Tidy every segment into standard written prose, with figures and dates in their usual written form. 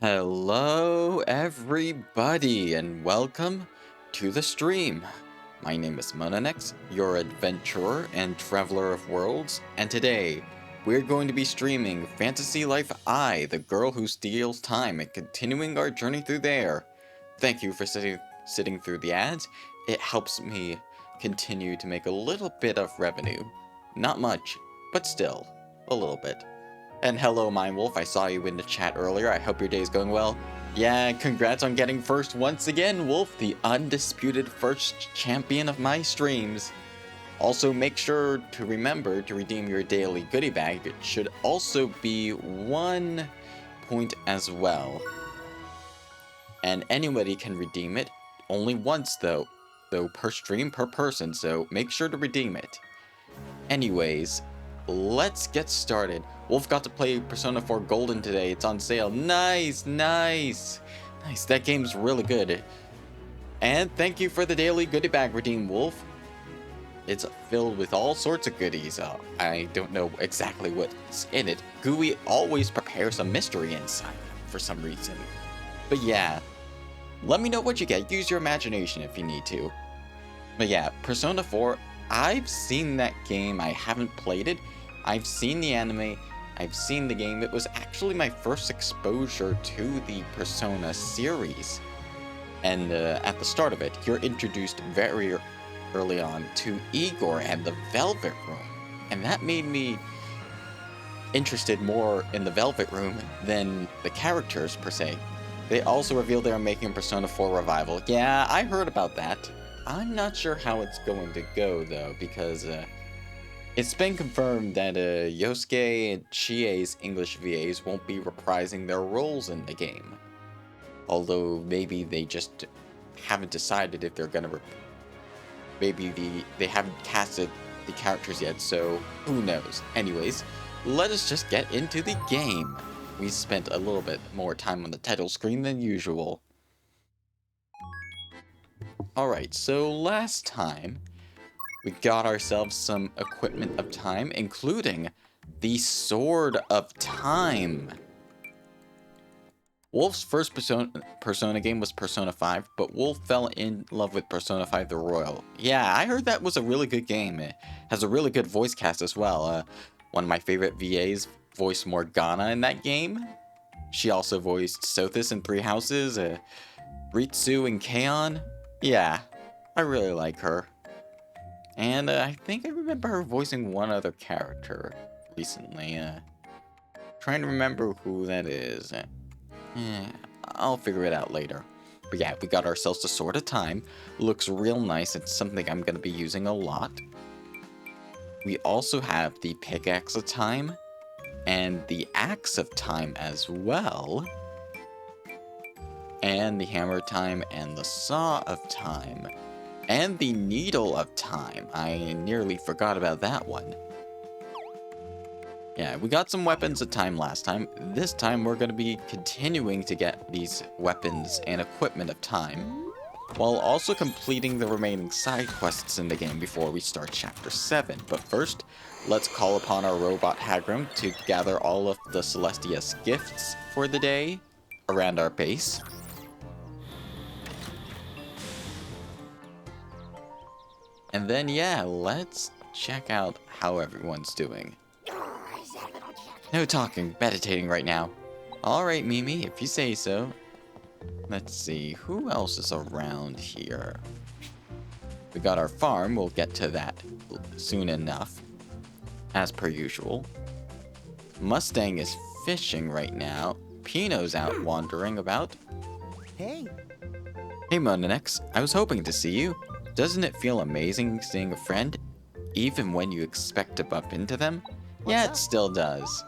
Hello, everybody, and welcome to the stream. My name is Monanex, your adventurer and traveler of worlds, and today we're going to be streaming Fantasy Life I, the girl who steals time, and continuing our journey through there. Thank you for sitting through the ads. It helps me continue to make a little bit of revenue. Not much, but still, a little bit. And hello, Mindwolf, I saw you in the chat earlier. I hope your day's going well. Yeah, congrats on getting first once again, Wolf, the undisputed first champion of my streams. Also, make sure to remember to redeem your daily goodie bag. It should also be 1 point as well. And anybody can redeem it, only once though per stream, per person, so make sure to redeem it. Anyways, let's get started. Wolf got to play Persona 4 Golden today. It's on sale. Nice. That game's really good. And thank you for the daily goodie bag redeem, Wolf. It's filled with all sorts of goodies. I don't know exactly what's in it. GUI always prepares a mystery inside for some reason. But yeah, let me know what you get. Use your imagination if you need to. But yeah, Persona 4, I've seen that game. I haven't played it. I've seen the anime. I've seen the game. It was actually my first exposure to the Persona series. And at the start of it, you're introduced very early on to Igor and the Velvet Room. And that made me interested more in the Velvet Room than the characters per se. They also revealed they are making a Persona 4 revival. Yeah, I heard about that. I'm not sure how it's going to go, though, because it's been confirmed that Yosuke and Chie's English VAs won't be reprising their roles in the game. Although maybe they just haven't decided if they're gonna maybe they haven't casted the characters yet, so who knows. Anyways, let us just get into the game. We spent a little bit more time on the title screen than usual. Alright, so last time we got ourselves some equipment of time, including the Sword of Time. Wolf's first Persona game was Persona 5, but Wolf fell in love with Persona 5 The Royal. Yeah, I heard that was a really good game. It has a really good voice cast as well. One of my favorite VAs voiced Morgana in that game. She also voiced Sothis in Three Houses, Ritsu in K-On! Yeah, I really like her. And I think I remember her voicing one other character recently. Trying to remember who that is. I'll figure it out later. But yeah, we got ourselves the Sword of Time. Looks real nice. It's something I'm going to be using a lot. We also have the Pickaxe of Time and the Axe of Time as well. And the Hammer of Time and the Saw of Time. And the Needle of Time. I nearly forgot about that one. Yeah, we got some weapons of time last time. This time we're going to be continuing to get these weapons and equipment of time, while also completing the remaining side quests in the game before we start Chapter 7. But first, let's call upon our robot Hagram to gather all of the Celestia's gifts for the day around our base. And then, yeah, let's check out how everyone's doing. No talking, meditating right now. Alright, Mimi, if you say so. Let's see, who else is around here? We got our farm, we'll get to that soon enough. As per usual. Mustang is fishing right now. Pino's out wandering about. Hey. Hey, Monanex, I was hoping to see you. Doesn't it feel amazing seeing a friend, even when you expect to bump into them? Yeah, it still does.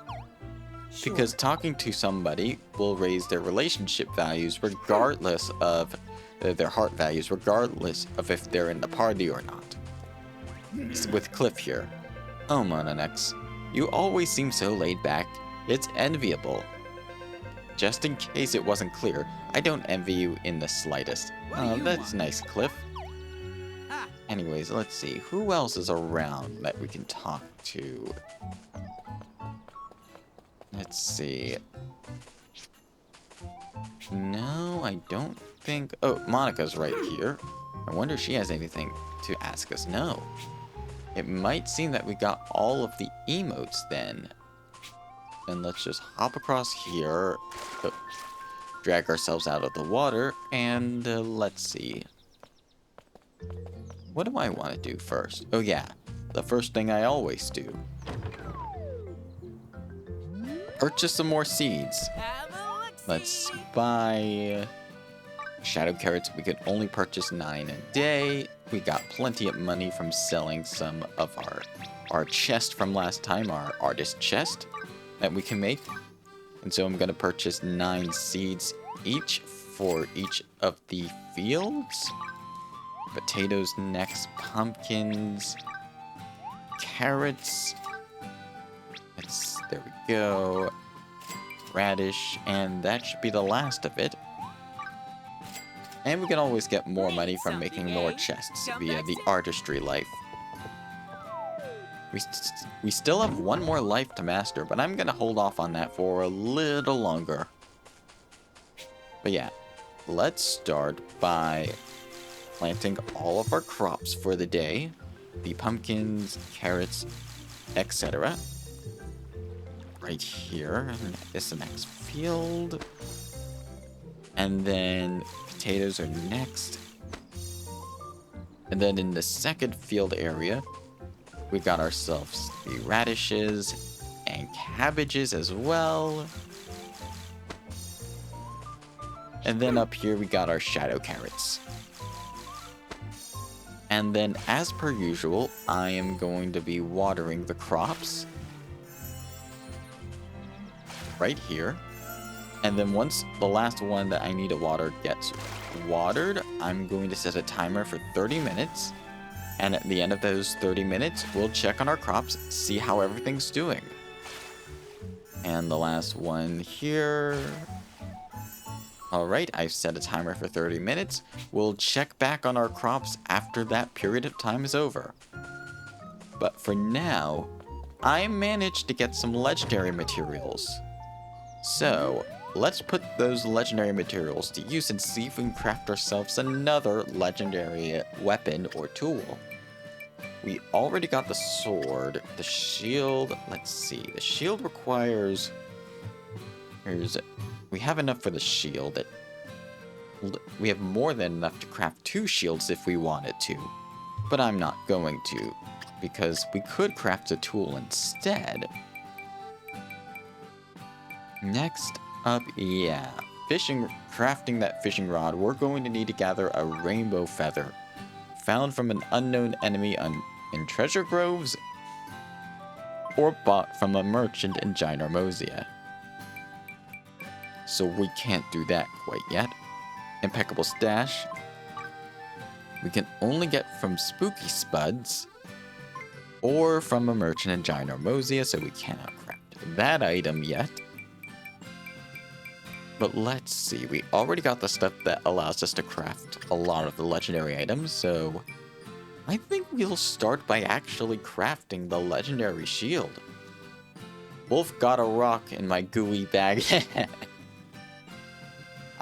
Sure. Because talking to somebody will raise their relationship values regardless of their heart values, regardless of if they're in the party or not. With Cliff here. Oh, Monanex, you always seem so laid back. It's enviable. Just in case it wasn't clear, I don't envy you in the slightest. Oh, that's nice, Cliff. Anyways, let's see. Who else is around that we can talk to? Let's see. No, I don't think... Oh, Monica's right here. I wonder if she has anything to ask us. No. It might seem that we got all of the emotes then. And let's just hop across here. Drag ourselves out of the water. And let's see. What do I want to do first? Oh yeah, the first thing I always do. Purchase some more seeds. Let's buy shadow carrots. We could only purchase 9 a day. We got plenty of money from selling some of our chest from last time, our artist chest that we can make. And so I'm going to purchase 9 seeds each for each of the fields. Potatoes next, pumpkins, carrots. There we go. Radish, and that should be the last of it. And we can always get more money from making more chests via the artistry life. We still have one more life to master, but I'm gonna hold off on that for a little longer. But yeah, let's start by planting all of our crops for the day. The pumpkins, carrots, etc. Right here. This is the next field. And then potatoes are next. And then in the second field area, we got ourselves the radishes and cabbages as well. And then up here we got our shadow carrots. And then as per usual, I am going to be watering the crops right here. And then once the last one that I need to water gets watered, I'm going to set a timer for 30 minutes. And at the end of those 30 minutes, we'll check on our crops, see how everything's doing. And the last one here. Alright, I've set a timer for 30 minutes. We'll check back on our crops after that period of time is over. But for now, I managed to get some legendary materials. So, let's put those legendary materials to use and see if we can craft ourselves another legendary weapon or tool. We already got the sword, the shield. Let's see, the shield requires... We have enough for the shield. We have more than enough to craft 2 shields if we wanted to. But I'm not going to, because we could craft a tool instead. Next up, yeah, crafting that fishing rod, we're going to need to gather a rainbow feather, found from an unknown enemy in treasure groves, or bought from a merchant in Ginormosia. So we can't do that quite yet. Impeccable stash. We can only get from Spooky Spuds, or from a merchant in Ginormosia, so we cannot craft that item yet. But let's see, we already got the stuff that allows us to craft a lot of the legendary items, so I think we'll start by actually crafting the legendary shield. Wolf got a rock in my gooey bag.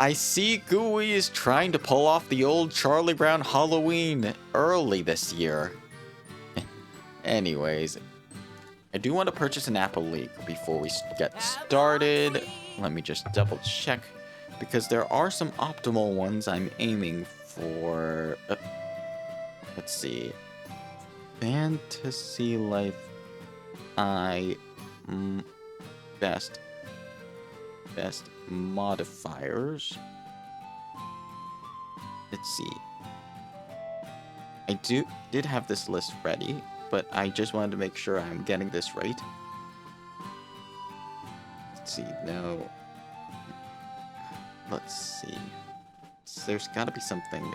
I see Gooey is trying to pull off the old Charlie Brown Halloween early this year. Anyways, I do want to purchase an apple leek before we get started. Let me just double check, because there are some optimal ones I'm aiming for. Let's see. Fantasy Life best modifiers. Let's see. I did have this list ready, but I just wanted to make sure I'm getting this right. Let's see, no. Let's see. There's gotta be something.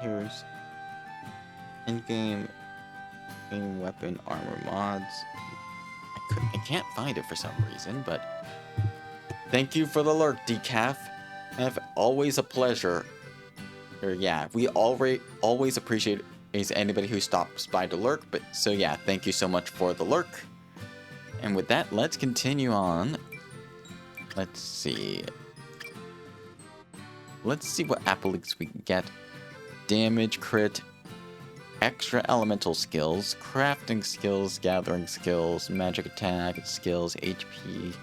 Here's in-game weapon armor mods. I can't find it for some reason, but thank you for the lurk, Decaf. Always a pleasure. Yeah, we always appreciate anybody who stops by to lurk, but so yeah, thank you so much for the lurk. And with that, let's continue on. Let's see. Let's see what appleaks we can get. Damage, crit, extra elemental skills, crafting skills, gathering skills, magic attack skills, HP.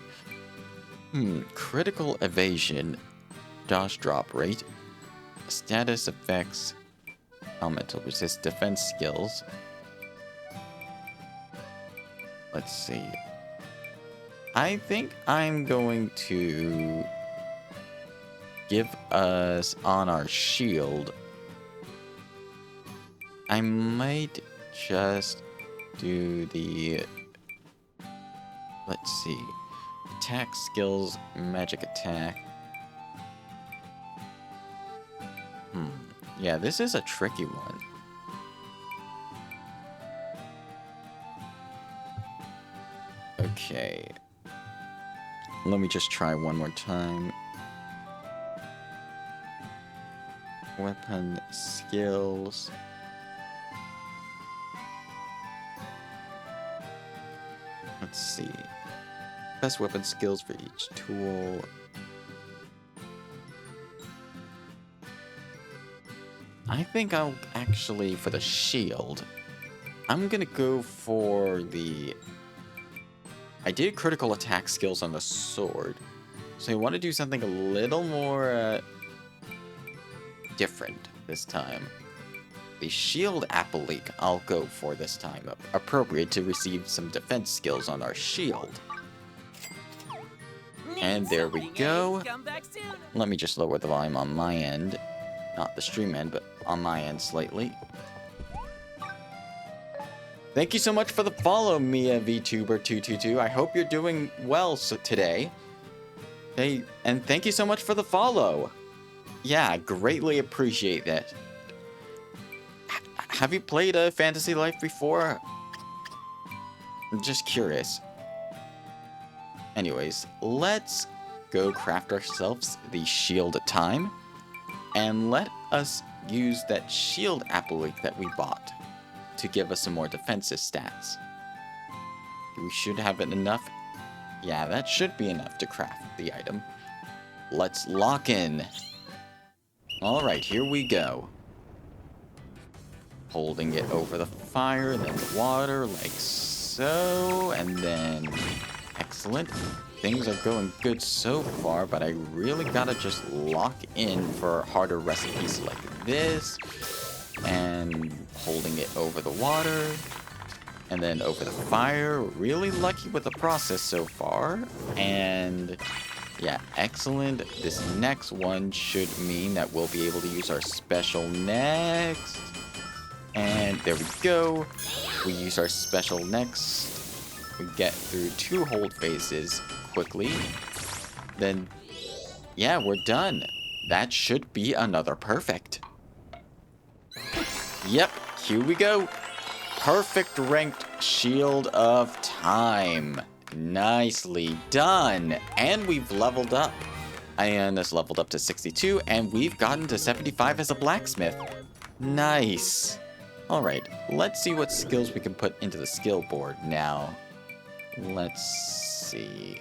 Critical evasion, dodge drop rate, status effects, elemental resist defense skills. Let's see. I think I'm going to give us on our shield. I might just do the, let's see, attack skills, magic attack. Yeah, this is a tricky one. Okay. Let me just try one more time. Weapon skills. Let's see. Best weapon skills for each tool. I think I'll actually, for the shield, I'm gonna go for the... I did critical attack skills on the sword, so I want to do something a little more different this time. The shield appleak I'll go for this time, appropriate to receive some defense skills on our shield. And there we go. Let me just lower the volume on my end. Not the stream end, but on my end slightly. Thank you so much for the follow, Mia VTuber222. I hope you're doing well today. Hey, and thank you so much for the follow. Yeah, I greatly appreciate that. Have you played a Fantasy Life before? I'm just curious. Anyways, let's go craft ourselves the shield at time. And let us use that shield appleak that we bought to give us some more defensive stats. We should have it enough. Yeah, that should be enough to craft the item. Let's lock in. Alright, here we go. Holding it over the fire, then the water, like so, and then... Excellent. Things are going good so far, but I really gotta just lock in for harder recipes like this. And holding it over the water. And then over the fire. Really lucky with the process so far. And yeah, excellent. This next one should mean that we'll be able to use our special next. And there we go. We use our special next. We get through 2 hold phases quickly. Then, yeah, we're done. That should be another perfect. Yep, here we go. Perfect ranked Shield of Time. Nicely done. And we've leveled up. And it's leveled up to 62, and we've gotten to 75 as a blacksmith. Nice. Alright, let's see what skills we can put into the skill board now. Let's see.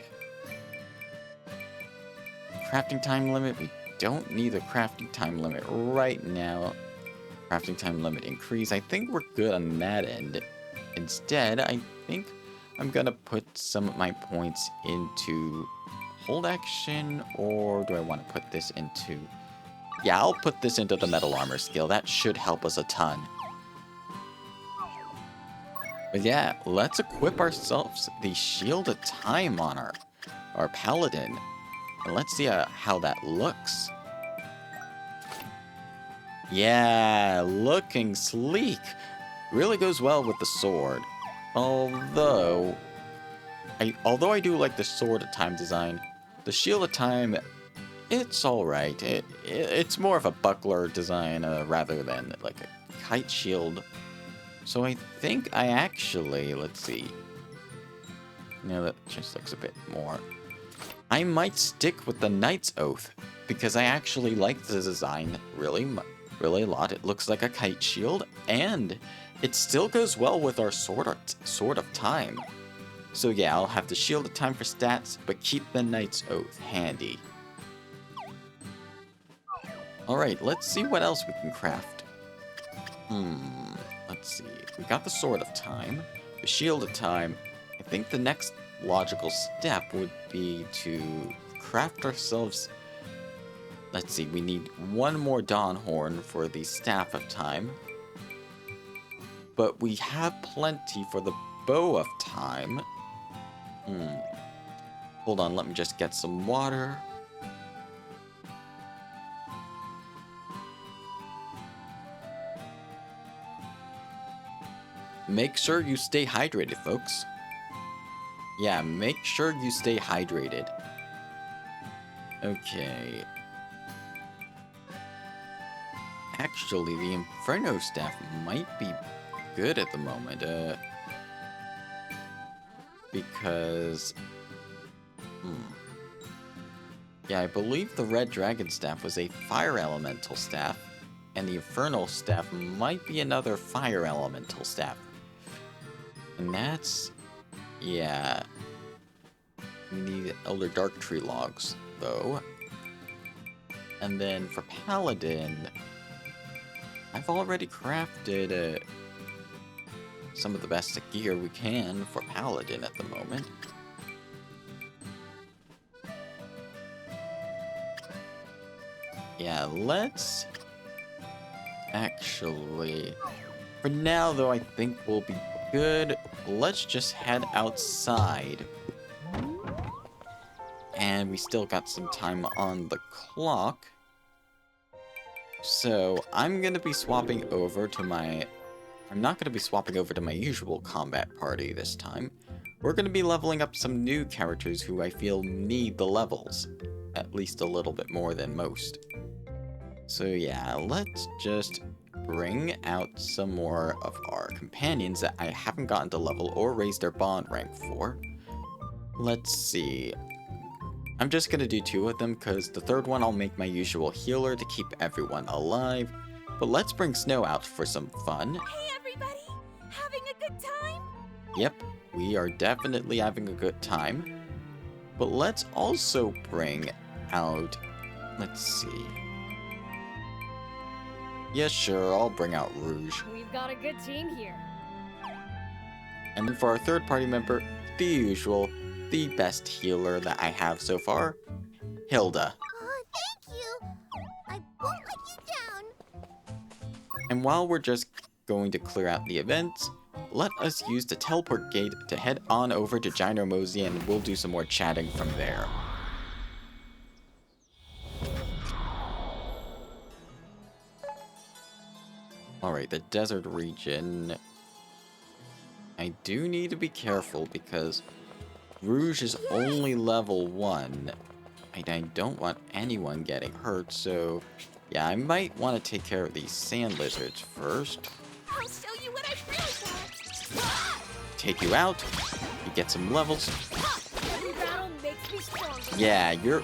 Crafting time limit. We don't need a crafting time limit right now. Crafting time limit increase. I think we're good on that end. Instead, I think I'm gonna put some of my points into hold action, or do I want to put this into... Yeah, I'll put this into the metal armor skill. That should help us a ton. But yeah, let's equip ourselves the Shield of Time on our paladin. And let's see how that looks. Yeah, looking sleek. Really goes well with the sword. Although I do like the Sword of Time design, the Shield of Time, it's alright. It's more of a buckler design rather than like a kite shield. So I think I actually, let's see. No, that just looks a bit more. I might stick with the Knight's Oath, because I actually like the design really a lot. It looks like a kite shield, and it still goes well with our Sword of Time. So yeah, I'll have the Shield of Time for stats, but keep the Knight's Oath handy. Alright, let's see what else we can craft. Let's see. We got the Sword of Time, the Shield of Time. I think the next logical step would be to craft ourselves... Let's see, we need one more Dawn Horn for the Staff of Time. But we have plenty for the Bow of Time. Hold on, let me just get some water. Make sure you stay hydrated, folks. Yeah, make sure you stay hydrated. Okay. Actually, the Inferno Staff might be good at the moment, because... Yeah, I believe the Red Dragon Staff was a Fire Elemental Staff, and the Infernal Staff might be another Fire Elemental Staff. And that's... yeah... We need Elder Dark Tree Logs, though. And then for Paladin... I've already crafted some of the best gear we can for Paladin at the moment. Yeah, let's... Actually... For now, though, I think we'll be good. Let's just head outside. And we still got some time on the clock. So, I'm gonna be swapping over to my... I'm not gonna be swapping over to my usual combat party this time. We're gonna be leveling up some new characters who I feel need the levels. At least a little bit more than most. So yeah, let's just bring out some more of our companions that I haven't gotten to level or raise their bond rank for. Let's see. I'm just gonna do 2 of them because the third one I'll make my usual healer to keep everyone alive. But let's bring Snow out for some fun. Hey everybody! Having a good time? Yep, we are definitely having a good time. But let's also bring out... Let's see. Yeah, sure, I'll bring out Rouge. We've got a good team here. And then for our third party member, the usual, the best healer that I have so far, Hilda. Thank you! I won't let you down! And while we're just going to clear out the events, let us use the teleport gate to head on over to Ginormous and we'll do some more chatting from there. Alright, the desert region. I do need to be careful because Rouge is only level 1. And I don't want anyone getting hurt, so yeah, I might want to take care of these sand lizards first. I'll show you what I really want! Take you out, you get some levels. Every battle makes me stronger. Yeah,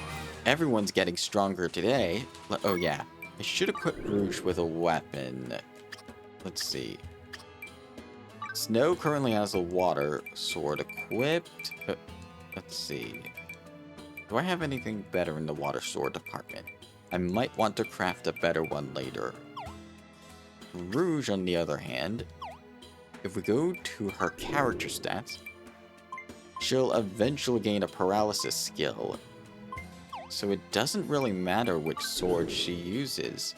everyone's getting stronger today. Oh yeah, I should equip Rouge with a weapon. Let's see. Snow currently has a water sword equipped. Let's see. Do I have anything better in the water sword department? I might want to craft a better one later. Rouge, on the other hand, if we go to her character stats, she'll eventually gain a paralysis skill. So it doesn't really matter which sword she uses.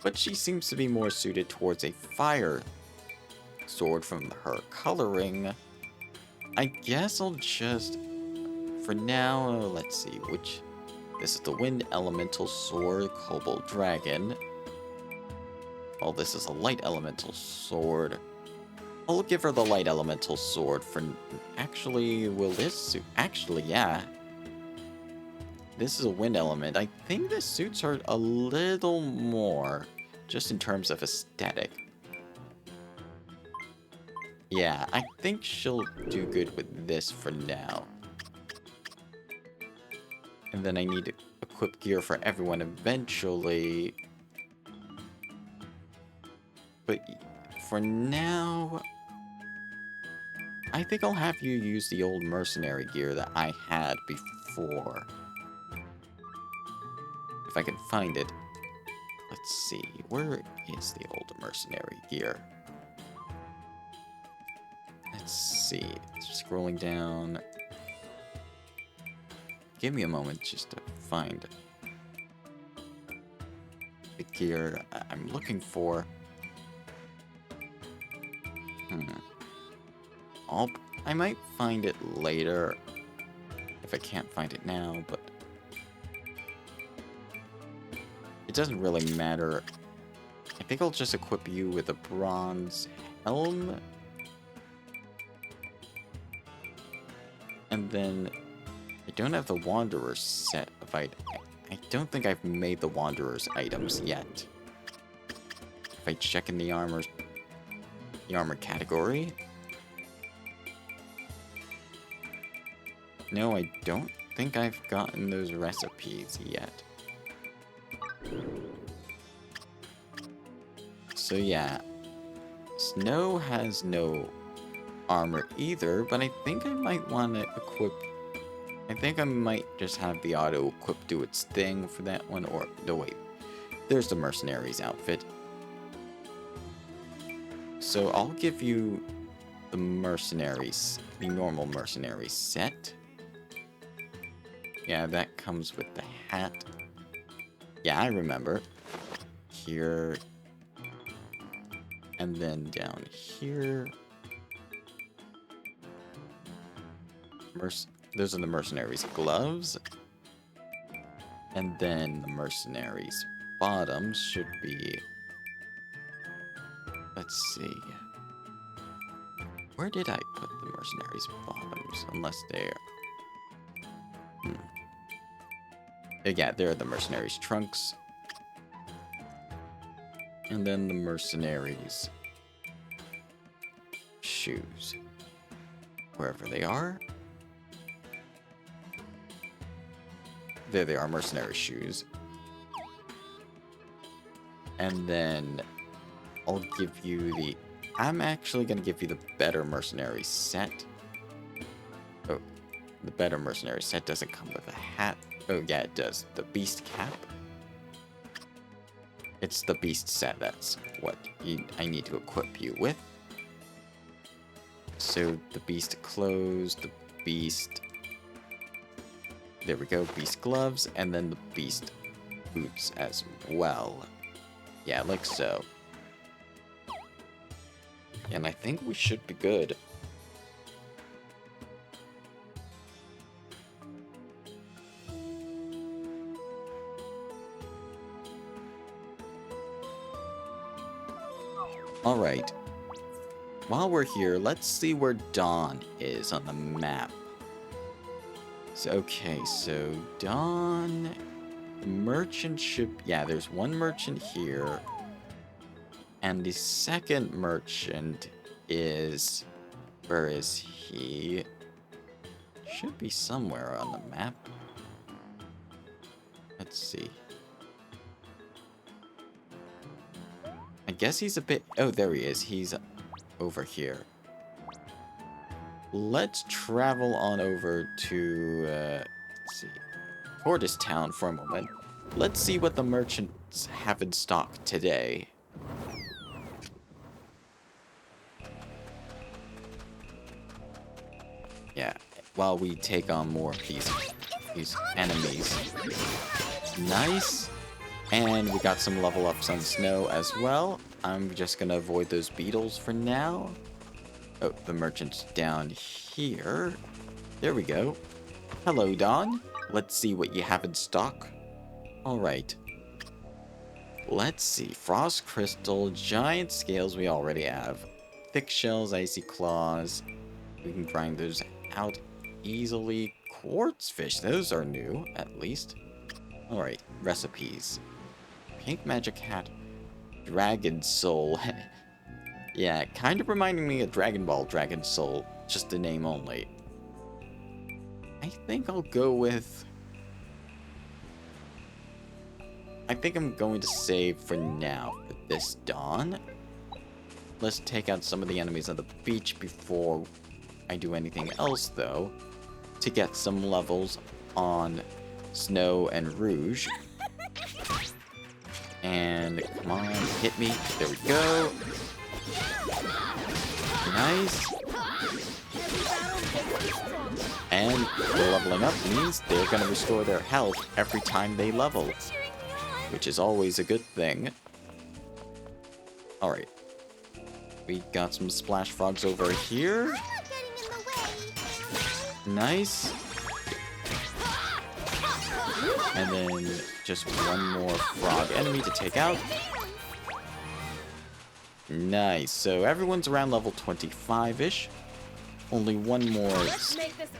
But she seems to be more suited towards a fire sword from her coloring. I guess I'll just... For now, let's see, which... This is the Wind Elemental Sword, Cobalt Dragon. Oh, this is a Light Elemental Sword. I'll give her the Light Elemental Sword for... Actually, will this suit... Actually, yeah. This is a Wind Element. I think this suits her a little more, just in terms of aesthetic. Yeah, I think she'll do good with this for now. And then I need to equip gear for everyone eventually. But for now... I think I'll have you use the old mercenary gear that I had before. If I can find it. Let's see, where is the old mercenary gear? Let's see, scrolling down. Give me a moment just to find the gear I'm looking for. I might find it later if I can't find it now, but it doesn't really matter. I think I'll just equip you with a bronze helm. And then I don't have the Wanderer's set of items. I don't think I've made the Wanderer's items yet. If I check in the armor category. No, I don't think I've gotten those recipes yet. So yeah, Snow has no armor either, but I think I might want to equip... I think I might just have the auto-equip do its thing for that one, or... No, wait. There's the Mercenaries outfit. So I'll give you the Mercenaries, the normal Mercenary set. Yeah, that comes with the hat. Yeah, I remember. Here. And then down here. Those are the Mercenaries' gloves. And then the Mercenaries' bottoms should be... Let's see. Where did I put the Mercenaries' bottoms? Unless they're... Yeah, they're the Mercenaries' trunks. And then the Mercenaries' shoes. Wherever they are. There they are, Mercenary shoes. And then I'll give you the... I'm actually going to give you the better Mercenary set. Oh, the better Mercenary set doesn't come with a hat. Oh, yeah, it does. The Beast cap. It's the Beast set. That's what I need to equip you with. So, the Beast clothes, the Beast... There we go, Beast gloves, and then the Beast boots as well. Yeah, like so. And I think we should be good. Alright. While we're here, let's see where Dawn is on the map. So, okay, so Dawn... The merchant should... Yeah, there's one merchant here. And the second merchant is... Where is he? Should be somewhere on the map. Let's see. I guess he's a bit... Oh, there he is. He's over here. Let's travel on over to... let's see. Tortoise Town for a moment. Let's see what the merchants have in stock today. Yeah, while we take on more of these enemies. Nice. And we got some level ups on Snow as well. I'm just gonna avoid those beetles for now. Oh, the merchant's down here. There we go. Hello, Dawn. Let's see what you have in stock. Alright. Let's see. Frost Crystal, Giant Scales we already have. Thick Shells, Icy Claws. We can grind those out easily. Quartz Fish, those are new, at least. Alright, recipes. Pink Magic Hat. Dragon Soul. Yeah, kind of reminding me of Dragon Ball Dragon Soul, just the name only. I think I'll go with... I think I'm going to save for now for this Dawn. Let's take out some of the enemies on the beach before I do anything else, though, to get some levels on Snow and Rouge. And come on, hit me. There we go. Nice. And the leveling up means they're going to restore their health every time they level, which is always a good thing. Alright. We got some splash frogs over here. Nice. And then just one more frog enemy to take out. Nice. So everyone's around level 25-ish. Only one more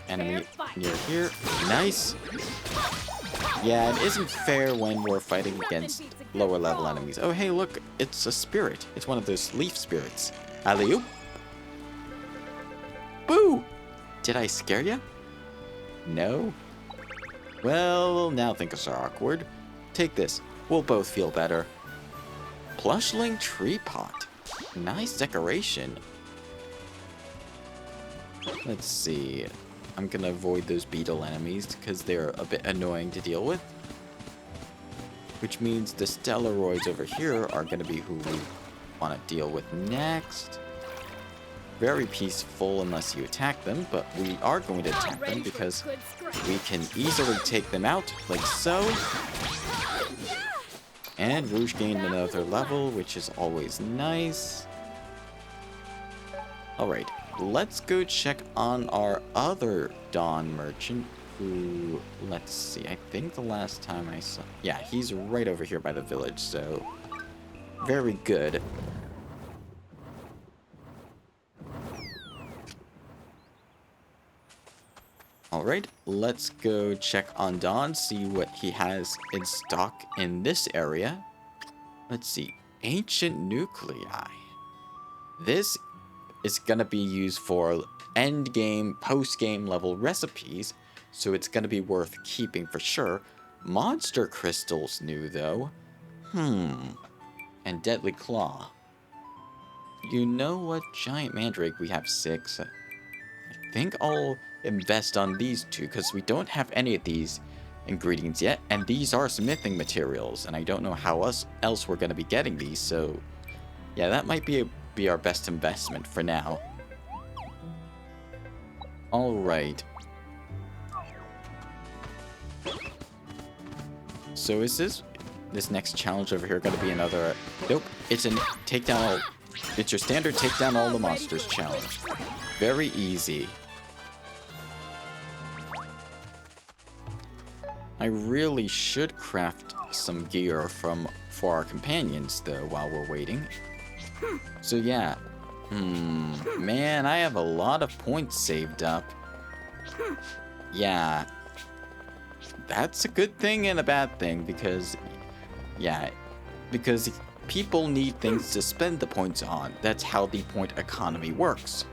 enemy near here. Nice. Yeah, it isn't fair when we're fighting against lower level enemies. Oh, hey, look. It's a spirit. It's one of those leaf spirits. Alley-oop. Boo! Did I scare you? No? Well, now things are awkward. Take this. We'll both feel better. Plushling tree pot. Nice decoration. Let's see. I'm gonna avoid those beetle enemies because they're a bit annoying to deal with. Which means the Stellaroids over here are gonna be who we want to deal with next. Very peaceful unless you attack them, but we are going to attack them because we can easily take them out, like so. And Rouge gained another level, which is always nice. Alright, let's go check on our other Dawn merchant, who, let's see, I think the last time I saw... Yeah, he's right over here by the village, so very good. Alright, let's go check on Dawn, see what he has in stock in this area. Let's see, ancient nuclei. This is gonna be used for end game, post game level recipes, so it's gonna be worth keeping for sure. Monster crystals new though. And deadly claw. You know what, giant mandrake, we have 6. I think I'll invest on these 2 because we don't have any of these ingredients yet, and these are smithing materials, and I don't know how else we're going to be getting these, so yeah, that might be our best investment for now. Alright. So is this next challenge over here going to be another... Nope, it's an take down all... It's your standard take down all the monsters challenge. Very easy. I really should craft some gear for our companions, though, while we're waiting. So yeah. Man, I have a lot of points saved up. Yeah. That's a good thing and a bad thing, because... Yeah. Because people need things to spend the points on. That's how the point economy works.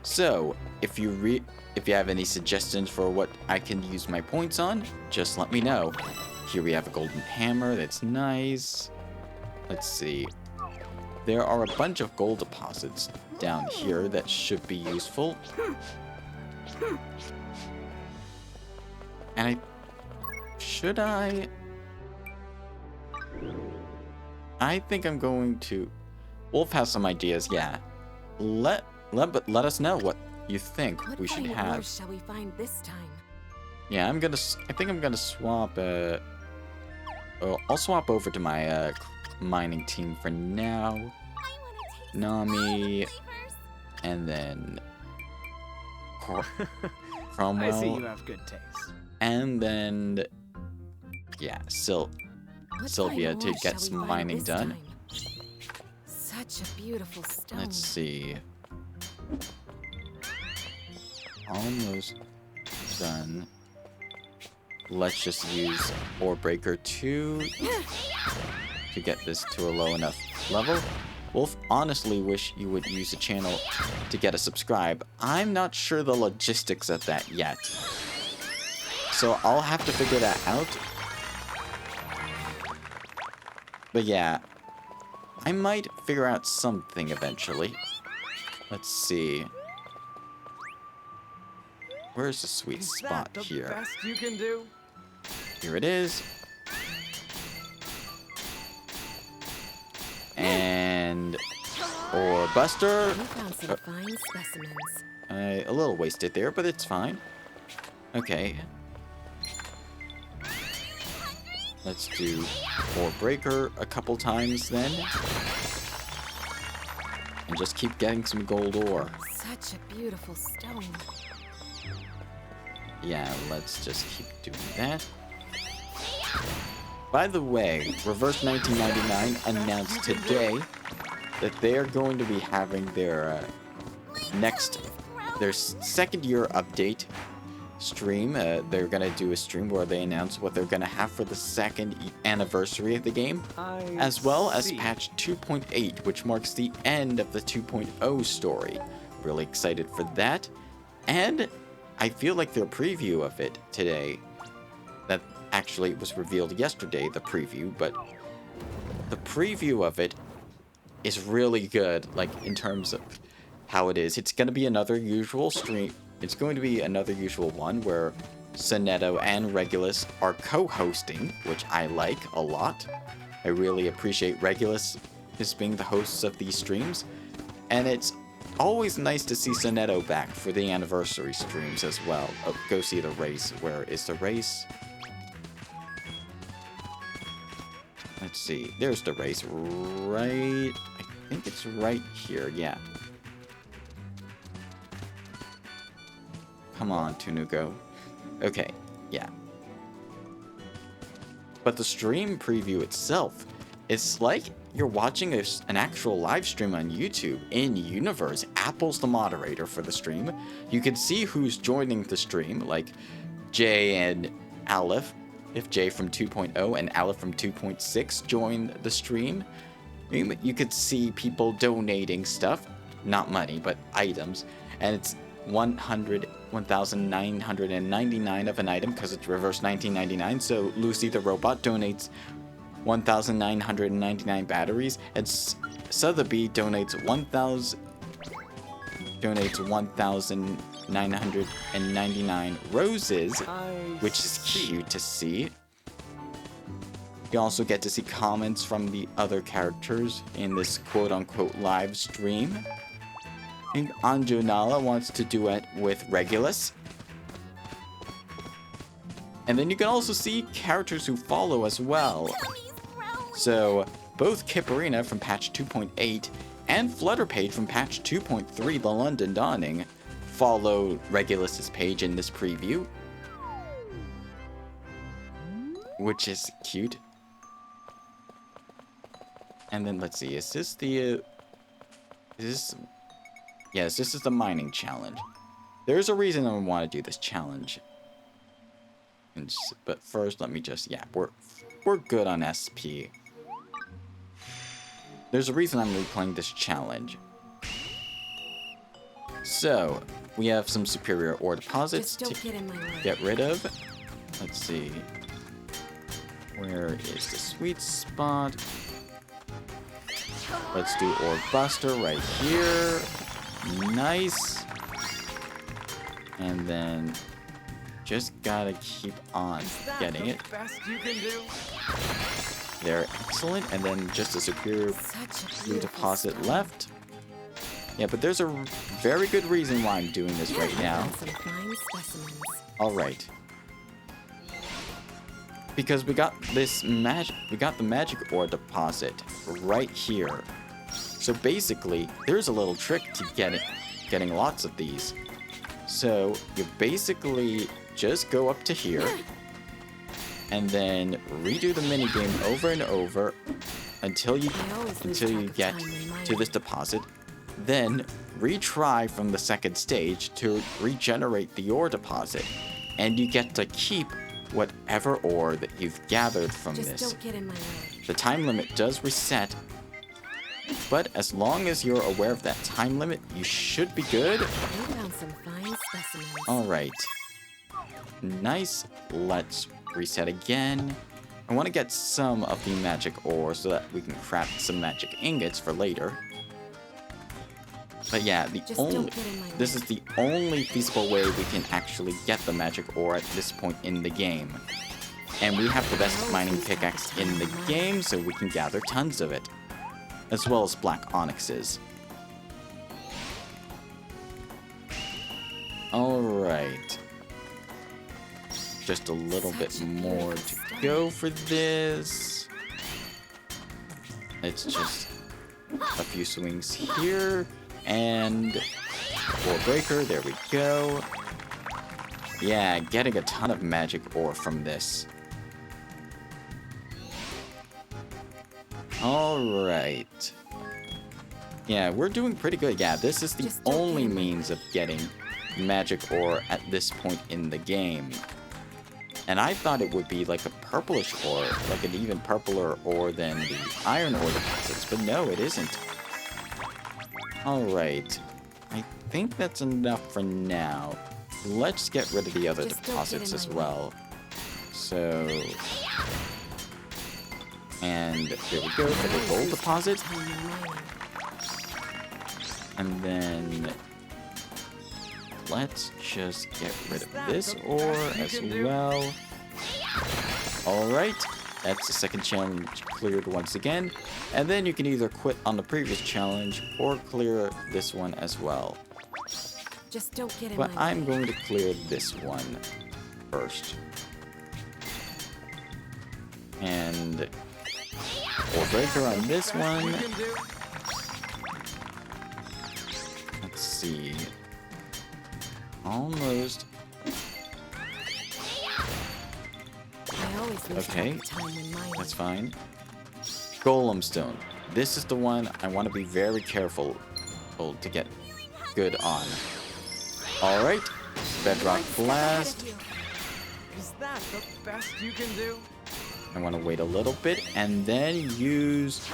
So, if you have any suggestions for what I can use my points on, just let me know. Here we have a golden hammer, that's nice. Let's see. There are a bunch of gold deposits down here that should be useful. And I think I'm going to... Wolf has some ideas, yeah. Let us know what you think we should have. What shall we find this time? Yeah, I think I'm gonna swap, I'll swap over to my, mining team for now. Nami, and then... Cromwell. I see you have good taste. And then... Yeah, Sylvia to get some mining done. Such a beautiful stone. Let's see. Almost done. Let's just use Ore Breaker 2 to get this to a low enough level. Wolf, honestly wish you would use the channel to get a subscribe. I'm not sure the logistics of that yet. So I'll have to figure that out. But yeah, I might figure out something eventually. Let's see. Where's the sweet Is spot that the here? best you can do? Here it is. And ore buster. You found some fine specimens. A little wasted there, but it's fine. Okay. Let's do ore breaker a couple times then. And just keep getting some gold ore. Such a beautiful stone. Yeah, let's just keep doing that. By the way, Reverse 1999 announced today that they are going to be having their their second year update stream. They're gonna do a stream where they announce what they're gonna have for the second anniversary of the game, as well as patch 2.8, which marks the end of the 2.0 story. Really excited for that, and I feel like their preview of it today, that actually was revealed yesterday, the preview, but the preview of it is really good, like in terms of how it is. It's going to be another usual stream. It's going to be another usual one where Sonetto and Regulus are co-hosting, which I like a lot. I really appreciate Regulus as being the hosts of these streams, and it's always nice to see Sonetto back for the anniversary streams as well. Oh, go see the race. Where is the race? Let's see. There's the race. Right. I think it's right here. Yeah. Come on, Tunuko. Okay. Yeah. But the stream preview itself, it's like you're watching an actual live stream on YouTube in universe. Apple's the moderator for the stream. You can see who's joining the stream, like Jay and Aleph, if Jay from 2.0 and Aleph from 2.6 join the stream. You could see people donating stuff, not money, but items, and it's 1,999 of an item because it's reverse 1999. So Lucy the robot donates 1,999 batteries, and Sotheby donates 1,999 roses, which is cute to see. You also get to see comments from the other characters in this quote-unquote live stream. I think Anjunala wants to duet with Regulus. And then you can also see characters who follow as well. So, both Kipperina from patch 2.8 and Flutterpage from patch 2.3, The London Dawning, follow Regulus's page in this preview, which is cute. And then let's see, is this the yes, this is the mining challenge. There's a reason I want to do this challenge. But first, let me just, yeah, we're good on SP. There's a reason I'm replaying this challenge. So, we have some superior ore deposits to get rid of. Let's see. Where is the sweet spot? Let's do ore buster right here. Nice. And then just gotta keep on getting it. They're excellent. And then just a superior blue deposit left. Yeah, but there's a very good reason why I'm doing this right now. Alright. Because we got this the magic ore deposit right here. So basically, there's a little trick to getting lots of these. So you basically just go up to here and then redo the minigame over and over until you get to this deposit. Then retry from the second stage to regenerate the ore deposit, and you get to keep whatever ore that you've gathered from this. Don't get in my way. The time limit does reset, but as long as you're aware of that time limit, you should be good. You found some fine specimens. Alright. Nice. Let's reset again. I want to get some of the magic ore so that we can craft some magic ingots for later. But yeah, this is the only feasible way we can actually get the magic ore at this point in the game. And we have the best mining pickaxe in the game, so we can gather tons of it. As well as black onyxes. Alright. Just a little bit more to go for this. It's just a few swings here. And ore breaker, there we go. Yeah, getting a ton of magic ore from this. Alright. Yeah, we're doing pretty good. Yeah, this is the only means of getting magic ore at this point in the game. And I thought it would be like a purplish ore, like an even purpler ore than the iron ore deposits, but no, it isn't. Alright. I think that's enough for now. Let's get rid of the other deposits as well. So... And there we go for the gold deposit. And then let's just get rid of this ore as well. Alright, that's the second challenge cleared once again. And then you can either quit on the previous challenge or clear this one as well. Just don't get in But my I'm way. going to clear this one first. And ore breaker on this one. Let's see. Almost. I always lose Okay, track of time when mining. that's fine. Golem stone. This is the one I want to be very careful to get good on. Alright. Bedrock blast. Is that the best you can do? I want to wait a little bit and then use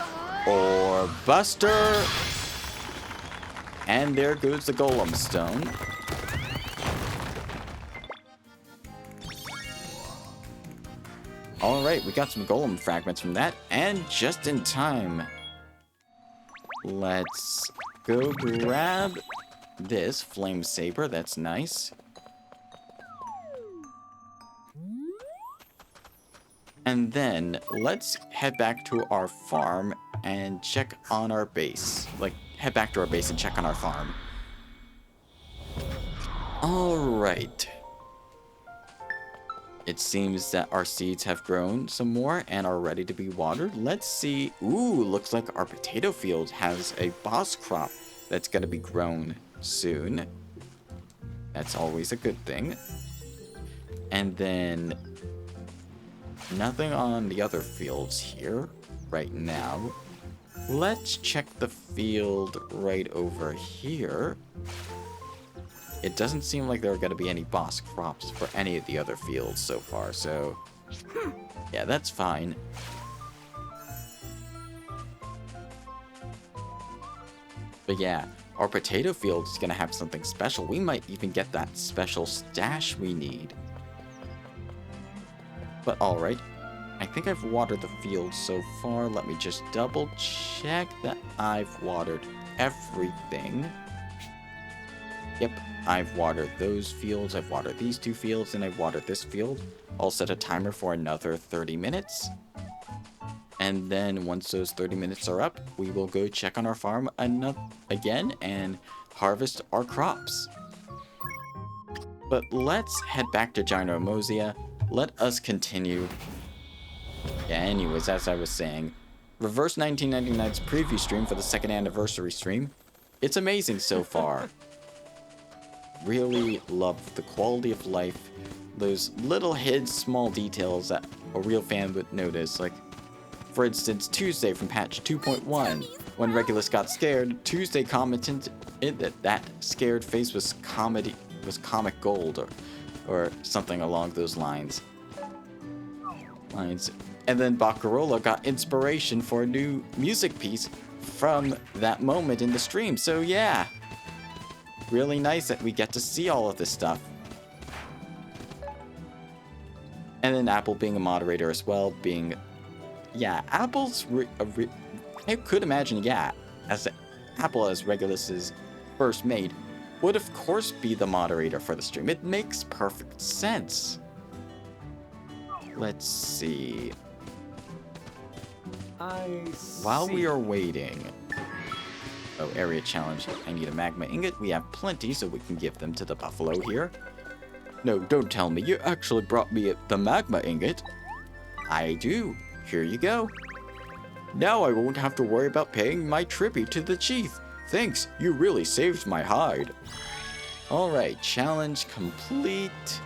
Ore Buster. And there goes the Golem Stone. Alright, we got some Golem fragments from that, and just in time. Let's go grab this Flame Saber, that's nice. And then, let's head back to our farm and check on our base. Like, head back to our base and check on our farm. Alright. It seems that our seeds have grown some more and are ready to be watered. Let's see. Ooh, looks like our potato field has a boss crop that's going to be grown soon. That's always a good thing. And then nothing on the other fields here right now. Let's check the field right over here. It doesn't seem like there are going to be any boss crops for any of the other fields so far, so yeah, that's fine. But yeah, our potato field is going to have something special. We might even get that special stash we need. But alright, I think I've watered the field so far. Let me just double check that I've watered everything. Yep, I've watered those fields, I've watered these two fields, and I've watered this field. I'll set a timer for another 30 minutes. And then once those 30 minutes are up, we will go check on our farm again and harvest our crops. But let's head back to Ginormous. Let us continue. Yeah, anyways, as I was saying, Reverse 1999's preview stream for the 2nd anniversary stream. It's amazing so far. Really love the quality of life, those little hidden small details that a real fan would notice. Like, for instance, Tuesday from patch 2.1, when Regulus got scared, Tuesday commented that scared face was comic gold, or something along those lines. And then Baccarola got inspiration for a new music piece from that moment in the stream. So yeah. Really nice that we get to see all of this stuff. And then Apple being a moderator as well, being... Yeah, Apple's... I could imagine, yeah, as Apple as Regulus's first made, would of course be the moderator for the stream. It makes perfect sense. Let's see. While we are waiting... Oh, area challenge. I need a magma ingot. We have plenty, so we can give them to the buffalo here. No, don't tell me. You actually brought me the magma ingot. I do. Here you go. Now I won't have to worry about paying my tribute to the chief. Thanks, you really saved my hide. Alright, challenge complete.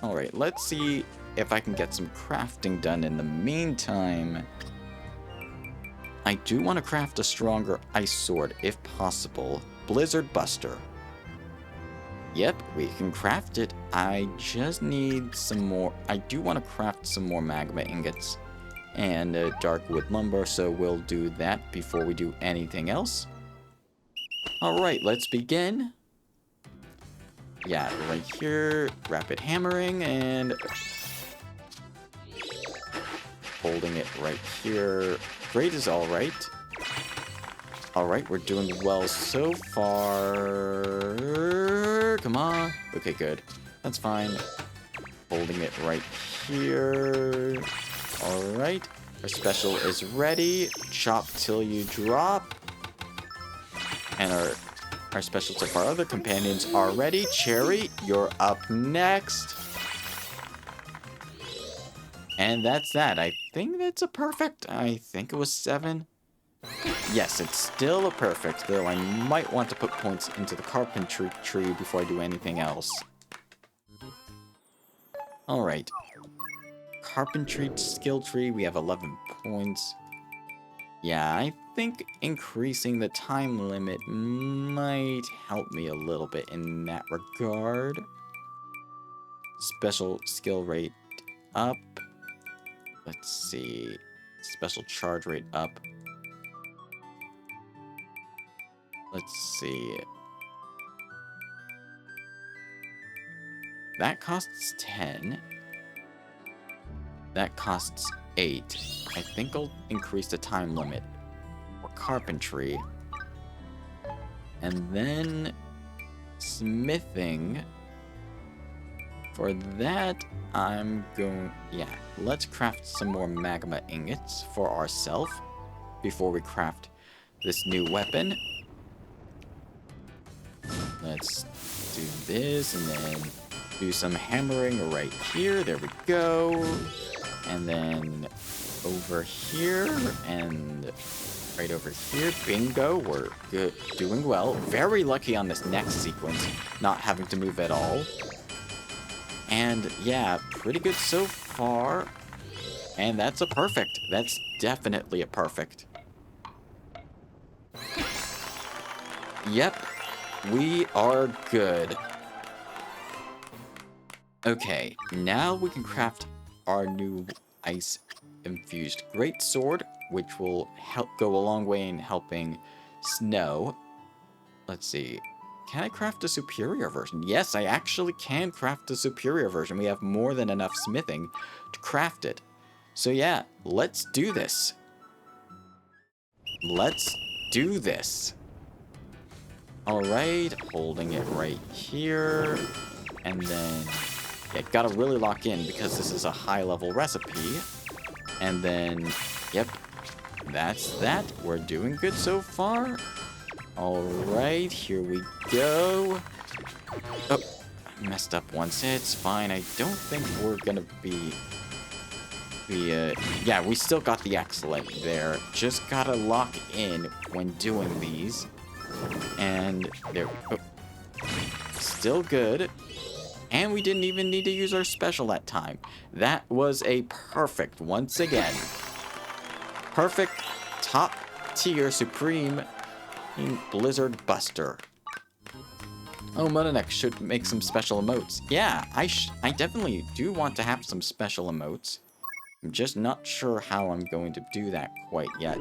Alright, let's see if I can get some crafting done in the meantime. I do want to craft a stronger ice sword if possible. Blizzard Buster. Yep, we can craft it. I just need some more. I do want to craft some more magma ingots and dark wood lumber, so we'll do that before we do anything else. Alright, let's begin. Yeah, right here, rapid hammering, and holding it right here. Great is alright. Alright, we're doing well so far. Come on. Okay, good. That's fine. Holding it right here. Alright. Our special is ready. Chop till you drop. And our specials of our other companions are ready. Cherry, you're up next. And that's that. I think that's a perfect. I think it was 7. Yes, it's still a perfect, though I might want to put points into the carpentry tree before I do anything else. Alright. Carpentry skill tree, we have 11 points. Yeah, I think increasing the time limit might help me a little bit in that regard. Special skill rate up. Let's see. Special charge rate up. Let's see. That costs 10. That costs 8. I think I'll increase the time limit for carpentry. And then smithing. For that, I'm going... Yeah, let's craft some more magma ingots for ourselves before we craft this new weapon. Let's do this and then do some hammering right here. There we go. And then over here and right over here. Bingo. We're good. Doing well. Very lucky on this next sequence, not having to move at all. And yeah, pretty good so far. And that's a perfect. That's definitely a perfect. Yep. We are good. Okay, now we can craft our new ice-infused greatsword, which will help go a long way in helping Snow. Let's see. Can I craft a superior version? Yes, I actually can craft a superior version. We have more than enough smithing to craft it. So yeah, let's do this. Let's do this. Alright, holding it right here. And then, yeah, gotta really lock in because this is a high-level recipe. And then, yep, that's that. We're doing good so far. Alright, here we go. Oh, I messed up once. It's fine. I don't think we're gonna be... yeah, we still got the excellent there. Just gotta lock in when doing these. And there, oh, still good. And we didn't even need to use our special that time. That was a perfect, once again. Perfect, top tier, supreme Blizzard Buster. Oh, Motonex should make some special emotes. Yeah, I definitely do want to have some special emotes. I'm just not sure how I'm going to do that quite yet.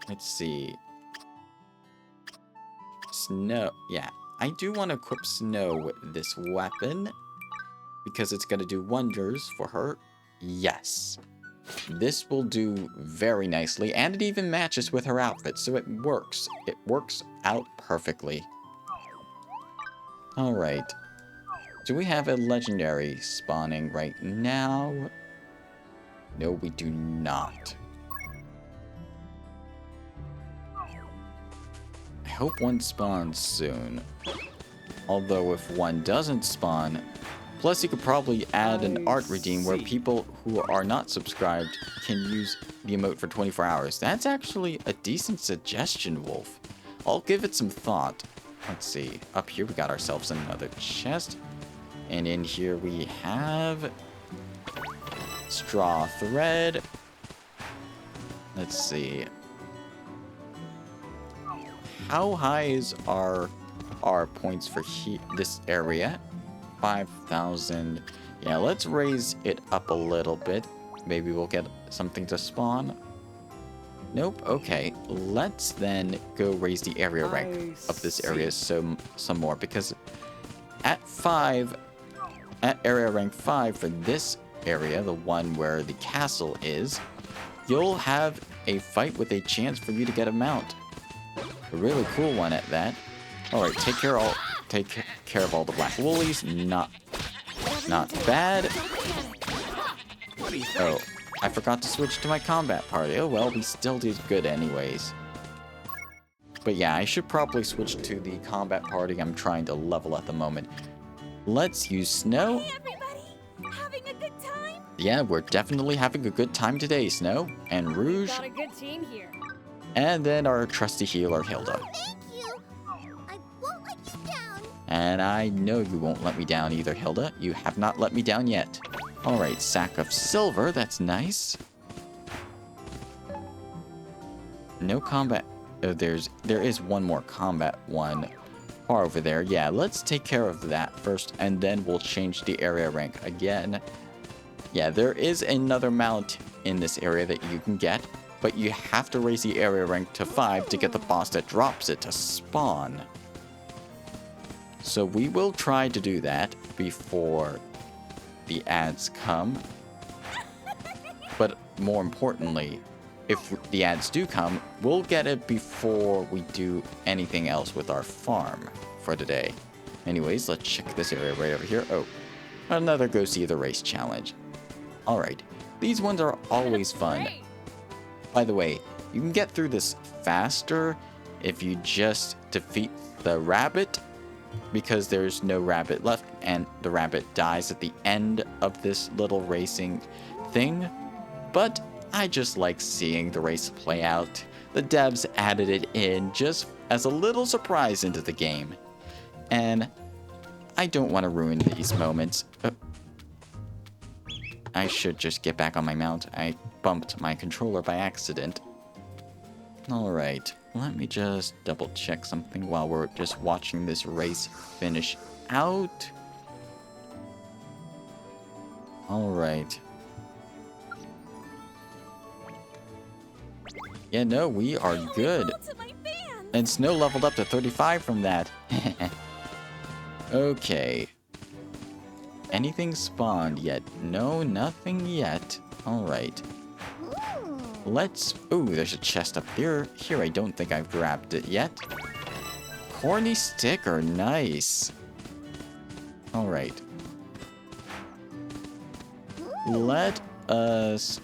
Let's see. Snow, yeah, I do want to equip Snow with this weapon because it's going to do wonders for her. Yes, this will do very nicely, and it even matches with her outfit, so it works. It works out perfectly. Alright. Do we have a legendary spawning right now? No, we do not. I hope one spawns soon. Although if one doesn't spawn, plus you could probably add an art redeem where people who are not subscribed can use the emote for 24 hours. That's actually a decent suggestion, Wolf. I'll give it some thought. Let's see. Up here we got ourselves another chest. And in here we have straw thread. Let's see. How high is our points for this area? 5,000. Yeah, let's raise it up a little bit. Maybe we'll get something to spawn. Nope. Okay, let's then go raise the area rank of this area some more, because at area rank 5 for this area, the one where the castle is, you'll have a fight with a chance for you to get a mount. A really cool one at that. Alright, take care of all the black woolies. Not bad. Oh, I forgot to switch to my combat party. Oh well, we still did good anyways. But yeah, I should probably switch to the combat party. I'm trying to level at the moment. Let's use Snow. Hey, everybody! Having a good time? Yeah, we're definitely having a good time today, Snow. And Rouge. Got a good team here. And then our trusty healer, Hilda. Thank you! I won't let you down! And I know you won't let me down either, Hilda. You have not let me down yet. Alright, sack of silver, that's nice. No combat. Oh, there is one more combat one far over there. Yeah, let's take care of that first, and then we'll change the area rank again. Yeah, there is another mount in this area that you can get, but you have to raise the area rank to 5 to get the boss that drops it to spawn. So we will try to do that before the ads come. But more importantly, if the ads do come, we'll get it before we do anything else with our farm for today. Anyways, let's check this area right over here. Oh, another go see the race challenge. Alright, these ones are always fun. By the way, you can get through this faster if you just defeat the rabbit, because there's no rabbit left and the rabbit dies at the end of this little racing thing. But I just like seeing the race play out. The devs added it in just as a little surprise into the game. And I don't want to ruin these moments. I should just get back on my mount. I bumped my controller by accident. Alright, let me just double check something while we're just watching this race finish out. Alright. Yeah, no, we are good. And Snow leveled up to 35 from that. Okay. Anything spawned yet? No, nothing yet. Alright. Let's... Ooh, there's a chest up there. Here, I don't think I've grabbed it yet. Corny sticker, nice. Alright. Let us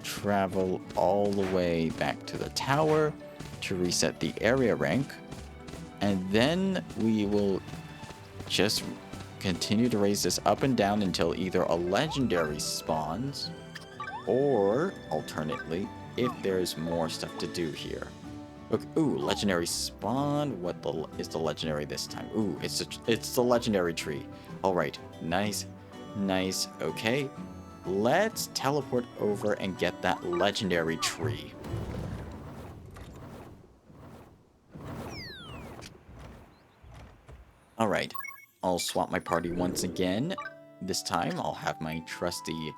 travel all the way back to the tower to reset the area rank. And then we will just continue to raise this up and down until either a legendary spawns, or alternately, if there's more stuff to do here. Look, ooh, legendary spawn. What is the legendary this time? Ooh, it's the legendary tree. All right, nice, nice. Okay, let's teleport over and get that legendary tree. All right, I'll swap my party once again. This time, I'll have my trusty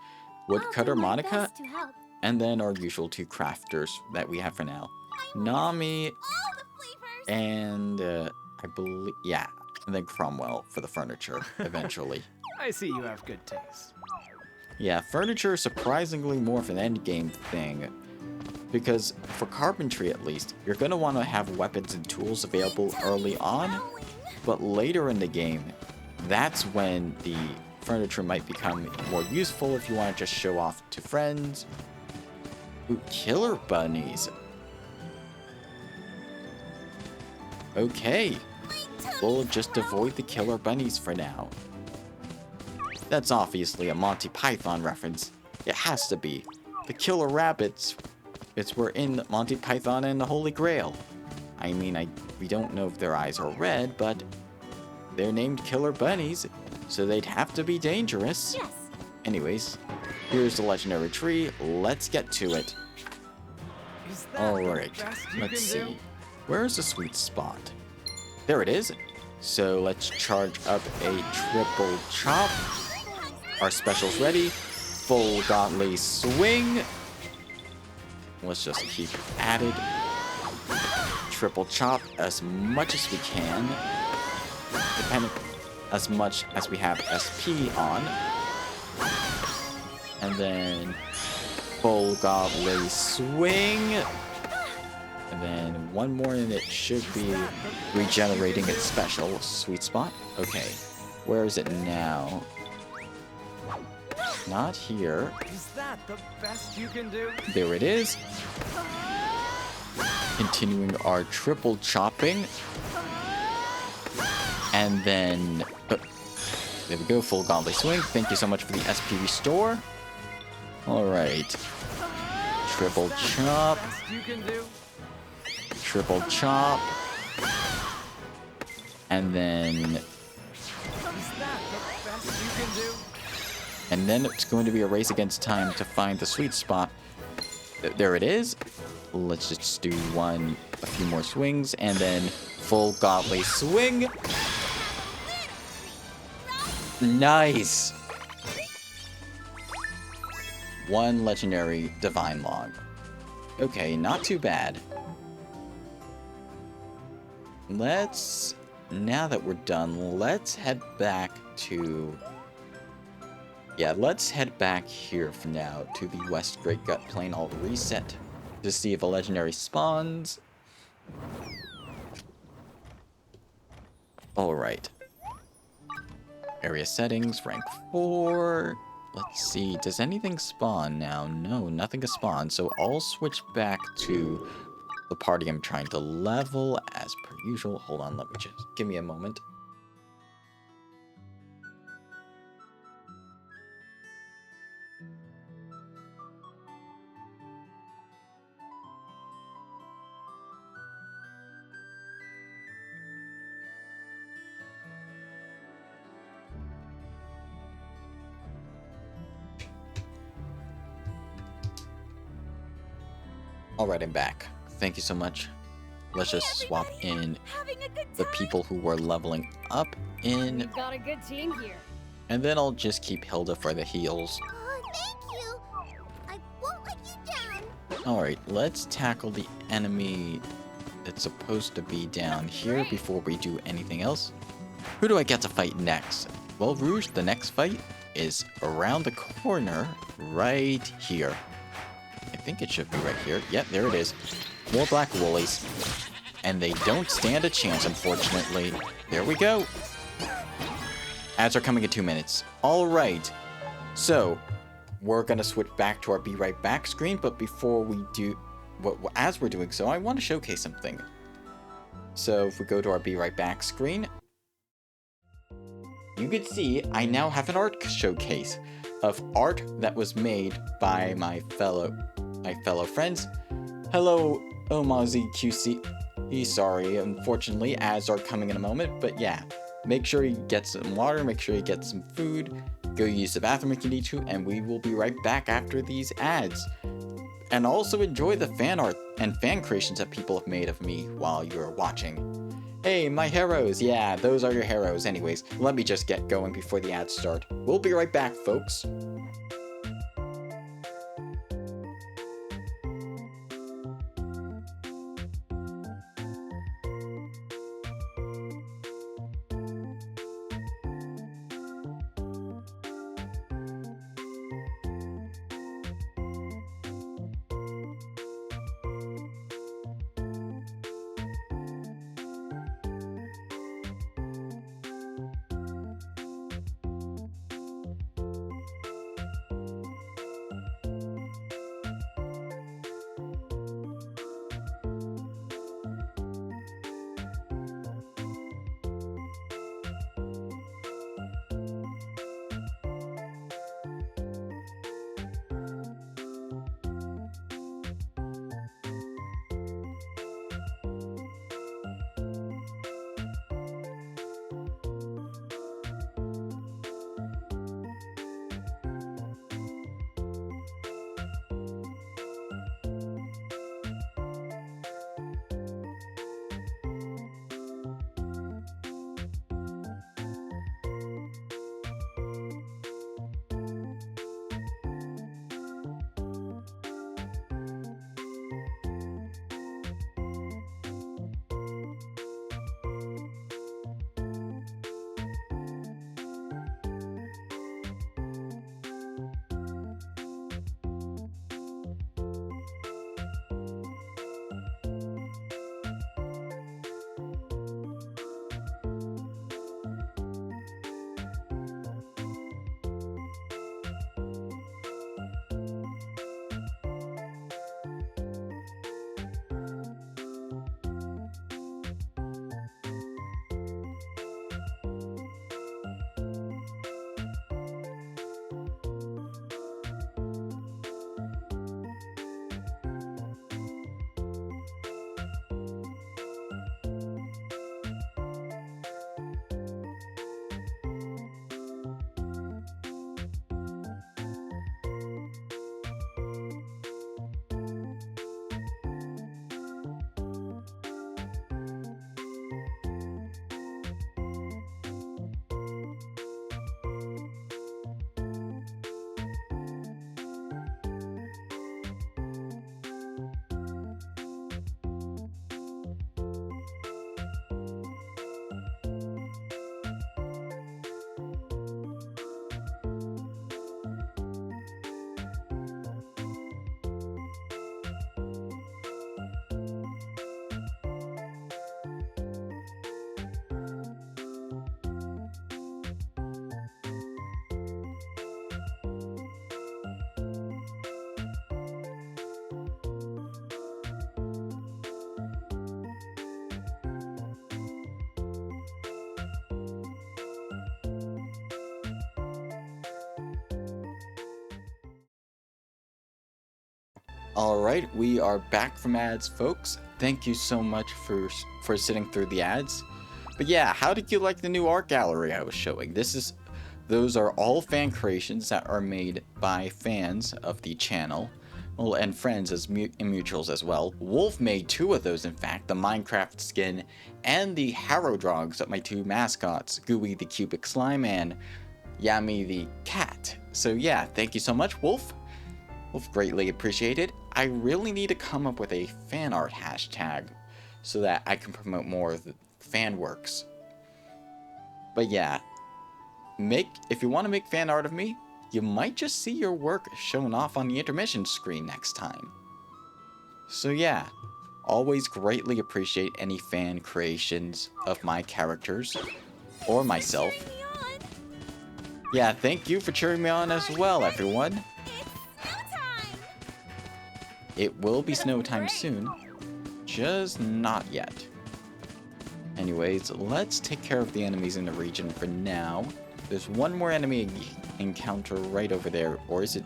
woodcutter, Monica, and then our usual 2 crafters that we have for now. Nami, and I believe, yeah, and then Cromwell for the furniture, eventually. I see you have good taste. Yeah, furniture is surprisingly more of an endgame thing. Because for carpentry at least, you're going to want to have weapons and tools available early on, but later in the game, that's when the furniture might become more useful if you want to just show off to friends. Ooh, killer bunnies. Okay, we'll just avoid the killer bunnies for now. That's obviously a Monty Python reference. It has to be. The killer rabbits, were in Monty Python and the Holy Grail. I mean, we don't know if their eyes are red, but they're named killer bunnies, so they'd have to be dangerous. Yes. Anyways, here's the legendary tree. Let's get to it. Is that Alright, the best you let's can see. do? Where's the sweet spot? There it is. So let's charge up a triple chop. Our special's ready. Full godly swing. Let's just keep at it. Triple chop as much as we can. Depending as much as we have SP on. And then full godly swing. And then one more and it should be regenerating its special sweet spot. Okay, where is it now? Not here. Is that the best you can do? There it is. Continuing our triple chopping. And then... there we go, full godly swing. Thank you so much for the SP restore. Alright. Triple chop. Best you can do? Triple chop. And then... Is that the best you can do? and then it's going to be a race against time to find the sweet spot. There it is. Let's just do a few more swings, and then full godly swing. Nice. One legendary divine log. Okay, not too bad. Now that we're done, let's head back to... yeah, let's head back here for now to the West Great Gut Plain. I'll reset to see if a legendary spawns. Alright. Area settings, rank 4. Let's see, does anything spawn now? No, nothing has spawned, so I'll switch back to the party I'm trying to level as per usual. Hold on, let me just give me a moment. Alright, I'm back. Thank you so much. Let's just swap in Having a good the time? people who were leveling up in, We've got a good team here. and then I'll just keep Hilda for the heals. Oh, thank you. I won't let you down. Alright, let's tackle the enemy that's supposed to be down here before we do anything else. Who do I get to fight next? Well, Rouge, the next fight is around the corner right here. I think it should be right here. Yep, there it is. More black woolies. And they don't stand a chance, unfortunately. There we go. Ads are coming in 2 minutes. Alright. So, we're going to switch back to our Be Right Back screen, but before we do... as we're doing so, I want to showcase something. So, if we go to our Be Right Back screen, you can see I now have an art showcase of art that was made by my fellow friends. Hello, Omazi QC. Sorry, unfortunately, ads are coming in a moment, but yeah. Make sure you get some water, make sure you get some food, go use the bathroom if you need to, and we will be right back after these ads. And also enjoy the fan art and fan creations that people have made of me while you're watching. Hey, my heroes! Yeah, those are your heroes. Anyways, let me just get going before the ads start. We'll be right back, folks. Alright, we are back from ads, folks. Thank you so much for sitting through the ads. But yeah, how did you like the new art gallery I was showing? Those are all fan creations that are made by fans of the channel. Well, and friends and mutuals as well. Wolf made 2 of those, in fact, the Minecraft skin and the Harrow Dogs of my 2 mascots, Gooey the Cubic Slime and Yami the Cat. So yeah, thank you so much, Wolf. Wolf, greatly appreciated. I really need to come up with a fan art hashtag so that I can promote more of the fan works. But yeah, if you want to make fan art of me, you might just see your work shown off on the intermission screen next time. So yeah, always greatly appreciate any fan creations of my characters or myself. Yeah, thank you for cheering me on as well, everyone. It will be snow time soon, just not yet. Anyways, let's take care of the enemies in the region for now. There's one more enemy encounter right over there, or is it?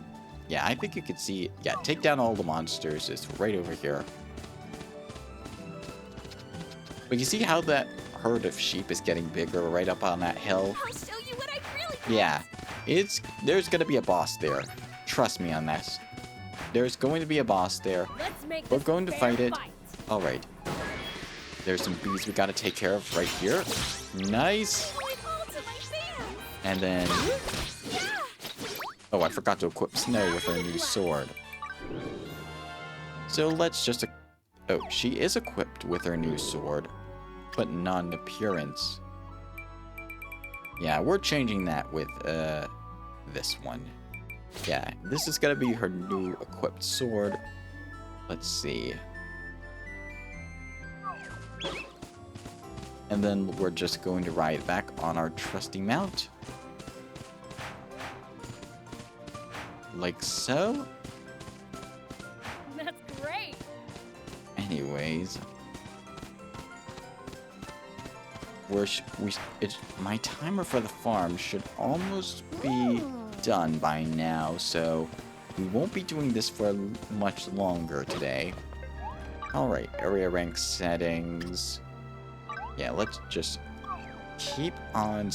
Yeah, I think you could see it. Yeah, take down all the monsters. It's right over here. But you see how that herd of sheep is getting bigger right up on that hill? I'll show you what I really Yeah, there's gonna be a boss there. Trust me on this. There's going to be a boss there. Let's make We're this going to a fight fair it. fight. Alright. There's some bees we gotta take care of right here. Nice. owe it all to my fans. And then... Oh, I forgot to equip Snow with her new sword. So let's just... Oh, she is equipped with her new sword, but non-appearance. Yeah, we're changing that with, this one. Yeah, this is gonna be her new equipped sword. Let's see. And then we're just going to ride back on our trusty mount. Like so. That's great. Anyways. My timer for the farm should almost be done by now, so we won't be doing this for much longer today. Alright, area rank settings. Yeah, let's just keep on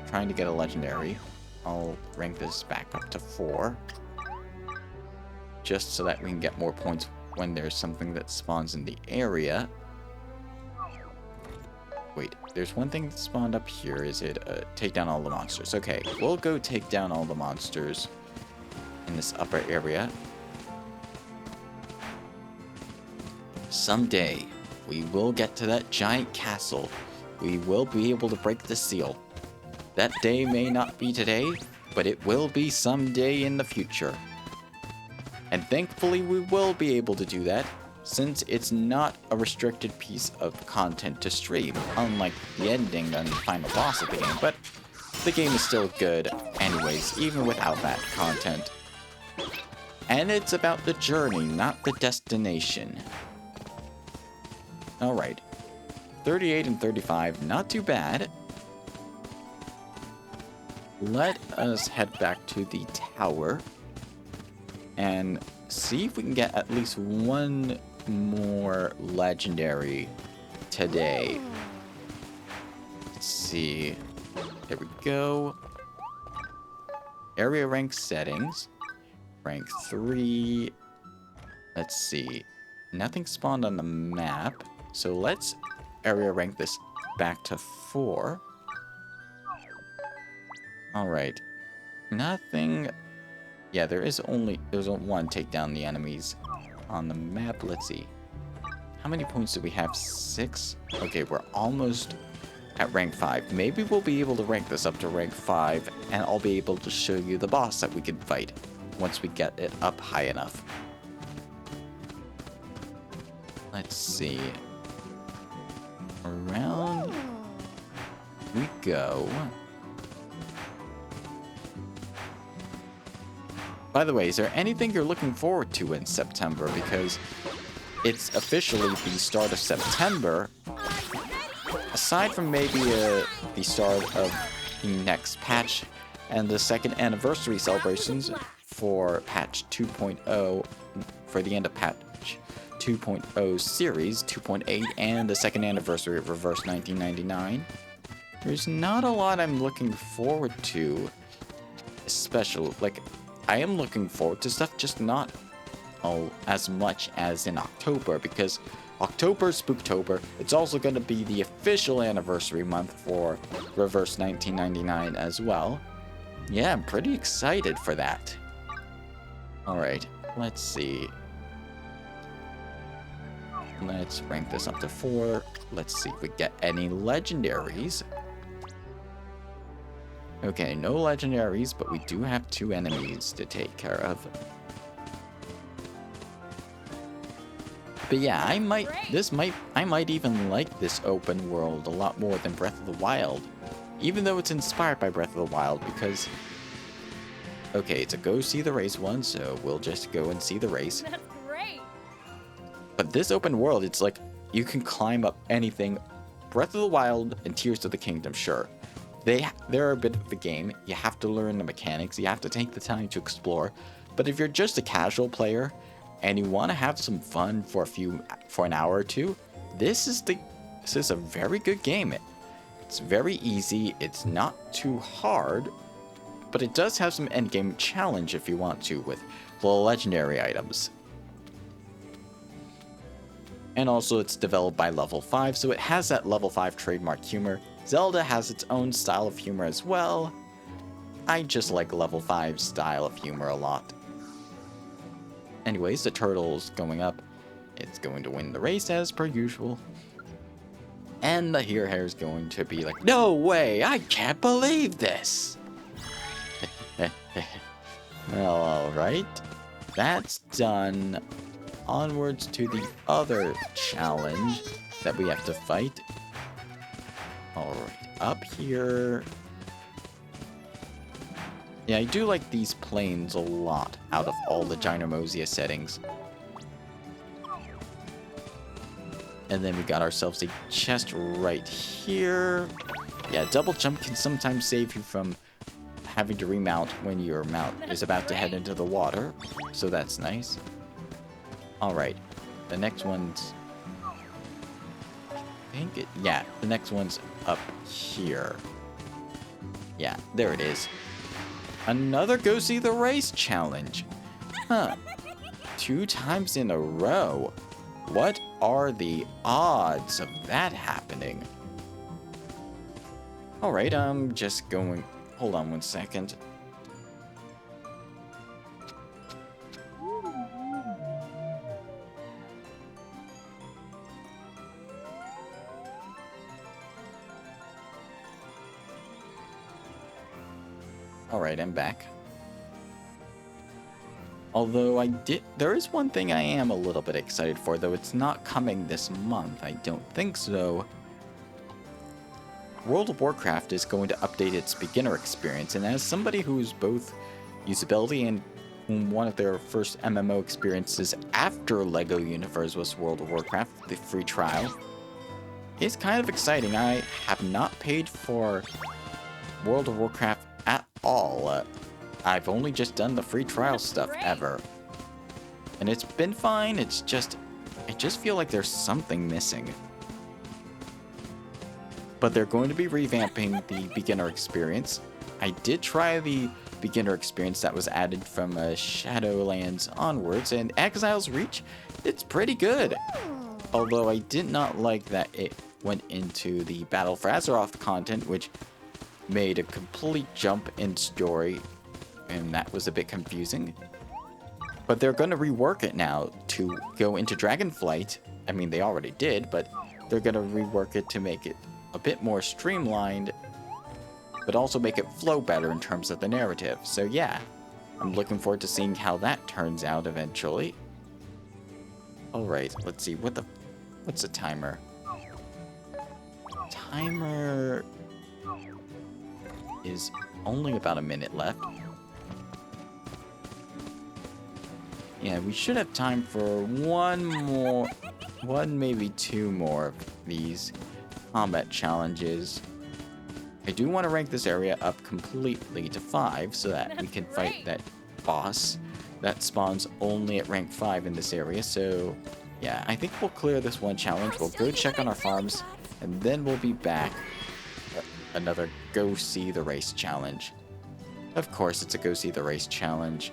trying to get a legendary. I'll rank this back up to 4. Just so that we can get more points when there's something that spawns in the area. Wait, there's one thing that spawned up here. Is it take down all the monsters? Okay, we'll go take down all the monsters in this upper area. Someday, we will get to that giant castle. We will be able to break the seal. That day may not be today, but it will be someday in the future. And thankfully, we will be able to do that, since it's not a restricted piece of content to stream, unlike the ending and final boss of the game, but the game is still good anyways, even without that content. And it's about the journey, not the destination. Alright, 38 and 35, not too bad. Let us head back to the tower and see if we can get at least one more legendary today. Let's see. There we go. Area rank settings. Rank 3. Let's see. Nothing spawned on the map. So let's area rank this back to 4. Alright. Nothing. Yeah, there's only one take down the enemies on the map. Let's see. How many points do we have? 6? Okay, we're almost at rank 5. Maybe we'll be able to rank this up to rank 5, and I'll be able to show you the boss that we can fight once we get it up high enough. Let's see. Around we go. By the way, is there anything you're looking forward to in September? Because it's officially the start of September. Aside from maybe the start of the next patch and the 2nd anniversary celebrations, for patch 2.0, for the end of patch 2.0 series 2.8 and the second anniversary of Reverse 1999. There's not a lot I'm looking forward to, especially, like, I am looking forward to stuff, just not as much as in October, because October, Spooktober, it's also going to be the official anniversary month for Reverse 1999 as well. Yeah, I'm pretty excited for that. Alright, let's see. Let's rank this up to 4. Let's see if we get any legendaries. Okay, no legendaries, but we do have 2 enemies to take care of. But yeah, I might even like this open world a lot more than Breath of the Wild. Even though it's inspired by Breath of the Wild, because... Okay, it's a go see the race one, so we'll just go and see the race. That's great. But this open world, it's like, you can climb up anything. Breath of the Wild and Tears of the Kingdom, sure. They're a bit of the game. You have to learn the mechanics, you have to take the time to explore. But if you're just a casual player, and you want to have some fun for an hour or two, this is a very good game. It's very easy, it's not too hard, but it does have some endgame challenge if you want to with the legendary items. And also it's developed by Level 5, so it has that Level 5 trademark humor. Zelda has its own style of humor as well. I just like Level 5's style of humor a lot. Anyways, the turtle's going up. It's going to win the race as per usual. And the here hair's going to be like, no way, I can't believe this. Well, alright. That's done. Onwards to the other challenge that we have to fight. Alright, up here. Yeah, I do like these planes a lot out of all the Ginormous settings. And then we got ourselves a chest right here. Yeah, double jump can sometimes save you from having to remount when your mount is about to head into the water. So that's nice. Alright, the next one's... yeah, the next one's up here. Yeah, there it is. Another go see the race challenge. Huh. 2 times in a row. What are the odds of that happening? Alright, I'm just going... Hold on 1 second. Alright, I'm back. Although there is one thing I am a little bit excited for, though it's not coming this month, I don't think so. World of Warcraft is going to update its beginner experience, and as somebody who's both usability and one of their first MMO experiences after LEGO Universe was World of Warcraft, the free trial, it's kind of exciting. I have not paid for World of Warcraft at all. I've only just done the free trial stuff ever. And it's been fine, I just feel like there's something missing. But they're going to be revamping the beginner experience. I did try the beginner experience that was added from Shadowlands onwards, and Exile's Reach, it's pretty good. Although I did not like that it went into the Battle for Azeroth content, which made a complete jump in story, and that was a bit confusing. But they're going to rework it now to go into Dragonflight. I mean, they already did, but they're going to rework it to make it a bit more streamlined, but also make it flow better in terms of the narrative. So yeah, I'm looking forward to seeing how that turns out eventually. Alright, let's see, what's the timer? Timer is only about a minute left. Yeah, we should have time for one, maybe 2 more of these combat challenges. I do want to rank this area up completely to 5 so that we can fight that boss that spawns only at rank 5 in this area, so yeah, I think we'll clear this one challenge. We'll go check on our farms, and then we'll be back. Another Go See the Race challenge. Of course, it's a Go See the Race challenge.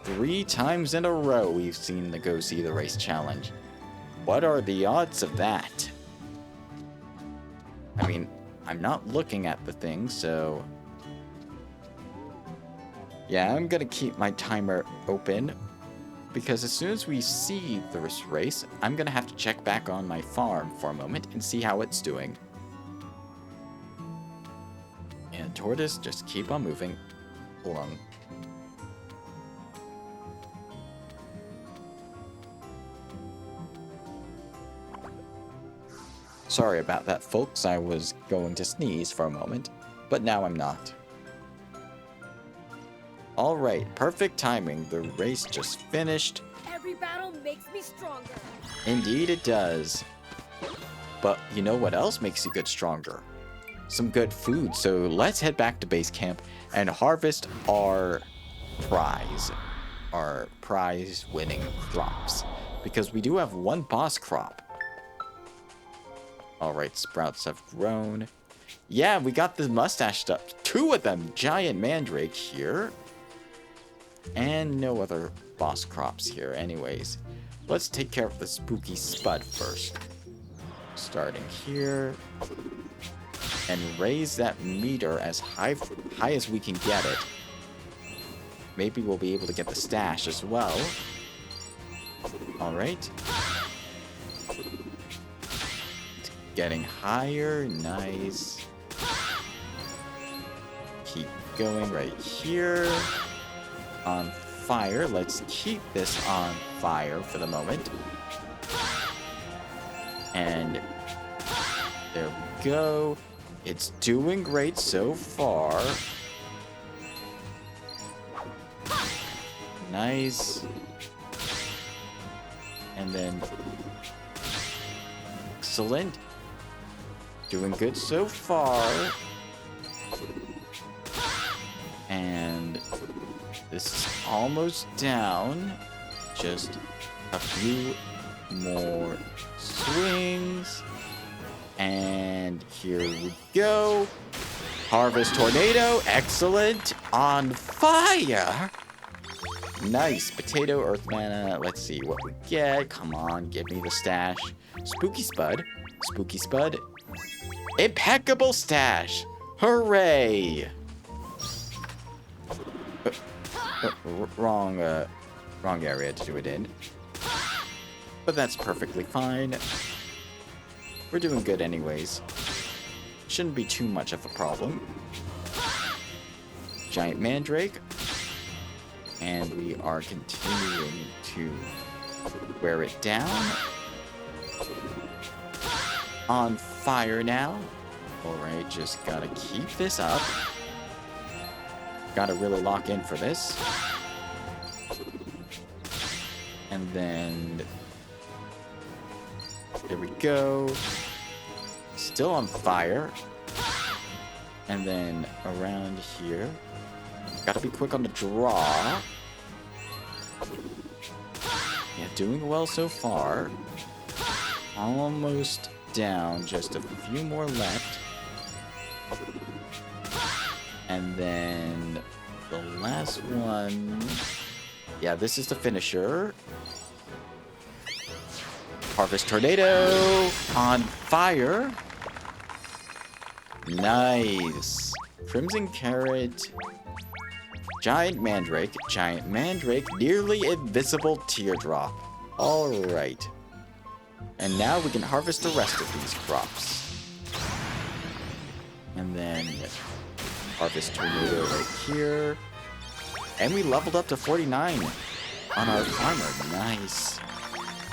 3 times in a row we've seen the Go See the Race challenge. What are the odds of that? I mean, I'm not looking at the thing, so yeah, I'm gonna keep my timer open, because as soon as we see the race, I'm gonna have to check back on my farm for a moment and see how it's doing. And Tortoise, just keep on moving along. Sorry about that, folks. I was going to sneeze for a moment, but now I'm not. Alright, perfect timing. The race just finished. Every battle makes me stronger. Indeed it does. But you know what else makes you get stronger? Some good food. So let's head back to base camp and harvest our prize winning crops. Because we do have one boss crop. Alright, sprouts have grown. Yeah, we got the mustache stuff. 2 of them. Giant mandrake here. And no other boss crops here anyways. Let's take care of the spooky spud first. Starting here. And raise that meter as high as we can get it. Maybe we'll be able to get the stash as well. Alright. It's getting higher. Nice. Keep going right here. On fire. Let's keep this on fire for the moment. And there we go. It's doing great so far. Nice. And then excellent. Doing good so far. And this is almost down. Just a few more swings. And here we go. Harvest tornado. Excellent. On fire. Nice. Potato, earth mana. Let's see what we get. Come on, give me the stash. Spooky spud. Spooky spud. Impeccable stash. Hooray. Wrong area to do it in. But that's perfectly fine. We're doing good anyways. Shouldn't be too much of a problem. Giant mandrake. And we are continuing to wear it down. On fire now. Alright, just gotta keep this up. Gotta really lock in for this. And then there we go. Still on fire. And then around here. Gotta be quick on the draw. Yeah, doing well so far. Almost down. Just a few more left. And then the last one. Yeah, this is the finisher. Harvest tornado on fire. Nice. Crimson carrot. Giant mandrake. Giant mandrake. Nearly invisible teardrop. Alright. And now we can harvest the rest of these crops. And then harvest tornado right here. And we leveled up to 49 on our farmer. Nice.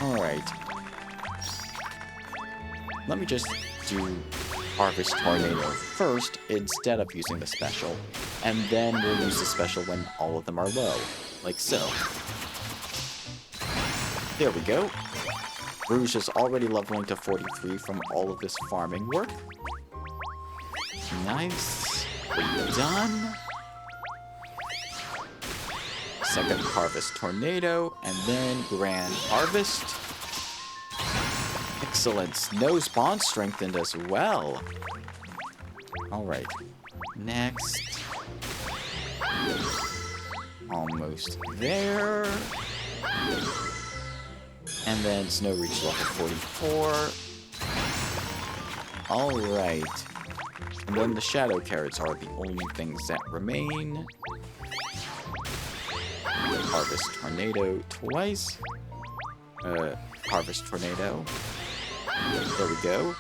Alright. Let me just do harvest tornado first instead of using the special. And then we'll use the special when all of them are low. Like so. There we go. Rouge is already leveling to 43 from all of this farming work. Nice. Done. second Harvest Tornado, and then Grand Harvest. Excellent. Snow spawn strengthened as well. Alright. Next. Almost there. And then Snow reached level 44. Alright. And then the Shadow Carrots are the only things that remain. Harvest Tornado twice. Harvest Tornado. There we go.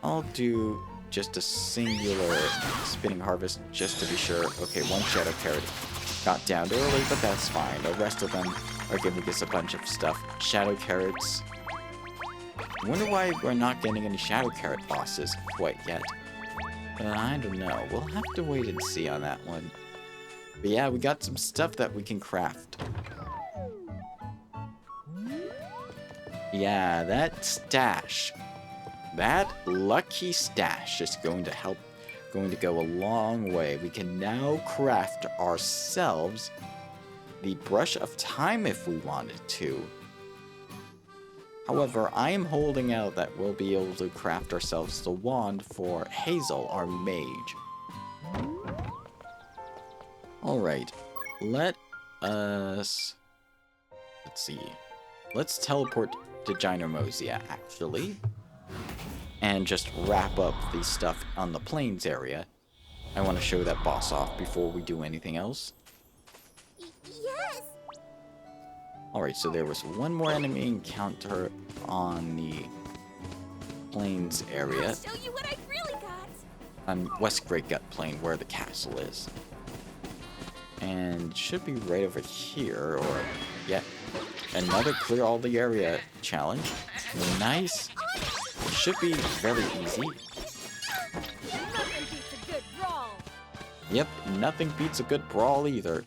I'll do just a singular Spinning Harvest just to be sure. Okay, one Shadow Carrot got downed early, but that's fine. The rest of them are giving us a bunch of stuff. Shadow Carrots. I wonder why we're not getting any Shadow Carrot bosses quite yet. I don't know. We'll have to wait and see on that one. But yeah, we got some stuff that we can craft. Yeah, that stash. That lucky stash is going to go a long way. We can now craft ourselves the Brush of Time if we wanted to. However, I am holding out that we'll be able to craft ourselves the wand for Hazel, our mage. Alright, let's see. Let's teleport to ginormous, actually. And just wrap up the stuff on the plains area. I want to show that boss off before we do anything else. Yes. Alright, so there was one more enemy encounter on the plains area. I'll show you what I've really got. On West Great Gut Plain, where the castle is. And it should be right over here, or... yeah. Another clear all the area challenge. Nice. Should be very easy. Nothing beats a good brawl. Yep, nothing beats a good brawl either.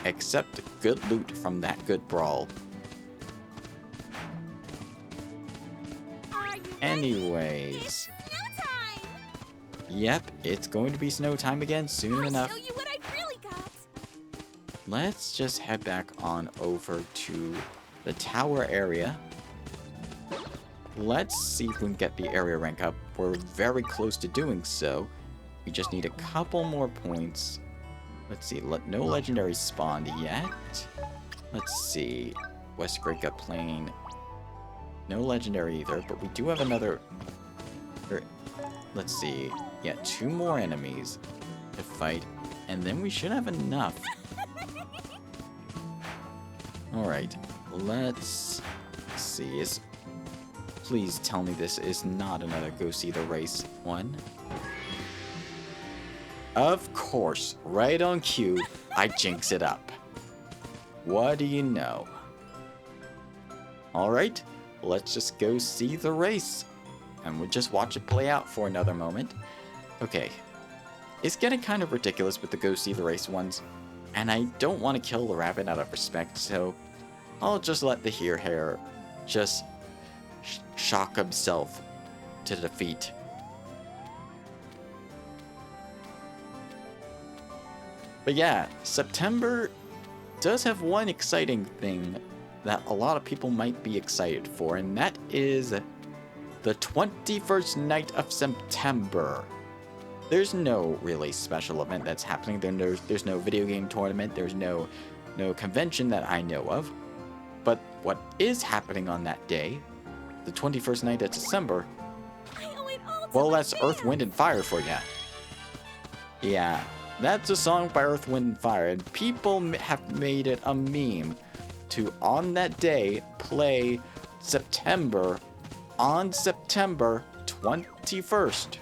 Except good loot from that good brawl. Are you ready? Anyways. It's snow time. Yep, it's going to be snow time again soon I'll enough. show you what I've really got. Let's just head back on over to the tower area. Let's see if we can get the area rank up. We're very close to doing so. We just need a couple more points. Let's see, no legendary spawned yet. Let's see, West Great Gut Plain. No legendary either, but we do have another... let's see, yeah, 2 more enemies to fight, and then we should have enough. Alright, let's see. Please tell me this is not another Go See the Race one. Of course, right on cue, I jinx it up. What do you know? Alright, let's just go see the race. And we'll just watch it play out for another moment. Okay, it's getting kind of ridiculous with the Go See the Race ones. And I don't want to kill the rabbit out of respect, so I'll just let the hair just shock himself to defeat. But yeah, September does have one exciting thing that a lot of people might be excited for, and that is the 21st night of September. There's no really special event that's happening. There's no video game tournament. There's no convention that I know of. But what is happening on that day, the 21st night of December, I owe it all to well, my that's Earth, fans. Wind, and Fire for ya. Yeah, that's a song by Earth, Wind, and Fire, and people have made it a meme to, on that day, play September on September 21st.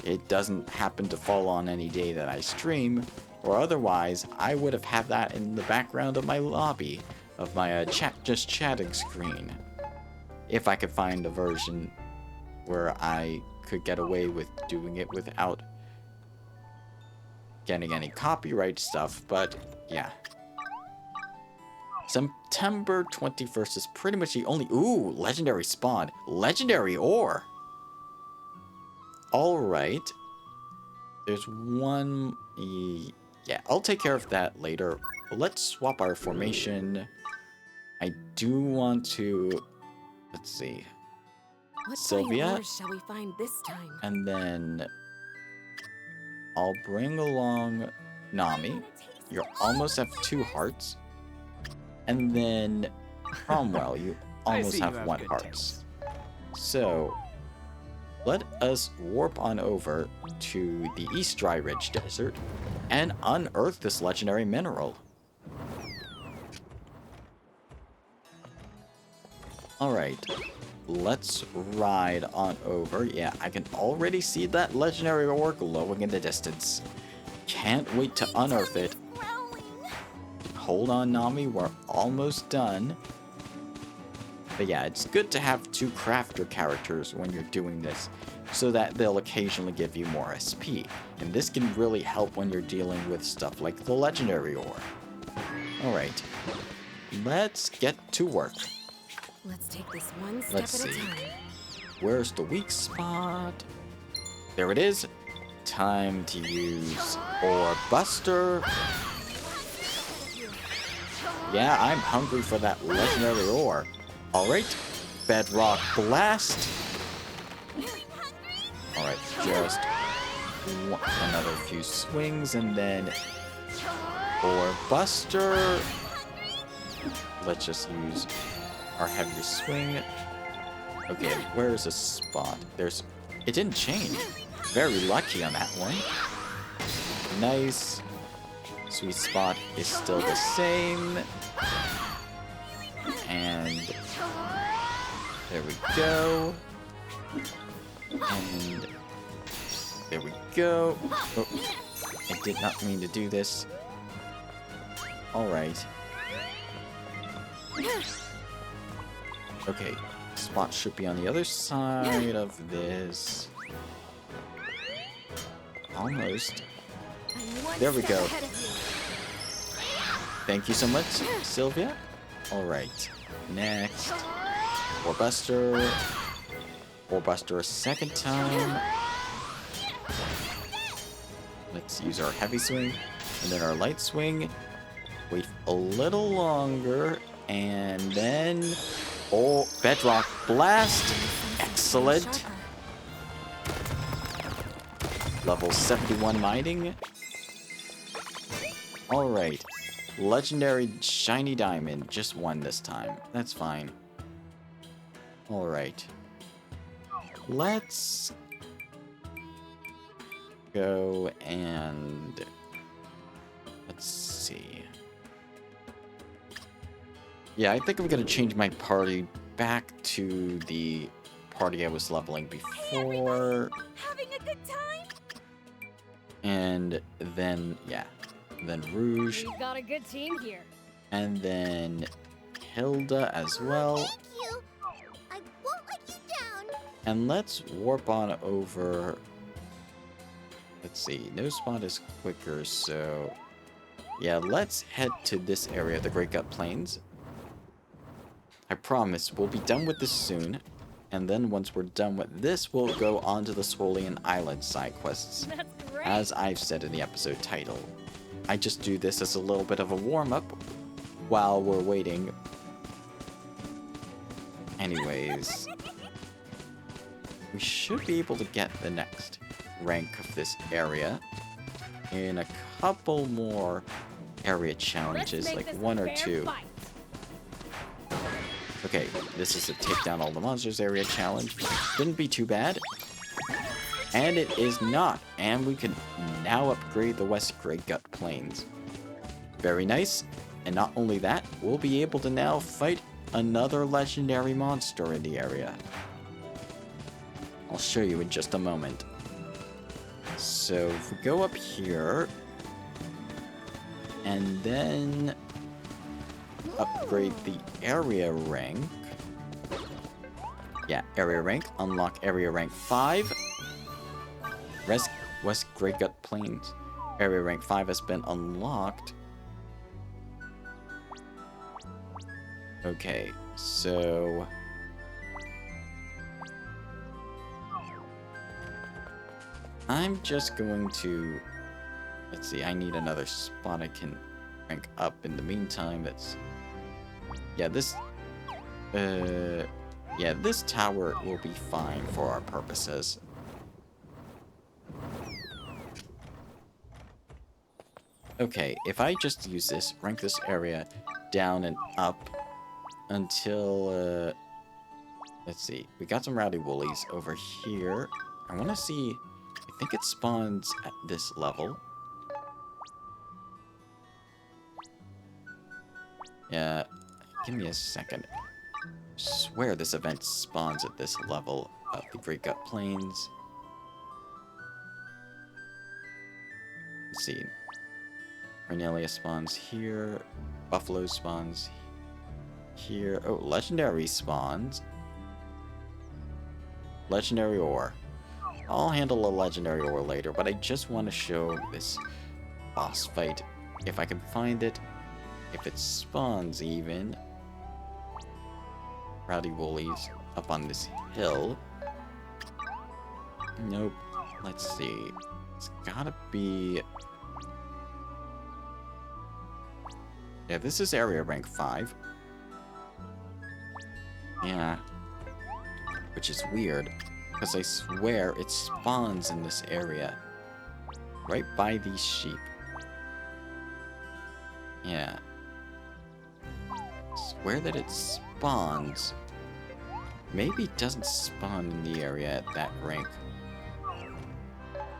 It doesn't happen to fall on any day that I stream, or otherwise, I would have had that in the background of my lobby, of my just chatting screen. If I could find a version where I could get away with doing it without getting any copyright stuff, but yeah. September 21st is pretty much the only... Ooh, legendary spawn. Legendary ore. Alright. There's one... Yeah, I'll take care of that later. Let's swap our formation. I do want to... Let's see. What Sylvia. ores shall we find this time? And then... I'll bring along Nami. You almost have 2 hearts. And then Cromwell, you I almost see you have have 1 good hearts. So, let us warp on over to the East Dry Ridge Desert and unearth this legendary mineral. Alright, let's ride on over. Yeah, I can already see that legendary ore glowing in the distance. Can't wait to unearth it. Growling. Hold on, Nami, we're almost done. But yeah, it's good to have 2 crafter characters when you're doing this, so that they'll occasionally give you more SP. And this can really help when you're dealing with stuff like the legendary ore. Alright, let's get to work. Let's take this one step Let's at a see. time. Where's the weak spot? There it is. Time to use Ore Buster. Yeah, I'm hungry for that legendary ore. Alright, Bedrock Blast. Alright, just another few swings and then Ore Buster. Let's just use our heavy swing. Okay, where is a spot? It didn't change. Very lucky on that one. Nice. Sweet spot is still the same. And there we go. And there we go. Oh, I did not mean to do this. Alright. Okay, spot should be on the other side of this. Almost. There we go. Thank you so much, Sylvia. Alright, next. Ore Buster. Ore Buster a second time. Let's use our heavy swing and then our light swing. Wait a little longer and then... Oh, Bedrock Blast. Excellent. Level 71 mining. Alright. Legendary Shiny Diamond. Just 1 this time. That's fine. Alright. Let's go and... Let's see. Yeah, I think I'm gonna change my party back to the party I was leveling before. Having a good time? And then, yeah. Then Rouge. We've got a good team here. And then Hilda as well. Thank you. I won't let you down. And let's warp on over. Let's see. No spot is quicker, so... Yeah, let's head to this area, the Great Gut Plains. I promise, we'll be done with this soon. And then once we're done with this, we'll go on to the Swolean Island side quests. That's great. As I've said in the episode title. I just do this as a little bit of a warm-up while we're waiting. Anyways, we should be able to get the next rank of this area in a couple more area challenges, Let's make like this 1 a or fair 2. fight. Okay, this is a take down all the monsters area challenge. Shouldn't be too bad. And it is not. And we can now upgrade the West Great Gut Plains. Very nice. And not only that, we'll be able to now fight another legendary monster in the area. I'll show you in just a moment. So if we go up here and then upgrade the area rank. Yeah, area rank. Unlock area rank 5. West Great Gut Plains. Area rank 5 has been unlocked. Okay, so... I'm just going to Let's see, I need another spot I can rank up in the meantime. That's... Yeah, this... Yeah, this tower will be fine for our purposes. Okay, if I just use this, rank this area down and up until, let's see. We got some rowdy woolies over here. I want to see... I think it spawns at this level. Yeah, give me a second. I swear this event spawns at this level of the Great Gut Plains. Let's see. Cornelia spawns here. Buffalo spawns here. Oh, legendary spawns. Legendary ore. I'll handle a legendary ore later, but I just want to show this boss fight. If I can find it. If it spawns even. Rowdy woolies up on this hill. Nope. Let's see. It's gotta be... Yeah, this is area rank 5. Yeah. Which is weird, because I swear it spawns in this area. Right by these sheep. Yeah. Swear that it spawns. Maybe it doesn't spawn in the area at that rank.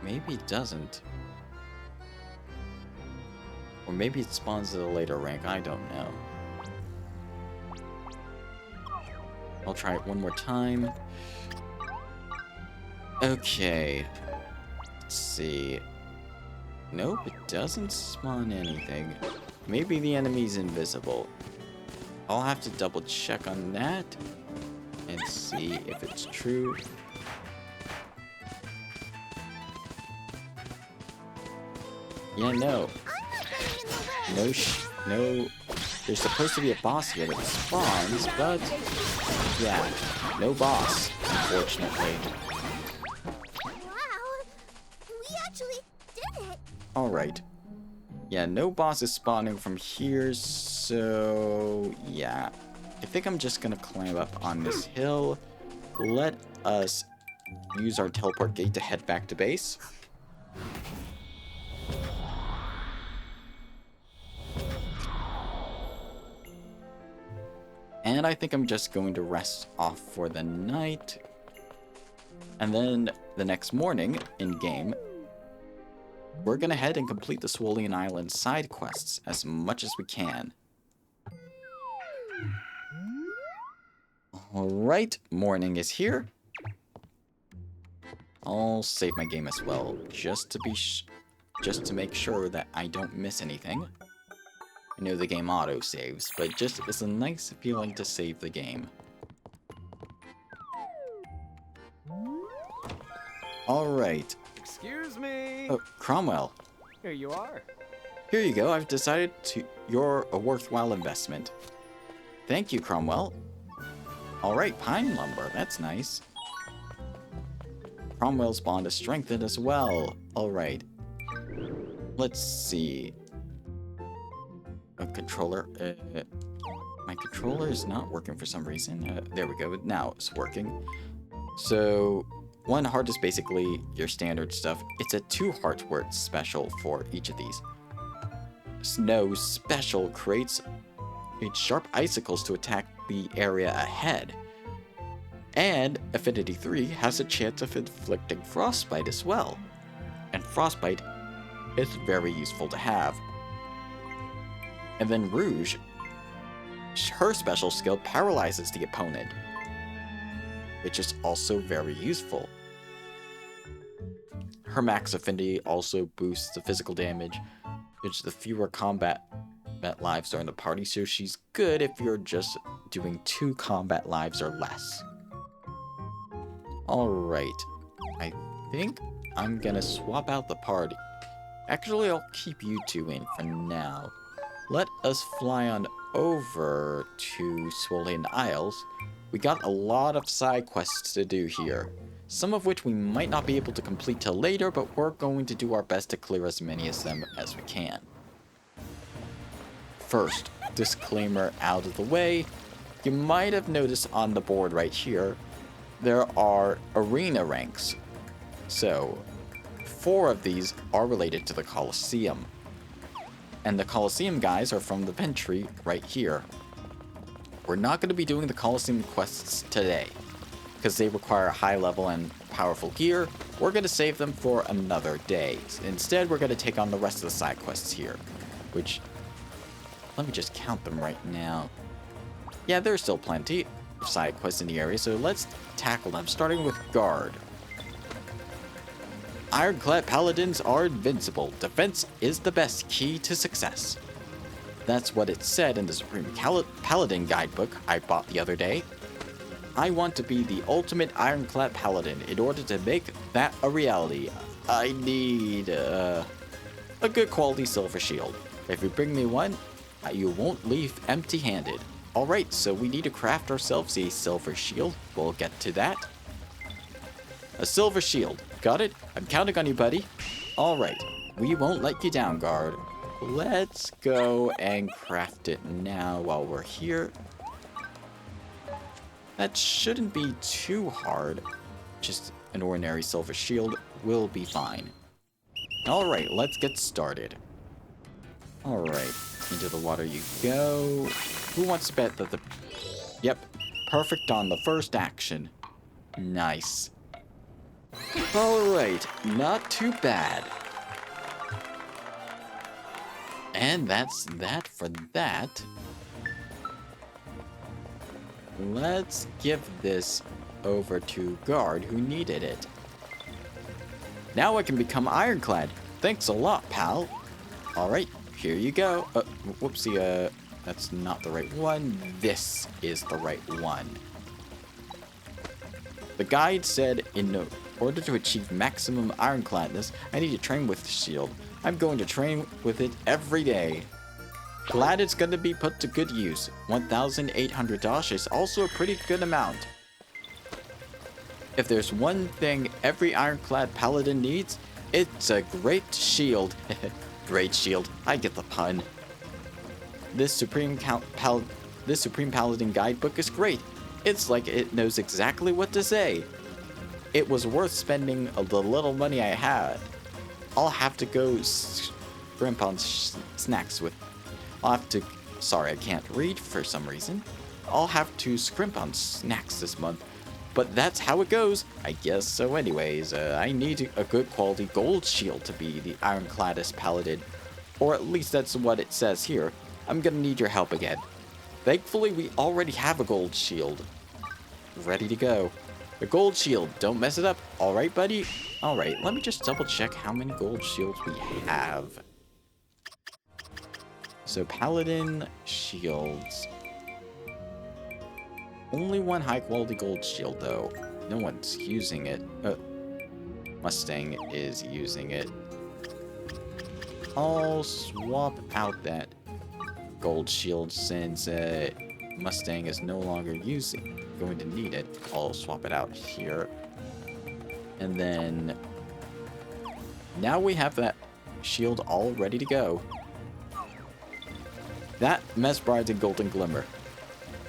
Maybe it doesn't. Or maybe it spawns at a later rank, I don't know. I'll try it one more time. Okay. Let's see. Nope, it doesn't spawn anything. Maybe the enemy's invisible. I'll have to double check on that and see if it's true. Yeah, no. No, there's supposed to be a boss here that spawns, but yeah, no boss, unfortunately. Wow, we actually did it. Alright. Yeah, no boss is spawning from here, so yeah. I think I'm just gonna climb up on this hill. Let us use our teleport gate to head back to base. And I think I'm just going to rest off for the night. And then the next morning, in-game, we're gonna head and complete the Swolean Island side quests as much as we can. Alright, morning is here. I'll save my game as well, just to make sure that I don't miss anything. I know the game auto-saves, but just it's a nice feeling to save the game. Alright. Excuse me. Oh, Cromwell. Here you are. Here you go, I've decided you're a worthwhile investment. Thank you, Cromwell. Alright, pine lumber, that's nice. Cromwell's bond is strengthened as well. Alright. Let's see. A controller. My controller is not working for some reason. There we go. Now it's working. So, one heart is basically your standard stuff. It's a 2 heart where it's special for each of these. Snow special creates sharp icicles to attack the area ahead. And Affinity 3 has a chance of inflicting frostbite as well. And frostbite is very useful to have. And then Rouge, her special skill paralyzes the opponent, which is also very useful. Her max affinity also boosts the physical damage, which the fewer combat lives are in the party, so she's good if you're just doing 2 combat lives or less. Alright, I think I'm gonna swap out the party. Actually, I'll keep you 2 in for now. Let us fly on over to Swolean Isles. We got a lot of side quests to do here. some of which we might not be able to complete till later, but we're going to do our best to clear as many of them as we can. First, disclaimer out of the way, you might have noticed on the board right here, there are arena ranks. So, 4 of these are related to the Colosseum. And the Colosseum guys are from the Ventry right here. We're not going to be doing the Colosseum quests today, because they require high level and powerful gear. We're going to save them for another day. Instead, we're going to take on the rest of the side quests here, which, let me just count them right now. Yeah, there's still plenty of side quests in the area, so let's tackle them, starting with Guard. Ironclad paladins are invincible. Defense is the best key to success. That's what it said in the Supreme Paladin guidebook I bought the other day. I want to be the ultimate Ironclad paladin. In order to make that a reality, I need a good quality silver shield. If you bring me one, you won't leave empty-handed. Alright, so we need to craft ourselves a silver shield. We'll get to that. A silver shield. Got it? I'm counting on you, buddy. Alright, we won't let you down, Guard. Let's go and craft it now while we're here. That shouldn't be too hard. Just an ordinary silver shield will be fine. Alright, let's get started. Alright, into the water you go. Who wants to bet that the... Yep, perfect on the first action. Nice. Alright, not too bad. And that's that for that. Let's give this over to Guard, who needed it. Now I can become Ironclad. Thanks a lot, pal. Alright, here you go. Whoopsie, that's not the right one. This is the right one. The guide said, in order to achieve maximum ironcladness, I need to train with the shield. I'm going to train with it every day. Glad it's going to be put to good use. 1,800 dosh is also a pretty good amount. If there's one thing every ironclad paladin needs, it's a great shield. Great shield, I get the pun. This Supreme Paladin guidebook is great. It's like it knows exactly what to say. It was worth spending the little money I had. I'll have to go scrimp on snacks with... I'll have to... Sorry, I can't read for some reason. I'll have to scrimp on snacks this month. But that's how it goes. I guess so anyways. I need a good quality gold shield to be the ironcladdest paladin. Or at least that's what it says here. I'm gonna need your help again. Thankfully, we already have a gold shield. Ready to go. The gold shield, don't mess it up. Alright, buddy? Alright, let me just double check how many gold shields we have. So, Paladin shields. Only one high quality gold shield, though. No one's using it. Mustang is using it. I'll swap out that gold shield since Mustang is no longer going to need it. I'll swap it out here. And then now we have that shield all ready to go. That mesmerizing golden glimmer.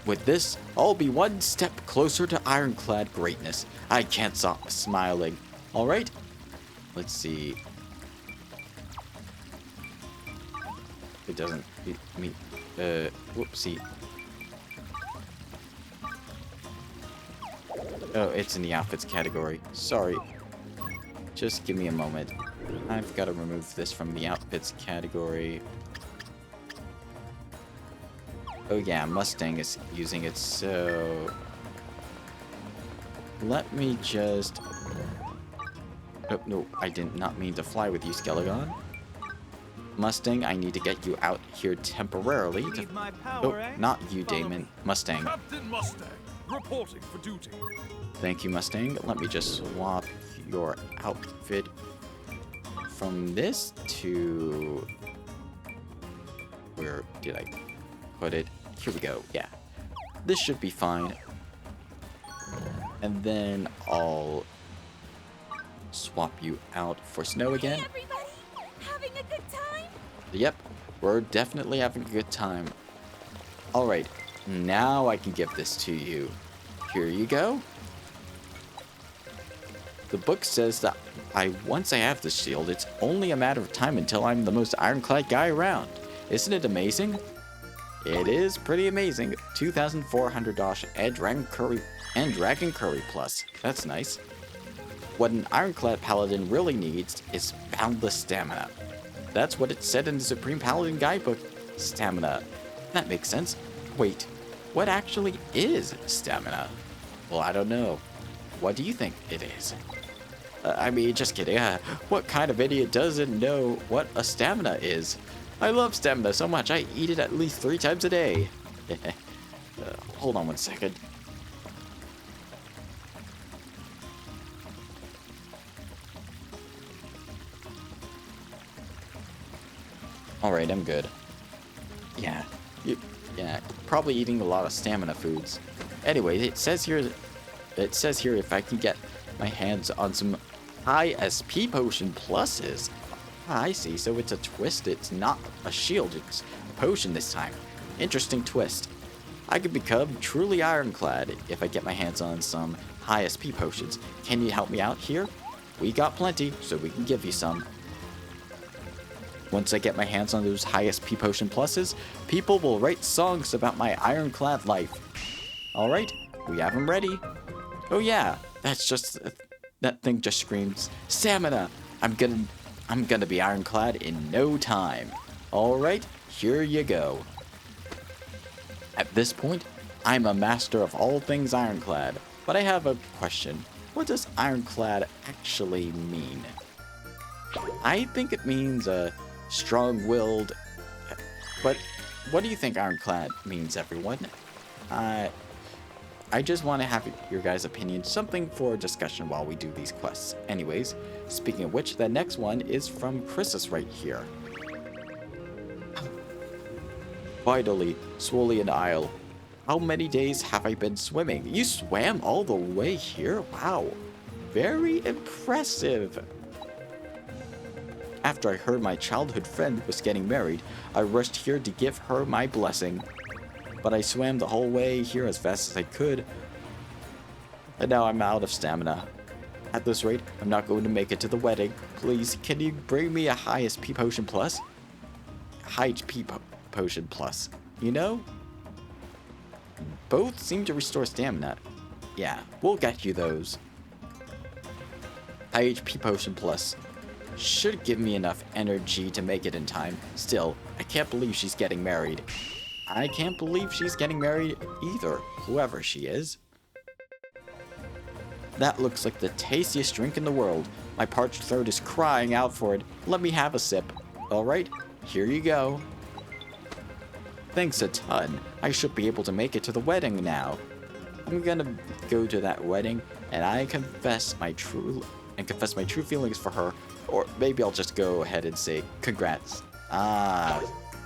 With this, I'll be one step closer to ironclad greatness. I can't stop smiling. Alright, let's see. It doesn't meet, whoopsie. Oh, it's in the outfits category. Sorry. Just give me a moment. I've got to remove this from the outfits category. Oh yeah, Mustang is using it, so... Let me just... Oh, no, I did not mean to fly with you, Skelegon. Mustang, I need to get you out here temporarily. Not you, Damon. Mustang. Captain Mustang, reporting for duty. Thank you, Mustang. Let me just swap your outfit from this to... Where did I put it? Here we go. Yeah. This should be fine. And then I'll swap you out for Snow again. Hey, everybody! Having a good time? Yep, we're definitely having a good time. Alright, now I can give this to you. Here you go. The book says that once I have the shield, it's only a matter of time until I'm the most ironclad guy around. Isn't it amazing? It is pretty amazing. 2,400 dosh and Dragon Curry Plus. That's nice. What an ironclad paladin really needs is boundless stamina. That's what it said in the Supreme Paladin Guidebook. Stamina. That makes sense. Wait, what actually is stamina? Well, I don't know. What do you think it is? I mean, just kidding. What kind of idiot doesn't know what a stamina is? I love stamina so much, I eat it at least 3 times a day. Hold on one second. Alright, I'm good. Yeah, probably eating a lot of stamina foods. Anyway, it says here if I can get my hands on some high SP potion pluses. Ah, I see, so it's a twist. It's not a shield, it's a potion this time. Interesting twist. I could become truly ironclad if I get my hands on some high SP potions. Can you help me out here? We got plenty, so we can give you some. Once I get my hands on those high SP potion pluses, people will write songs about my ironclad life. Alright, we have them ready. Oh yeah, that thing just screams, stamina! I'm gonna be ironclad in no time. Alright, here you go. At this point, I'm a master of all things ironclad, but I have a question. What does ironclad actually mean? I think it means strong-willed, but what do you think ironclad means, everyone? I just want to have your guys' opinion, something for discussion while we do these quests. Anyways, speaking of which, the next one is from Chris's right here. Finally, Swolean Isle. How many days have I been swimming? You swam all the way here? Wow. Very impressive. After I heard my childhood friend was getting married, I rushed here to give her my blessing. But I swam the whole way here as fast as I could. And now I'm out of stamina. At this rate, I'm not going to make it to the wedding. Please, can you bring me a high SP potion plus? High HP potion plus. You know? Both seem to restore stamina. Yeah, we'll get you those. High HP potion plus. Should give me enough energy to make it in time. Still, I can't believe she's getting married. I can't believe she's getting married either, whoever she is. That looks like the tastiest drink in the world. My parched throat is crying out for it. Let me have a sip. Alright, here you go. Thanks a ton. I should be able to make it to the wedding now. I'm gonna go to that wedding and confess my true feelings for her. Or maybe I'll just go ahead and say congrats. Ah,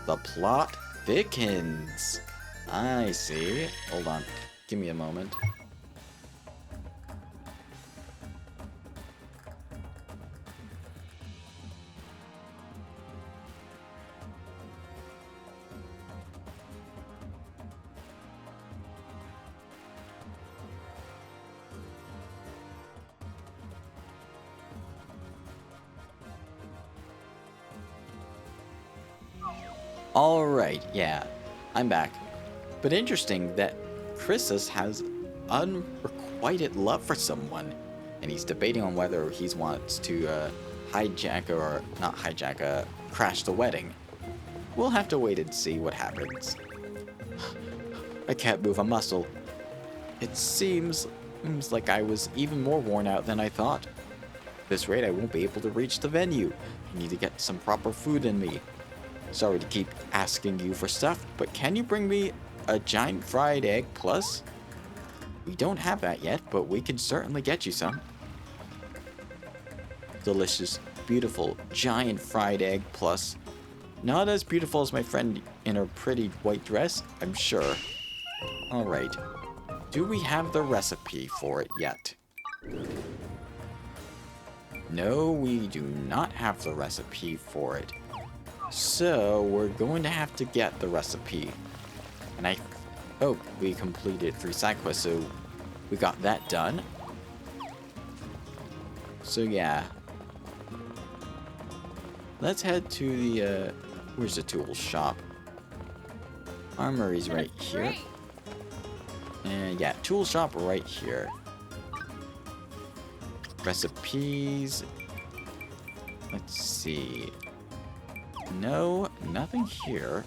the plot thickens. I see. Hold on. Give me a moment. Alright, yeah, I'm back. But interesting that Chris's has unrequited love for someone, and he's debating on whether he wants to crash the wedding. We'll have to wait and see what happens. I can't move a muscle. It seems like I was even more worn out than I thought. At this rate, I won't be able to reach the venue. I need to get some proper food in me. Sorry to keep asking you for stuff, but can you bring me a giant fried egg plus? We don't have that yet, but we can certainly get you some. Delicious, beautiful, giant fried egg plus. Not as beautiful as my friend in her pretty white dress, I'm sure. Alright. Do we have the recipe for it yet? No, we do not have the recipe for it. So, we're going to have to get the recipe. And oh, we completed 3 side quests, so we got that done. So yeah. Let's head to the, where's the tool shop? Armory's right here. And yeah, tool shop right here. Recipes. Let's see. No, nothing here.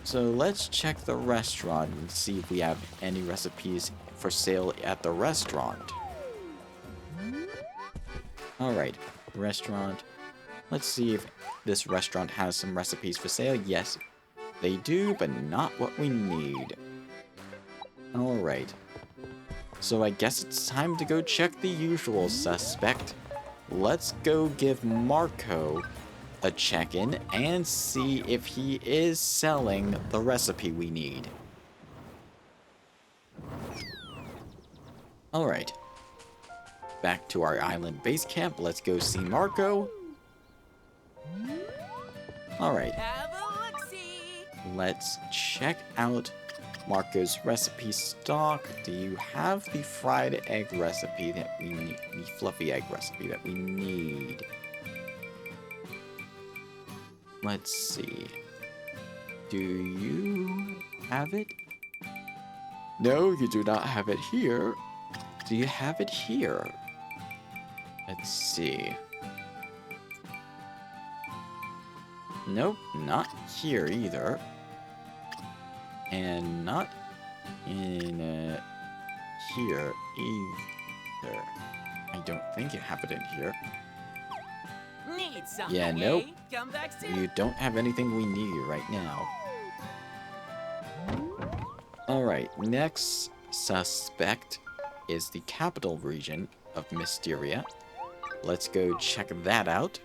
So let's check the restaurant and see if we have any recipes for sale at the restaurant. Alright, restaurant. Let's see if this restaurant has some recipes for sale. Yes, they do, but not what we need. Alright. So I guess it's time to go check the usual suspect. Let's go give Marco a check-in and see if he is selling the recipe we need. Alright. Back to our island base camp. Let's go see Marco. Alright. Let's check out Marco's recipe stock. Do you have the fried egg recipe that we need? The fluffy egg recipe that we need? Let's see. Do you have it? No, you do not have it here. Do you have it here? Let's see. Nope, not here either. And not in here either. I don't think you have it in here. Need something, Yeah, nope. Come back soon. You don't have anything we need right now. Alright, next suspect is the capital region of Mysteria. Let's go check that out.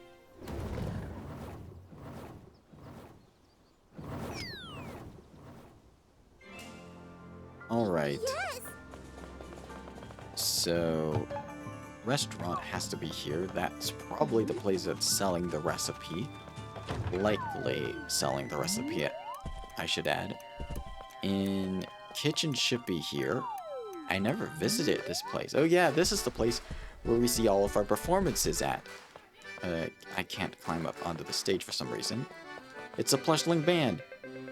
Alright. Yes. So, restaurant has to be here. That's probably the place that's selling the recipe. Likely selling the recipe, I should add. And kitchen should be here. I never visited this place. Oh yeah, this is the place where we see all of our performances at. I can't climb up onto the stage for some reason. It's a Plushling band.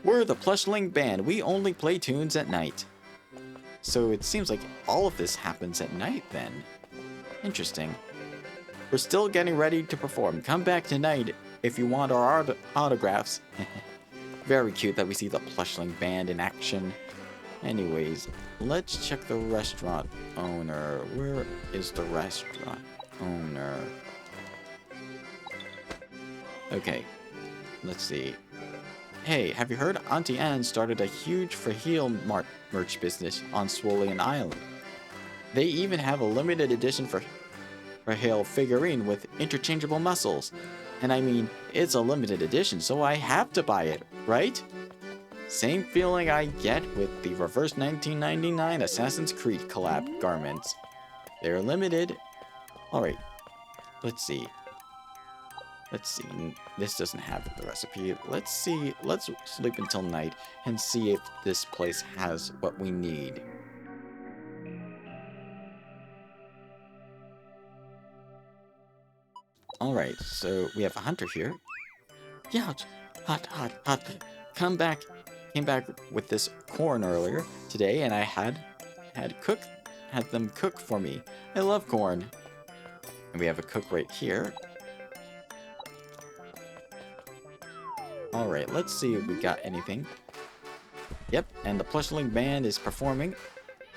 We're the Plushling band. We only play tunes at night. So it seems like all of this happens at night then. Interesting. We're still getting ready to perform. Come back tonight if you want our autographs. Very cute that we see the Plushling band in action. Anyways, let's check the restaurant owner. Where is the restaurant owner? Okay, let's see. Hey, have you heard? Auntie Anne started a huge Fraheel merch business on Swolean Island. They even have a limited edition Fraheel figurine with interchangeable muscles. And I mean, it's a limited edition, so I have to buy it, right? Same feeling I get with the Reverse 1999 Assassin's Creed collab garments. They're limited. Alright, let's see. This doesn't have the recipe. Let's see. Let's sleep until night and see if this place has what we need. Alright, so we have a hunter here. Yeah, hot. Came back with this corn earlier today, and I had them cook for me. I love corn. And we have a cook right here. Alright, let's see if we got anything. Yep, and the Plushling band is performing.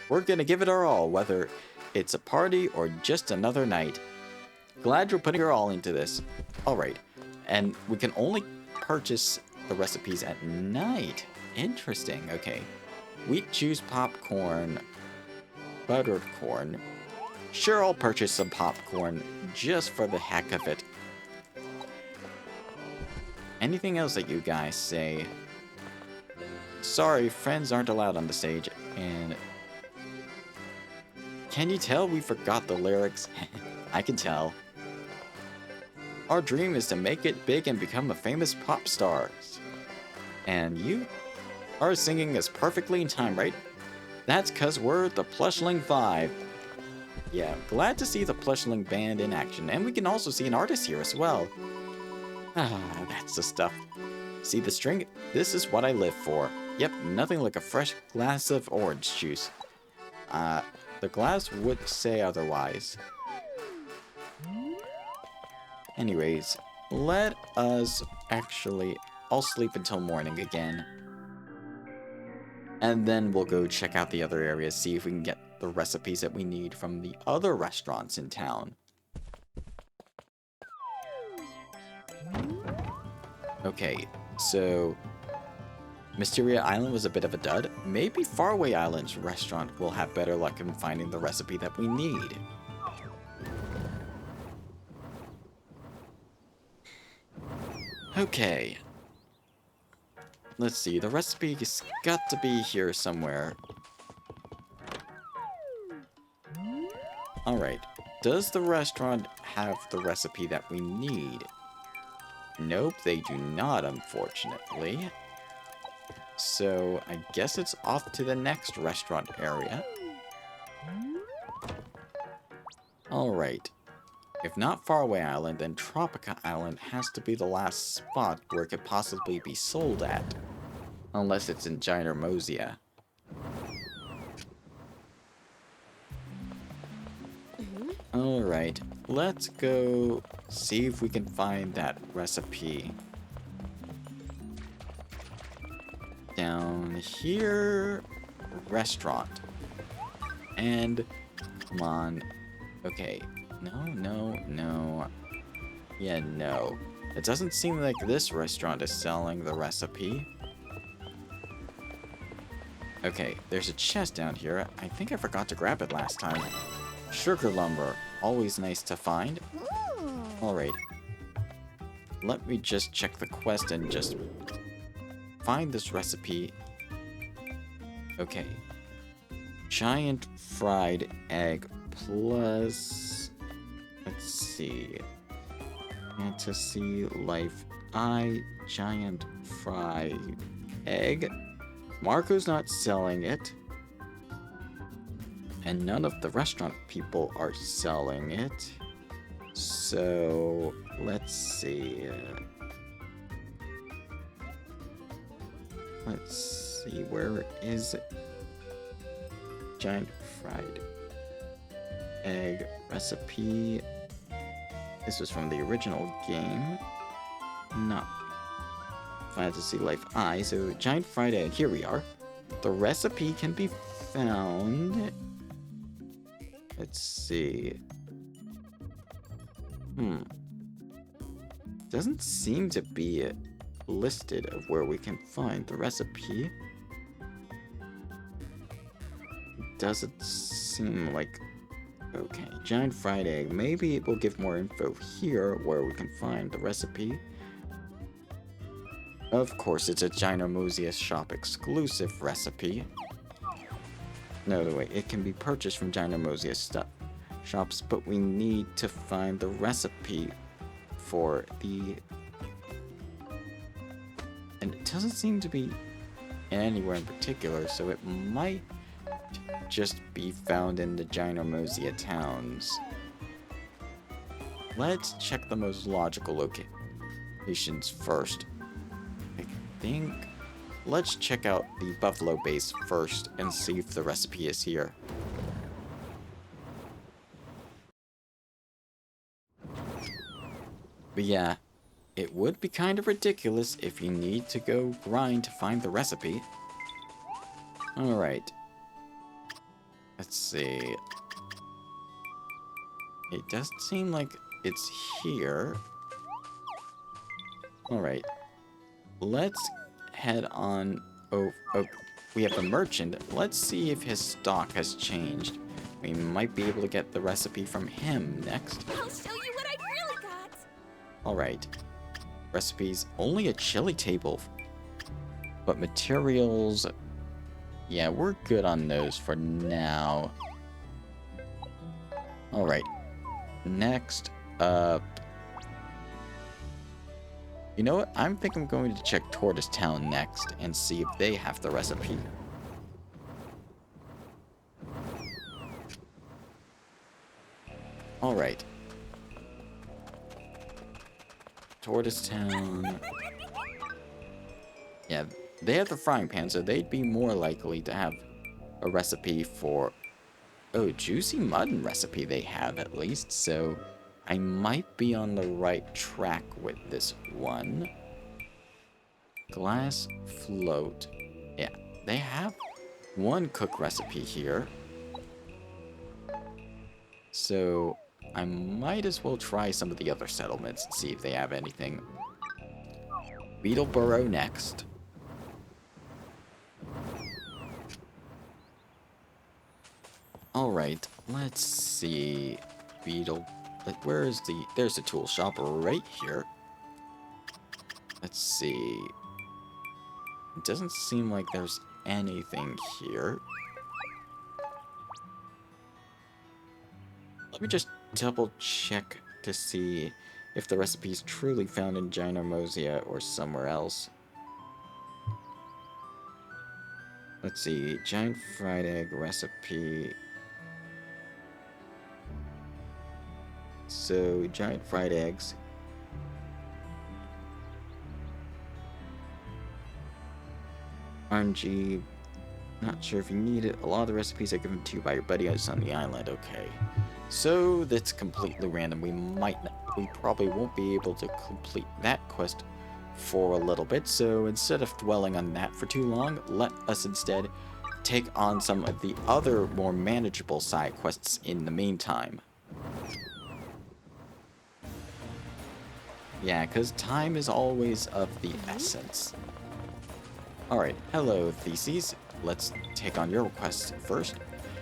We're gonna give it our all, whether it's a party or just another night. Glad you're putting your all into this. Alright, and we can only purchase the recipes at night. Interesting, okay. Wheat juice popcorn, buttered corn. Sure, I'll purchase some popcorn just for the heck of it. Anything else that you guys say? Sorry, friends aren't allowed on the stage, and Can you tell we forgot the lyrics? I can tell. Our dream is to make it big and become a famous pop star. And you are singing us perfectly in time, right? That's 'cause we're the Plushling 5. Yeah, glad to see the Plushling band in action, and we can also see an artist here as well. Ah, that's the stuff. See the string? This is what I live for. Yep, nothing like a fresh glass of orange juice. The glass would say otherwise. Anyways, let us actually... I'll sleep until morning again. And then we'll go check out the other areas, see if we can get the recipes that we need from the other restaurants in town. Okay, so... Mysteria Island was a bit of a dud. Maybe Faraway Island's restaurant will have better luck in finding the recipe that we need. Okay. Let's see, the recipe's got to be here somewhere. Alright, does the restaurant have the recipe that we need? Nope, they do not, unfortunately. So, I guess it's off to the next restaurant area. Alright. If not Faraway Island, then Tropica Island has to be the last spot where it could possibly be sold at. Unless it's in Ginormosia. Alright, let's go see if we can find that recipe. Down here, restaurant. And, come on. Okay, no. Yeah, no. It doesn't seem like this restaurant is selling the recipe. Okay, there's a chest down here. I think I forgot to grab it last time. Sugar lumber, always nice to find. Alright. Let me just check the quest and just find this recipe. Okay. Giant fried egg plus... Let's see. Fantasy Life Eye Giant fried egg. Marco's not selling it. And none of the restaurant people are selling it. So, let's see. Let's see, where is it? Giant fried egg recipe. This was from the original game. Not Fantasy Life Eye. So, giant fried egg. Here we are. The recipe can be found. Let's see. Doesn't seem to be listed of where we can find the recipe. Doesn't seem like... Okay, giant fried egg. Maybe it will give more info here where we can find the recipe. Of course, it's a Ginormosia shop exclusive recipe. No, wait, it can be purchased from Ginormosia shops, but we need to find the recipe for the... And it doesn't seem to be anywhere in particular, so it might just be found in the Ginormosia towns. Let's check the most logical locations first. I think... Let's check out the Buffalo base first and see if the recipe is here. But yeah, it would be kind of ridiculous if you need to go grind to find the recipe. Alright. Let's see. It doesn't seem like it's here. Alright. Let's head on. Oh, we have a merchant. Let's see if his stock has changed. We might be able to get the recipe from him next. I'll show you what I really got. Alright. Recipes, only a chili table. But materials... Yeah, we're good on those for now. Alright. Next up... You know what? I think I'm going to check Tortoise Town next and see if they have the recipe. Alright. Tortoise Town... Yeah, they have the frying pan, so they'd be more likely to have a recipe for... Oh, juicy mutton recipe they have, at least, so I might be on the right track with this one. Glass float. Yeah, they have one cook recipe here. So I might as well try some of the other settlements and see if they have anything. Beetleboro next. Alright, let's see. Where is the... There's the tool shop right here. Let's see. It doesn't seem like there's anything here. Let me just double check to see if the recipe is truly found in ginormous or somewhere else. Let's see. Giant fried egg recipe. So, giant fried eggs. RNG. Not sure if you need it. A lot of the recipes are given to you by your buddy on the island. Okay. So, that's completely random. We probably won't be able to complete that quest for a little bit. So, instead of dwelling on that for too long, let us instead take on some of the other more manageable side quests in the meantime. Yeah, because time is always of the essence. Alright, hello Theses. Let's take on your requests first.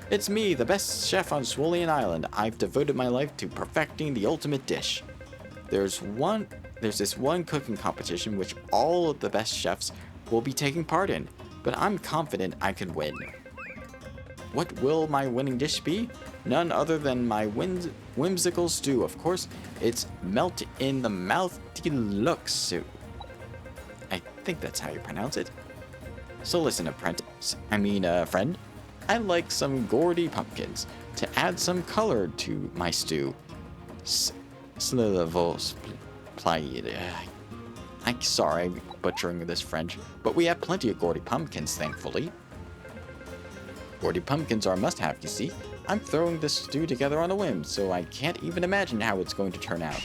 It's me, the best chef on Swolean Island. I've devoted my life to perfecting the ultimate dish. There's this one cooking competition which all of the best chefs will be taking part in, but I'm confident I can win. What will my winning dish be? None other than my whimsical stew, of course. It's melt in the mouth deluxe. I think that's how you pronounce it. So listen, friend. I like some gourdy pumpkins to add some color to my stew. I'm sorry I'm butchering this French, but we have plenty of gourdy pumpkins, thankfully. Gourdy pumpkins are a must-have, you see. I'm throwing this stew together on a whim, so I can't even imagine how it's going to turn out.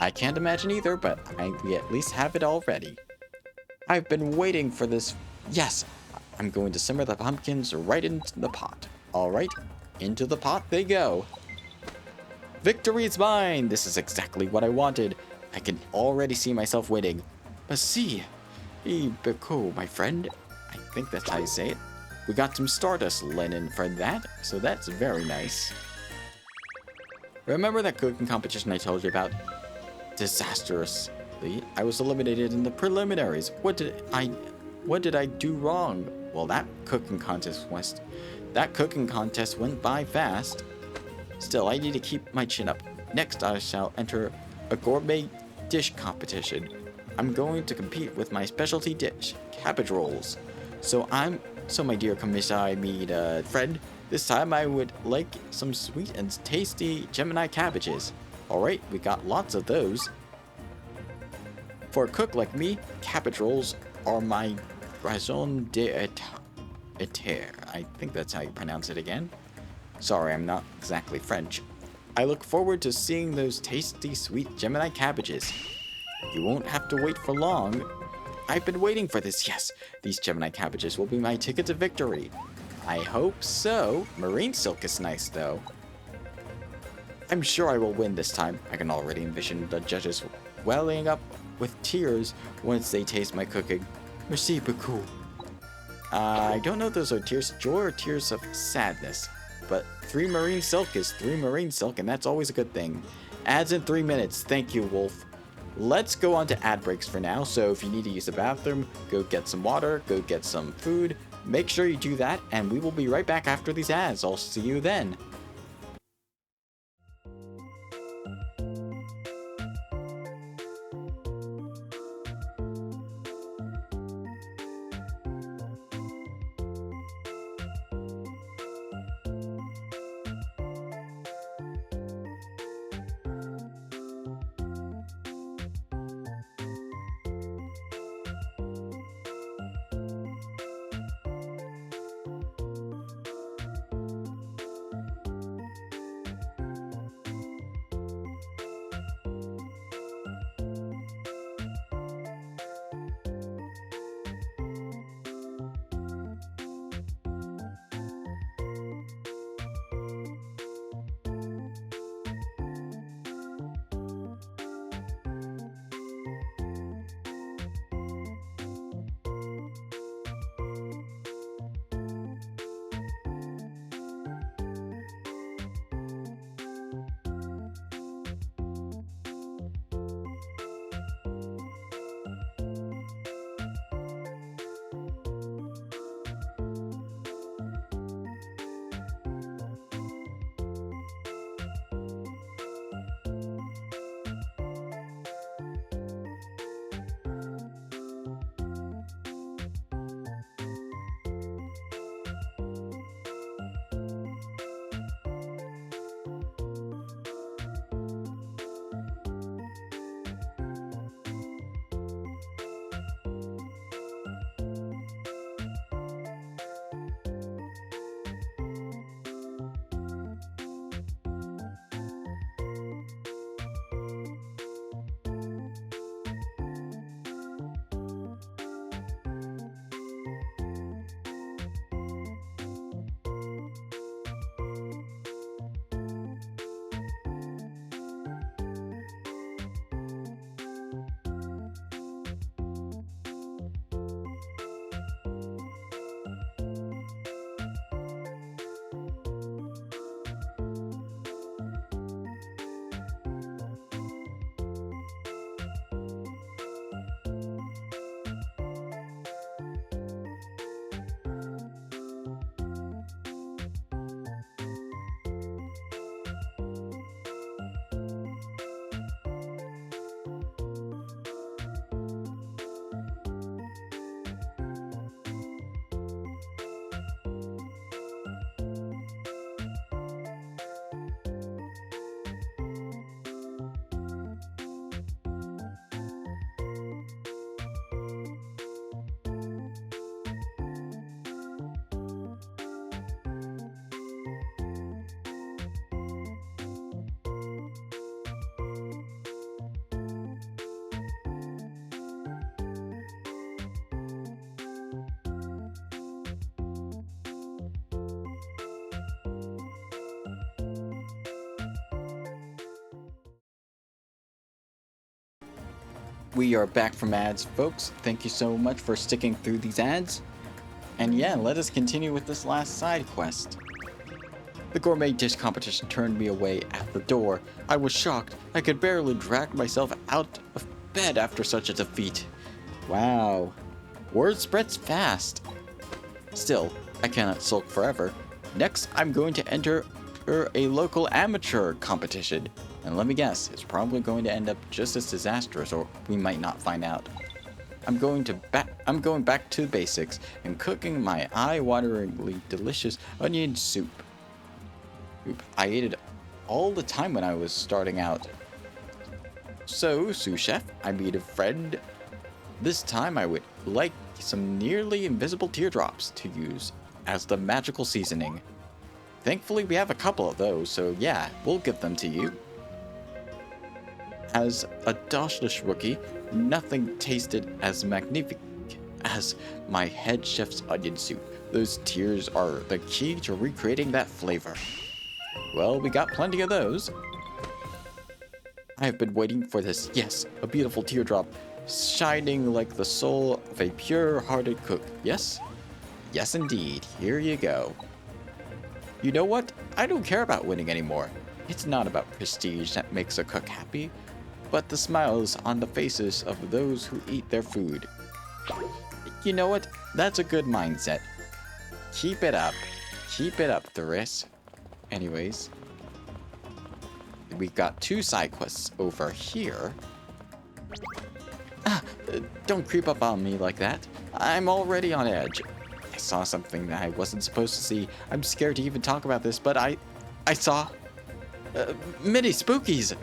I can't imagine either, but we at least have it all ready. I've been waiting for this. Yes, I'm going to simmer the pumpkins right into the pot. Alright, into the pot they go. Victory's mine! This is exactly what I wanted. I can already see myself winning. But see, cool, my friend. I think that's how you say it. We got some Stardust linen for that, so that's very nice. Remember that cooking competition I told you about? Disastrously, I was eliminated in the preliminaries. What did I do wrong? Well, that cooking contest went by fast. Still, I need to keep my chin up. Next, I shall enter a gourmet dish competition. I'm going to compete with my specialty dish, cabbage rolls. So my dear friend, this time I would like some sweet and tasty Gemini cabbages. Alright, we got lots of those. For a cook like me, cabbage rolls are my raison d'etre. I think that's how you pronounce it again. Sorry, I'm not exactly French. I look forward to seeing those tasty, sweet Gemini cabbages. You won't have to wait for long. I've been waiting for this, yes. These Gemini cabbages will be my ticket to victory. I hope so. Marine silk is nice, though. I'm sure I will win this time. I can already envision the judges welling up with tears once they taste my cooking. Merci beaucoup. I don't know if those are tears of joy or tears of sadness, but 3 marine silk is 3 marine silk, and that's always a good thing. Ads in 3 minutes. Thank you, Wolf. Let's go on to ad breaks for now, so if you need to use the bathroom, go get some water, go get some food. Make sure you do that, and we will be right back after these ads. I'll see you then. We are back from ads, folks. Thank you so much for sticking through these ads. And yeah, let us continue with this last side quest. The gourmet dish competition turned me away at the door. I was shocked. I could barely drag myself out of bed after such a defeat. Wow. Word spreads fast. Still, I cannot sulk forever. Next, I'm going to enter a local amateur competition. And let me guess, it's probably going to end up just as disastrous, or we might not find out. I'm going back to basics and cooking my eye-wateringly delicious onion soup. I ate it all the time when I was starting out. So, sous chef, I made a friend. This time I would like some nearly invisible teardrops to use as the magical seasoning. Thankfully, we have a couple of those, so yeah, we'll give them to you. As a doshless rookie, nothing tasted as magnificent as my head chef's onion soup. Those tears are the key to recreating that flavor. Well, we got plenty of those. I have been waiting for this. Yes, a beautiful teardrop, shining like the soul of a pure-hearted cook. Yes? Yes, indeed. Here you go. You know what? I don't care about winning anymore. It's not about prestige that makes a cook happy, but the smiles on the faces of those who eat their food. You know what? That's a good mindset. Keep it up. Keep it up, Thuris. Anyways, we got 2 side quests over here. Don't creep up on me like that. I'm already on edge. I saw something that I wasn't supposed to see. I'm scared to even talk about this, but I saw mini spookies.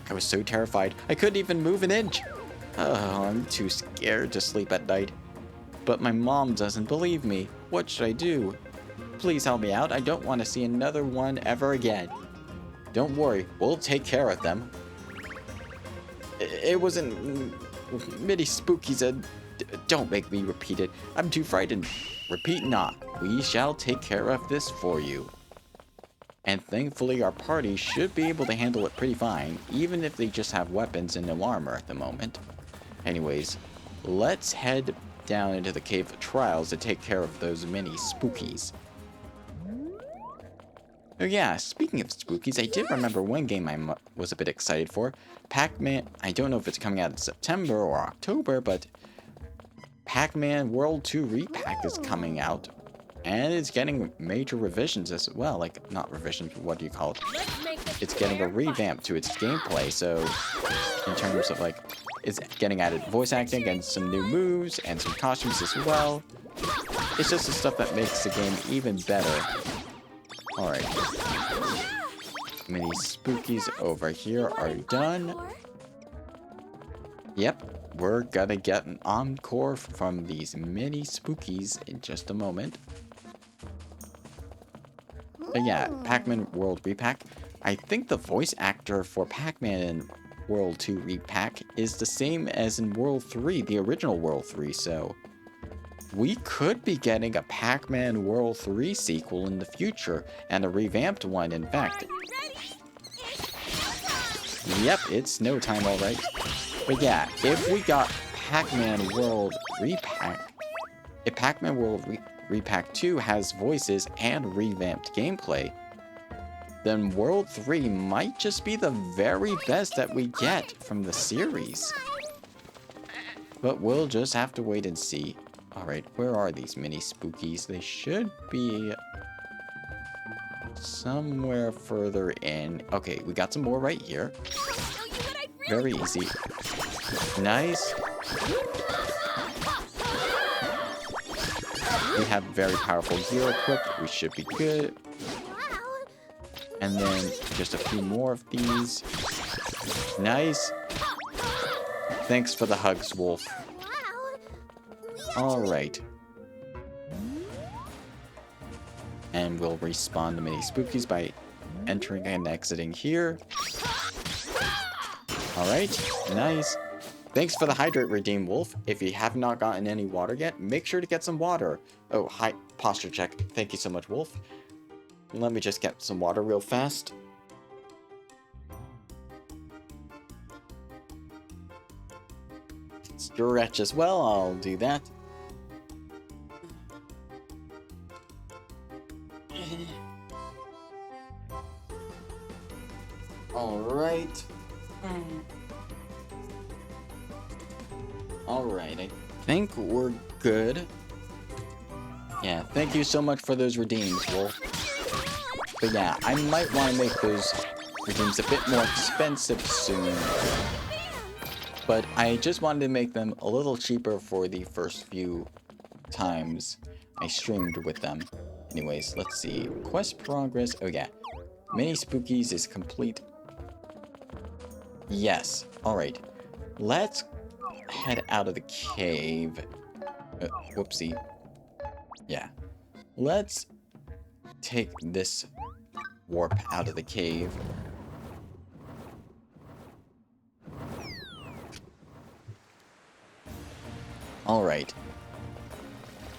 I was so terrified, I couldn't even move an inch. Oh, I'm too scared to sleep at night. But my mom doesn't believe me. What should I do? Please help me out. I don't want to see another one ever again. Don't worry, we'll take care of them. It wasn't mini spookies. Don't make me repeat it. I'm too frightened. Repeat not. We shall take care of this for you. And thankfully our party should be able to handle it pretty fine, even if they just have weapons and no armor at the moment. Anyways, let's head down into the Cave of Trials to take care of those mini spookies. Oh yeah, speaking of spookies, I did remember one game I was a bit excited for. Pac-Man, I don't know if it's coming out in September or October, but Pac-Man World 2 Repack is coming out. And it's getting major revisions as well. Like, not revisions, but what do you call it? It's getting a revamp to its gameplay, so in terms of like, it's getting added voice acting and some new moves and some costumes as well. It's just the stuff that makes the game even better. Alright. Mini spookies over here are done. Yep, we're gonna get an encore from these mini spookies in just a moment. But yeah, Pac-Man World Repack. I think the voice actor for Pac-Man in World 2 Repack is the same as in World 3, the original World 3, so we could be getting a Pac-Man World 3 sequel in the future, and a revamped one, in fact. Yep, it's snow time, alright. But yeah, if we got Pac-Man World Repack, if Pac-Man World Repack 2 has voices and revamped gameplay, then World 3 might just be the very best that we get from the series. But we'll just have to wait and see. Alright, where are these mini spookies? They should be somewhere further in. Okay, we got some more right here. Very easy. Nice. We have very powerful gear equipped. We should be good. And then just a few more of these. Nice. Thanks for the hugs, Wolf. Alright. And we'll respawn the mini spookies by entering and exiting here. Alright, nice. Thanks for the hydrate redeem, Wolf. If you have not gotten any water yet, make sure to get some water. Oh, hi, posture check. Thank you so much, Wolf. Let me just get some water real fast. stretch as well. I'll do that. Alright. Alright, I think we're good. Yeah, thank you so much for those redeems, Wolf. But yeah, I might want to make those redeems a bit more expensive soon. But I just wanted to make them a little cheaper for the first few times I streamed with them. Anyways, let's see. Quest progress. Oh yeah. Mini Spookies is complete. Yes. Alright. Let's head out of the cave. Whoopsie. Yeah. Let's take this warp out of the cave. Alright.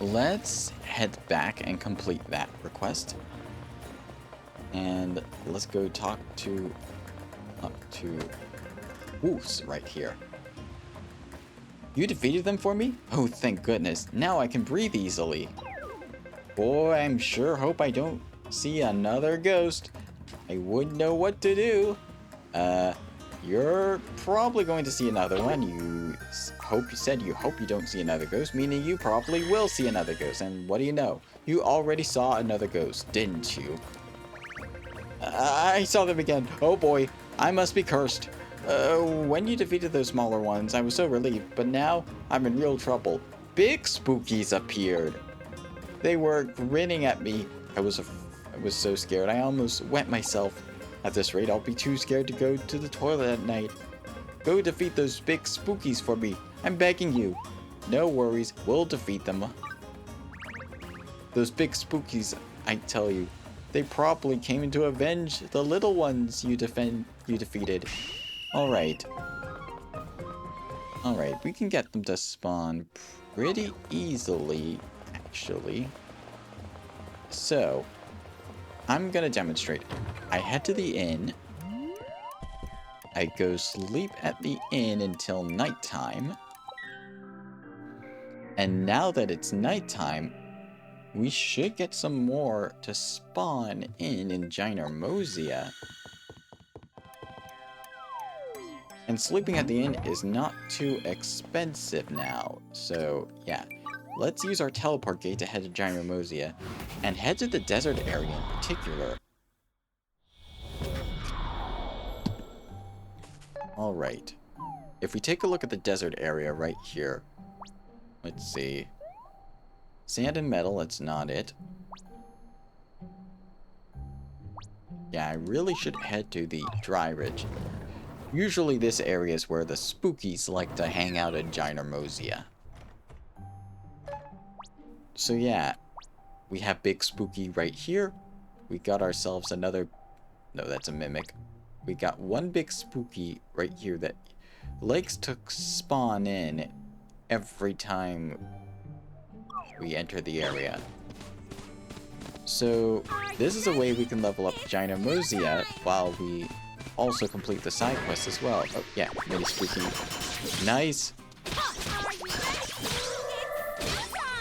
Let's head back and complete that request. And let's go talk to... up to... Woos right here. You defeated them for me? Oh, thank goodness. Now I can breathe easily. Boy, I'm sure hope I don't see another ghost. I wouldn't know what to do. You're probably going to see another one. You said you hope you don't see another ghost, meaning you probably will see another ghost. And what do you know? You already saw another ghost, didn't you? I saw them again. Oh boy, I must be cursed. When you defeated those smaller ones, I was so relieved, but now I'm in real trouble. Big Spookies appeared. They were grinning at me. I was so scared, I almost wet myself. At this rate, I'll be too scared to go to the toilet at night. Go defeat those big Spookies for me. I'm begging you. No worries, we'll defeat them. Those big Spookies, I tell you, they probably came to avenge the little ones you defeated. Alright. Alright, we can get them to spawn pretty easily, actually. So, I'm gonna demonstrate. I head to the inn. I go sleep at the inn until nighttime. And now that it's nighttime, we should get some more to spawn in Ginormosia. And sleeping at the inn is not too expensive now. So, yeah. Let's use our teleport gate to head to Ginormosia. And head to the desert area in particular. Alright. If we take a look at the desert area right here. Let's see. Sand and metal, that's not it. Yeah, I really should head to the dry ridge. Usually this area is where the Spookies like to hang out in Ginormosia. So yeah, we have Big Spooky right here. We got ourselves another... No, that's a mimic. We got one Big Spooky right here that likes to spawn in every time we enter the area. So this is a way we can level up Ginormosia while we also complete the side quests as well. Oh yeah, mini Spooky. Nice.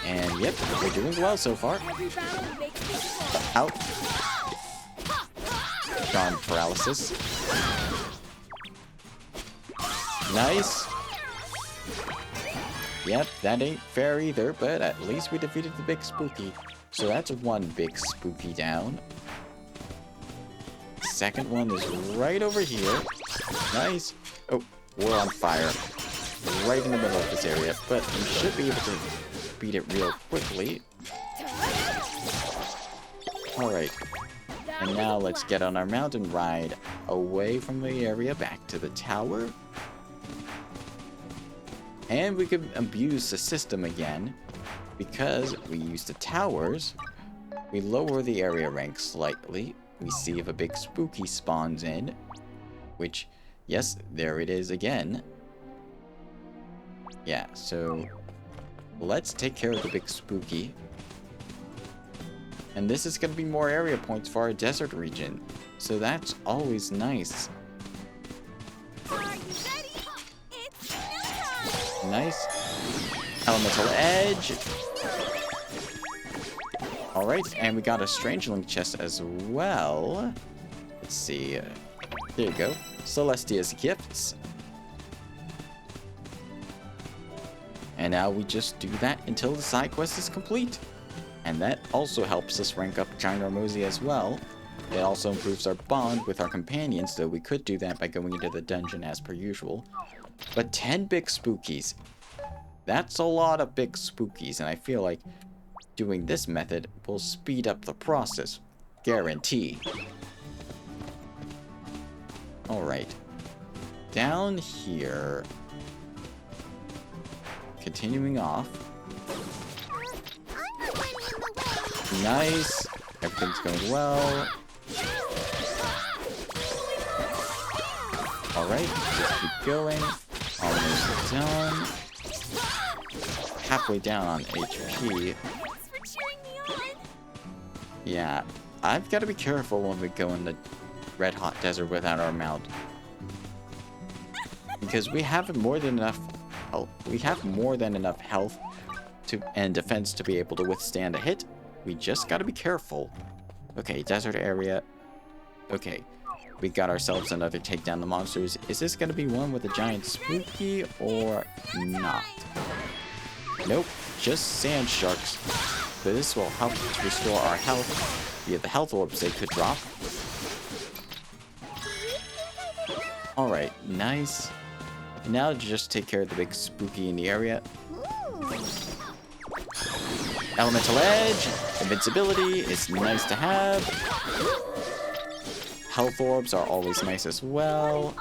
And yep, we're doing well so far. Out. Gone paralysis. Nice. Yep, that ain't fair either, but at least we defeated the Big Spooky. So that's one Big Spooky down. Second one is right over here. Nice. Oh, we're on fire. Right in the middle of this area, but we should be able to beat it real quickly. Alright. And now let's get on our mountain ride away from the area back to the tower. And we could abuse the system again, because we use the towers. We lower the area rank slightly. We see if a Big Spooky spawns in, which, yes, there it is again. Yeah, so let's take care of the Big Spooky. And this is going to be more area points for our desert region, so that's always nice. Are you ready? It's showtime! Nice. Elemental Edge. Alright, and we got a Strangeling chest as well. Let's see. There you go. Celestia's Gifts. And now we just do that until the side quest is complete. And that also helps us rank up ginormous as well. It also improves our bond with our companions, though we could do that by going into the dungeon as per usual. But 10 big spookies. That's a lot of big spookies, and I feel like doing this method will speed up the process. Guarantee. Alright. Down here. Continuing off. I'm not getting in the way. Nice. Everything's going well. Alright, just keep going. Almost done. Halfway down on HP. Thanks for cheering me on. Yeah, I've got to be careful when we go in the red hot desert without our mount. Because we have more than enough health and defense to be able to withstand a hit. We just got to be careful. Okay, desert area. Okay, we got ourselves another take down the monsters. Is this going to be one with a giant spooky or not? Nope, just sand sharks. But this will help to restore our health via the health orbs they could drop. Alright, nice. And now to just take care of the big spooky in the area. Elemental Edge, invincibility is nice to have. Health orbs are always nice as well.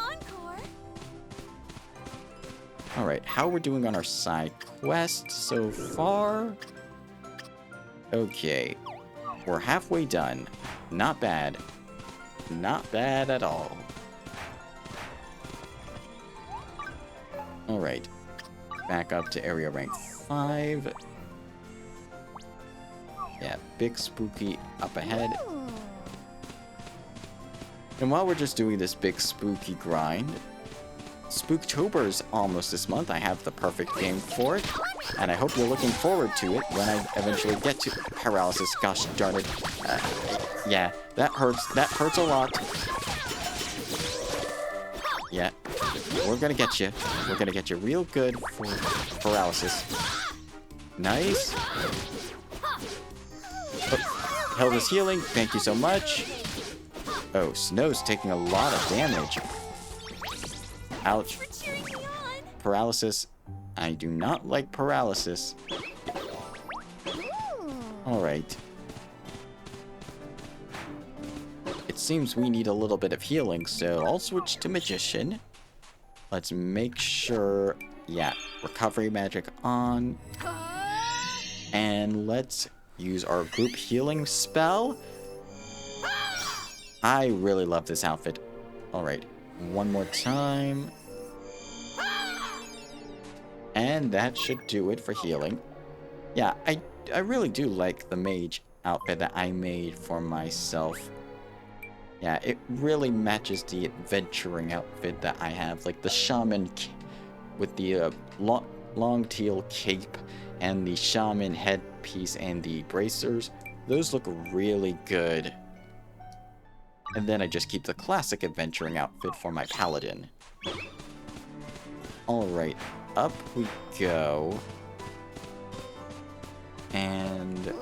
Alright, how we're doing on our side quest so far? Okay, we're halfway done. Not bad. Not bad at all. Alright, back up to area rank 5. Yeah, big spooky up ahead. And while we're just doing this big spooky grind, Spooktober's almost this month. I have the perfect game for it, and I hope you're looking forward to it when I eventually get to paralysis. Gosh darn it. Yeah, that hurts. That hurts a lot. Yeah, we're gonna get you. We're gonna get you real good for paralysis. Nice. Oh, held his healing. Thank you so much. Oh, Snow's taking a lot of damage. Ouch. Paralysis. I do not like paralysis. Alright. It seems we need a little bit of healing, so I'll switch to Magician. Let's make sure... Yeah, recovery magic on. And let's use our group healing spell. I really love this outfit. Alright, one more time. And that should do it for healing. Yeah, I really do like the mage outfit that I made for myself. Yeah, it really matches the adventuring outfit that I have. Like the shaman with the long teal cape and the shaman headpiece and the bracers. Those look really good. And then I just keep the classic adventuring outfit for my paladin. Alright, up we go. And...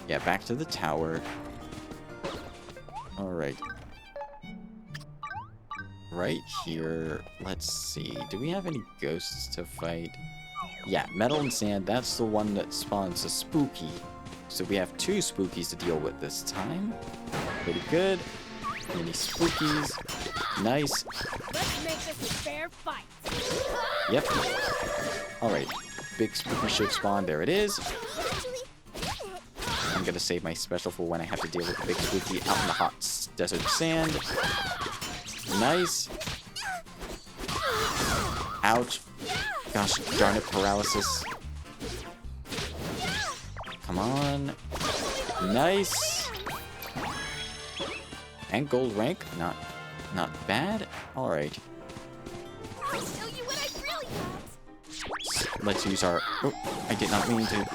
yeah, back to the tower. Alright. Right here, let's see. Do we have any ghosts to fight? Yeah, metal and sand, that's the one that spawns a spooky. So we have 2 spookies to deal with this time. Pretty good. Mini spookies. Nice. Let's make this a fair fight. Yep. Alright. Big spooky should spawn. There it is. I'm gonna save my special for when I have to deal with the big spooky out in the hot desert sand. Nice. Ouch. Gosh darn it, paralysis. Come on. Nice. And gold rank. Not bad. Alright. I'll show you what I really got. let's use our... Oh, I did not mean to...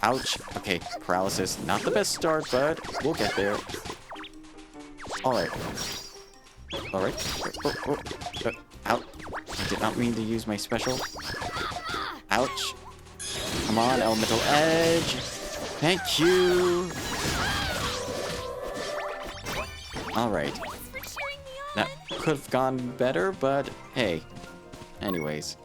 Ouch. Okay, paralysis. Not the best start, but we'll get there. Alright. Alright. Out. I did not mean to use my special. Ouch. Come on, elemental edge. Thank you. Alright. That could have gone better, but hey. Anyways.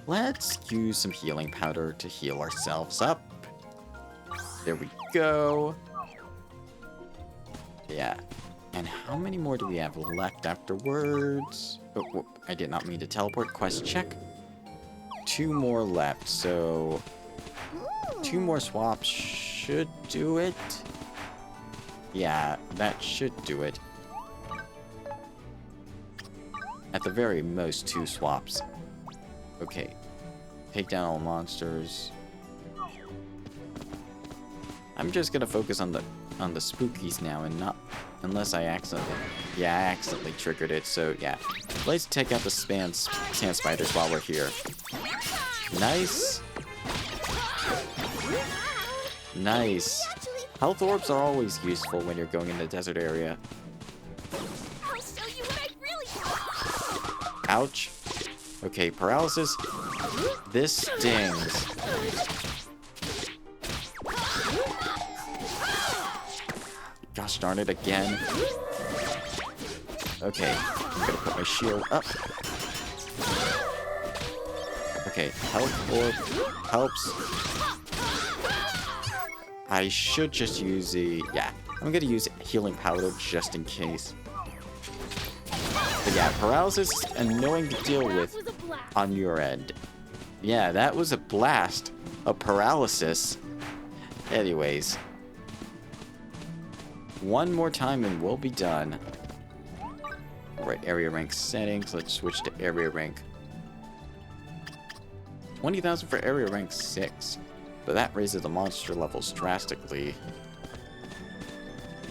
Let's use some healing powder to heal ourselves up. There we go. Yeah. And how many more do we have left afterwards? Oh, I did not mean to teleport. Quest check. 2 more left, so 2 more swaps should do it. Yeah, that should do it. At the very most, 2 swaps. Okay. Take down all monsters. I'm just gonna focus on the spookies now and not unless I accidentally triggered it, so yeah. Let's take out the sand spiders while we're here. Nice. Nice. Health orbs are always useful when you're going in the desert area. I'll show you what I really got. Ouch. Okay, paralysis. This stings. Gosh darn it again. Okay, I'm gonna put my shield up. Okay, health orb helps. I should just use the... Yeah, I'm gonna use healing powder just in case. But yeah, paralysis is annoying to deal with on your end. Yeah, that was a blast. A paralysis. Anyways. 1 more time and we'll be done. Alright, area rank settings. Let's switch to area rank. 20,000 for area rank 6. But that raises the monster levels drastically.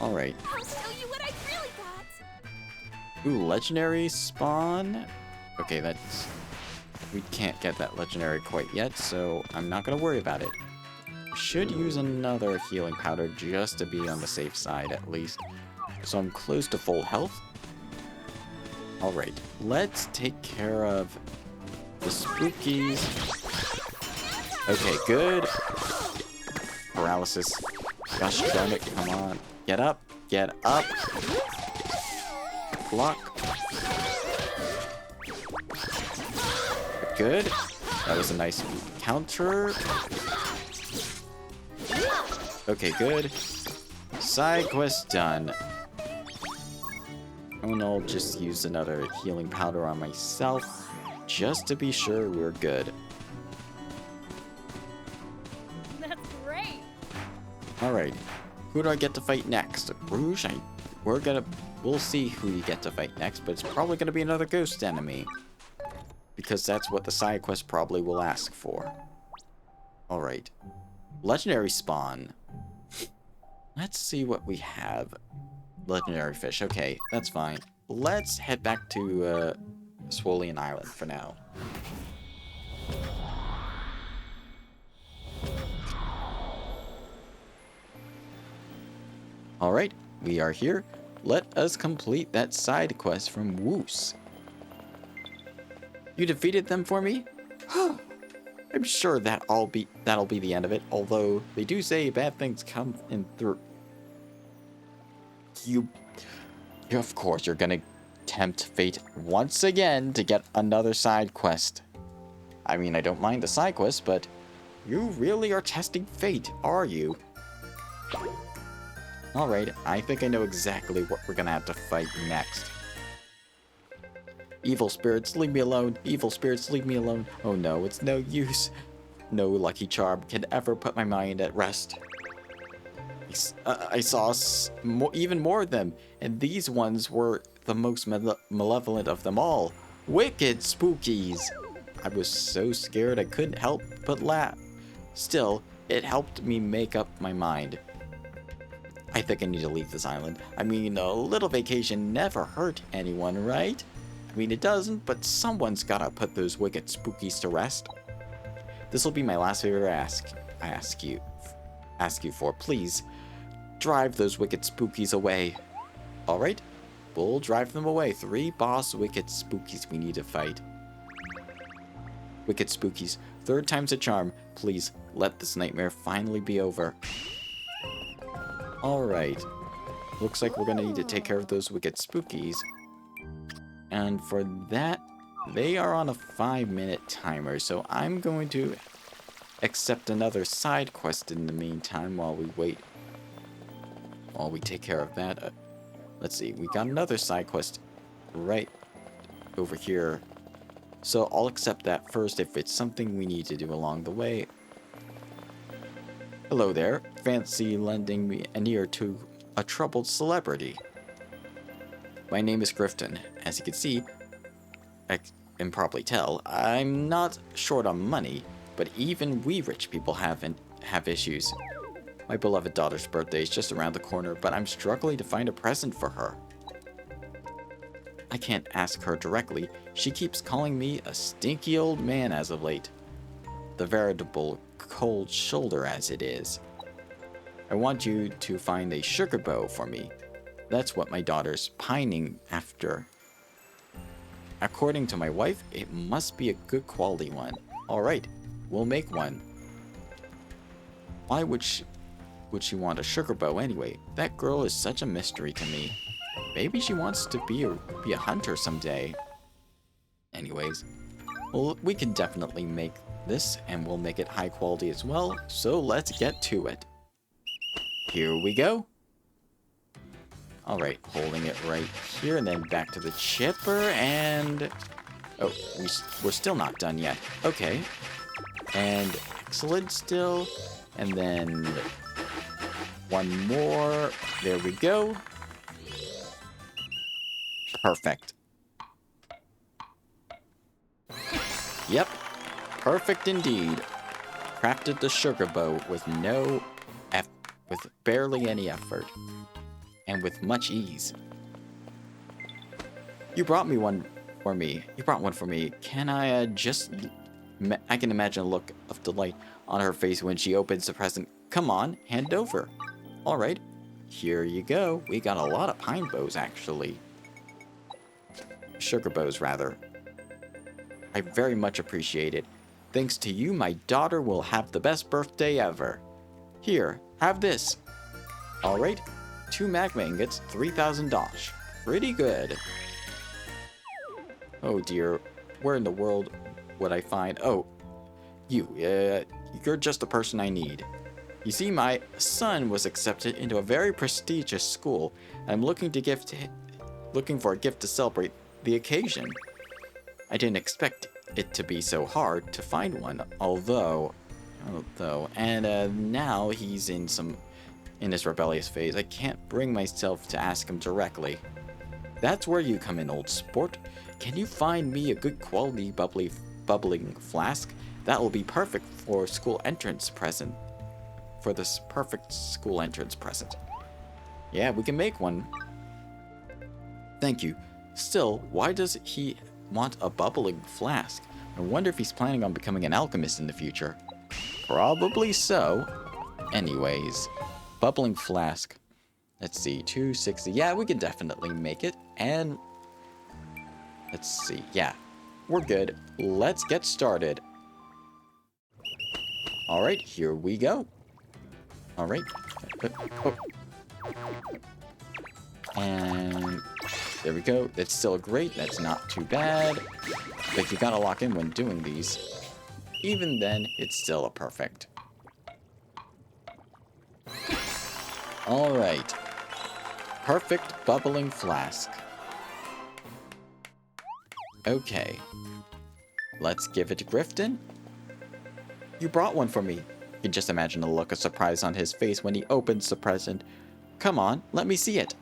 Alright. I'll show you what I really got. Ooh, legendary spawn? Okay, that's... We can't get that legendary quite yet, so I'm not gonna worry about it. Should use another healing powder just to be on the safe side at least. So I'm close to full health. Alright, let's take care of the spookies. Okay, good. Paralysis. Gosh darn it, come on. Get up, get up. Block. Good. That was a nice counter. Okay, good. Side quest done. And I'll just use another healing powder on myself, just to be sure we're good. That's great. Alright, who do I get to fight next? Rouge? We'll see who you get to fight next, but it's probably gonna be another ghost enemy. Because that's what the side quest probably will ask for. Alright. Legendary spawn. Let's see what we have. Legendary fish. Okay, that's fine. Let's head back to Swolean Island for now. Alright, we are here. Let us complete that side quest from Woos. You defeated them for me? I'm sure that'll be the end of it, although they do say bad things come in through. Of course, you're gonna tempt fate once again to get another side quest. I mean, I don't mind the side quest, but you really are testing fate, are you? Alright, I think I know exactly what we're gonna have to fight next. Evil spirits, leave me alone. Evil spirits, leave me alone. Oh no, it's no use. No lucky charm can ever put my mind at rest. I saw even more of them, and these ones were the most malevolent of them all. Wicked spookies! I was so scared I couldn't help but laugh. Still, it helped me make up my mind. I think I need to leave this island. I mean, a little vacation never hurt anyone, right? mean, it doesn't, but someone's gotta put those wicked spookies to rest. This'll be my last favor I ask you for. Please, drive those wicked spookies away. Alright, we'll drive them away. 3 boss wicked spookies we need to fight. Wicked spookies. 3rd time's a charm. Please, let this nightmare finally be over. Alright. Looks like we're gonna need to take care of those wicked spookies. And for that, they are on a 5-minute timer, so I'm going to accept another side quest in the meantime while we wait. While we take care of that. Let's see, we got another side quest right over here. So I'll accept that first if it's something we need to do along the way. Hello there. Fancy lending me an ear to a troubled celebrity? My name is Grifton. As you can see, I can probably tell, I'm not short on money, but even we rich people have issues. My beloved daughter's birthday is just around the corner, but I'm struggling to find a present for her. I can't ask her directly. She keeps calling me a stinky old man as of late. The veritable cold shoulder as it is. I want you to find a sugar bow for me. That's what my daughter's pining after. According to my wife, it must be a good quality one. Alright, we'll make one. Why would she want a sugar bow anyway? That girl is such a mystery to me. Maybe she wants to be a hunter someday. Anyways, well, we can definitely make this, and we'll make it high quality as well, so let's get to it. Here we go. Alright, holding it right here, and then back to the chipper, and... Oh, we're still not done yet. Okay. And excellent still, and then... one more. There we go. Perfect. Yep. Perfect indeed. Crafted the sugar bow with with barely any effort. And with much ease. You brought me one for me. You brought one for me. Can I I can imagine a look of delight on her face when she opens the present. Come on, hand it over. Alright, here you go. We got a lot of pine bows, actually. Sugar bows, rather. I very much appreciate it. Thanks to you, my daughter will have the best birthday ever. Here, have this. Alright, 2 magma ingots, 3,000 dosh. Pretty good. Oh dear, where in the world would I find... Oh, you're just the person I need. You see, my son was accepted into a very prestigious school, and I'm looking for a gift to celebrate the occasion. I didn't expect it to be so hard to find one, and now he's in his rebellious phase. I can't bring myself to ask him directly. That's where you come in, old sport. Can you find me a good quality bubbling flask? That will be perfect for school entrance present. For this perfect school entrance present. Yeah, we can make one. Thank you. Still, why does he want a bubbling flask? I wonder if he's planning on becoming an alchemist in the future. Probably so. Anyways, bubbling flask. Let's see, 260. Yeah, we can definitely make it. And let's see. Yeah, we're good. Let's get started. Alright, here we go. Alright. And there we go. That's still great. That's not too bad. But you gotta lock in when doing these. Even then, it's still a perfect. Alright. Perfect bubbling flask. Okay. Let's give it to Grifton. You brought one for me. You can just imagine the look of surprise on his face when he opens the present. Come on, let me see it.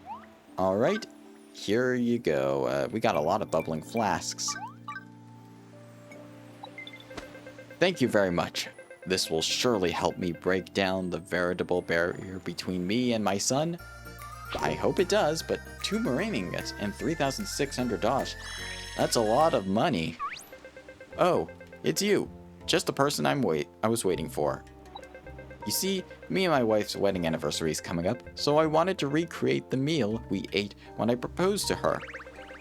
Alright, here you go. We got a lot of bubbling flasks. Thank you very much. This will surely help me break down the veritable barrier between me and my son. I hope it does, but 2 marine ingots and 3,600 dosh. That's a lot of money. Oh, it's you. Just the person I was waiting for. You see, me and my wife's wedding anniversary is coming up, so I wanted to recreate the meal we ate when I proposed to her.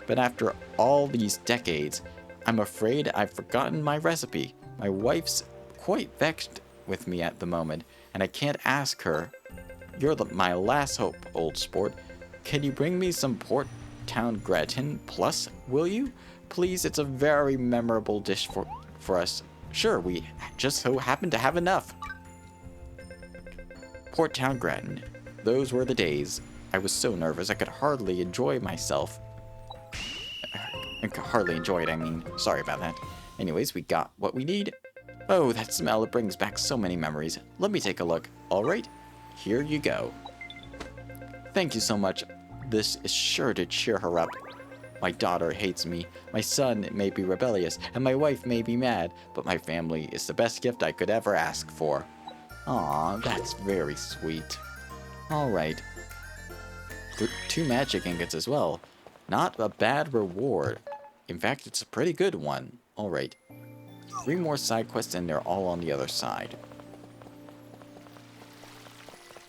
But after all these decades, I'm afraid I've forgotten my recipe. My wife's quite vexed with me at the moment, and I can't ask her. You're my last hope, old sport. Can you bring me some Port Town gratin plus, will you? Please, it's a very memorable dish for us. Sure, we just so happen to have enough. Port Town gratin. Those were the days. I was so nervous I could hardly enjoy myself. I could hardly enjoy it, I mean. Sorry about that. Anyways, we got what we need. Oh, that smell, it brings back so many memories. Let me take a look. Alright, here you go. Thank you so much. This is sure to cheer her up. My daughter hates me, my son may be rebellious, and my wife may be mad, but my family is the best gift I could ever ask for. Aw, that's very sweet. Alright. 2 magic ingots as well. Not a bad reward. In fact, it's a pretty good one. Alright. 3 more side quests and they're all on the other side.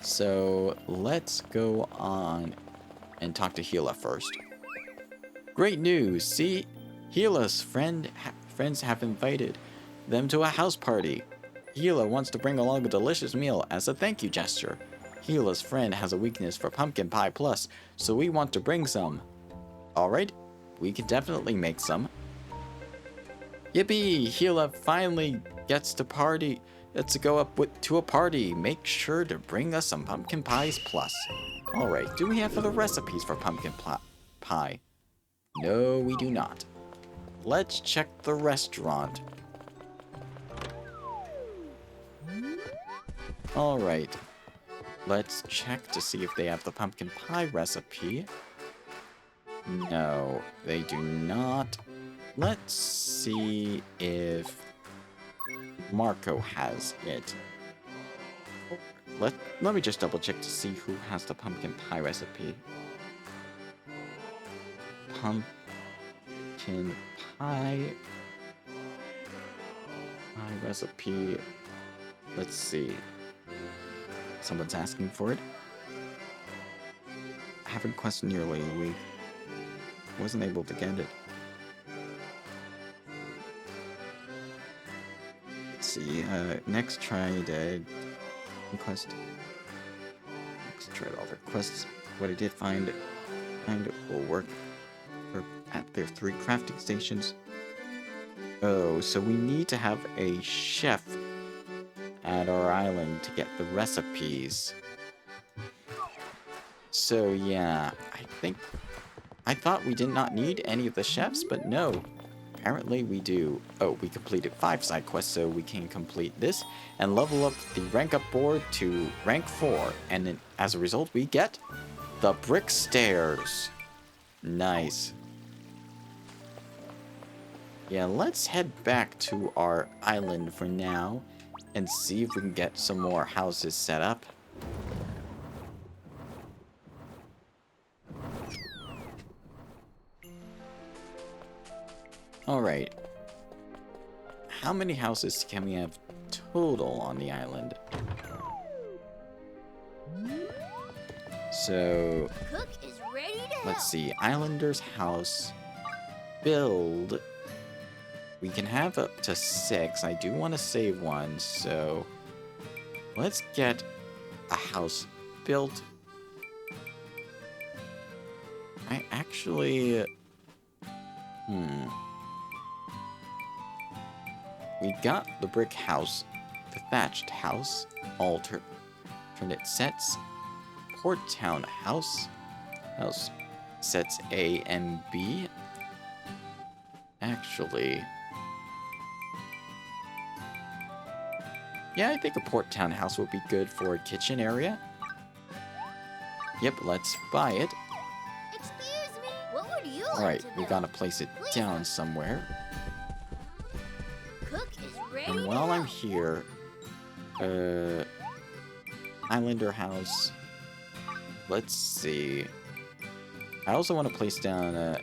So, let's go on and talk to Hila first. Great news! See? Hila's friends have invited them to a house party. Hila wants to bring along a delicious meal as a thank you gesture. Hila's friend has a weakness for pumpkin pie plus, so we want to bring some. Alright, we can definitely make some. Yippee! Hila finally gets to party. Let's go up to a party. Make sure to bring us some pumpkin pies plus. Alright, do we have other recipes for pumpkin pie? No, we do not. Let's check the restaurant. Alright. Let's check to see if they have the pumpkin pie recipe. No, they do not. Let's see if Marco has it. Let me just double check to see who has the pumpkin pie recipe. Pumpkin pie recipe. Let's see. Someone's asking for it. I haven't quested nearly a week. Wasn't able to get it. Let's see. Next tried quest. Next tried all their quests. What I did find will work at their 3 crafting stations. Oh, so we need to have a chef at our island to get the recipes. So yeah, I thought we did not need any of the chefs, but no. Apparently we do. Oh, we completed 5 side quests, so we can complete this and level up the rank up board to rank 4. And then as a result, we get the brick stairs. Nice. Yeah, let's head back to our island for now and see if we can get some more houses set up. Alright. How many houses can we have total on the island? So, Cook is ready to let's see. Islander's house. Build. We can have up to 6. I do want to save one, so let's get a house built. I actually... We got the brick house, the thatched house, alternate sets, Port Town house sets A and B. Actually, yeah, I think a Port Town house would be good for a kitchen area. Yep, let's buy it. Excuse me, what would you like Alright, to we know? gotta place it down somewhere. Cook is ready And to while I'm help. here, Islander house. Let's see. I also want to place down a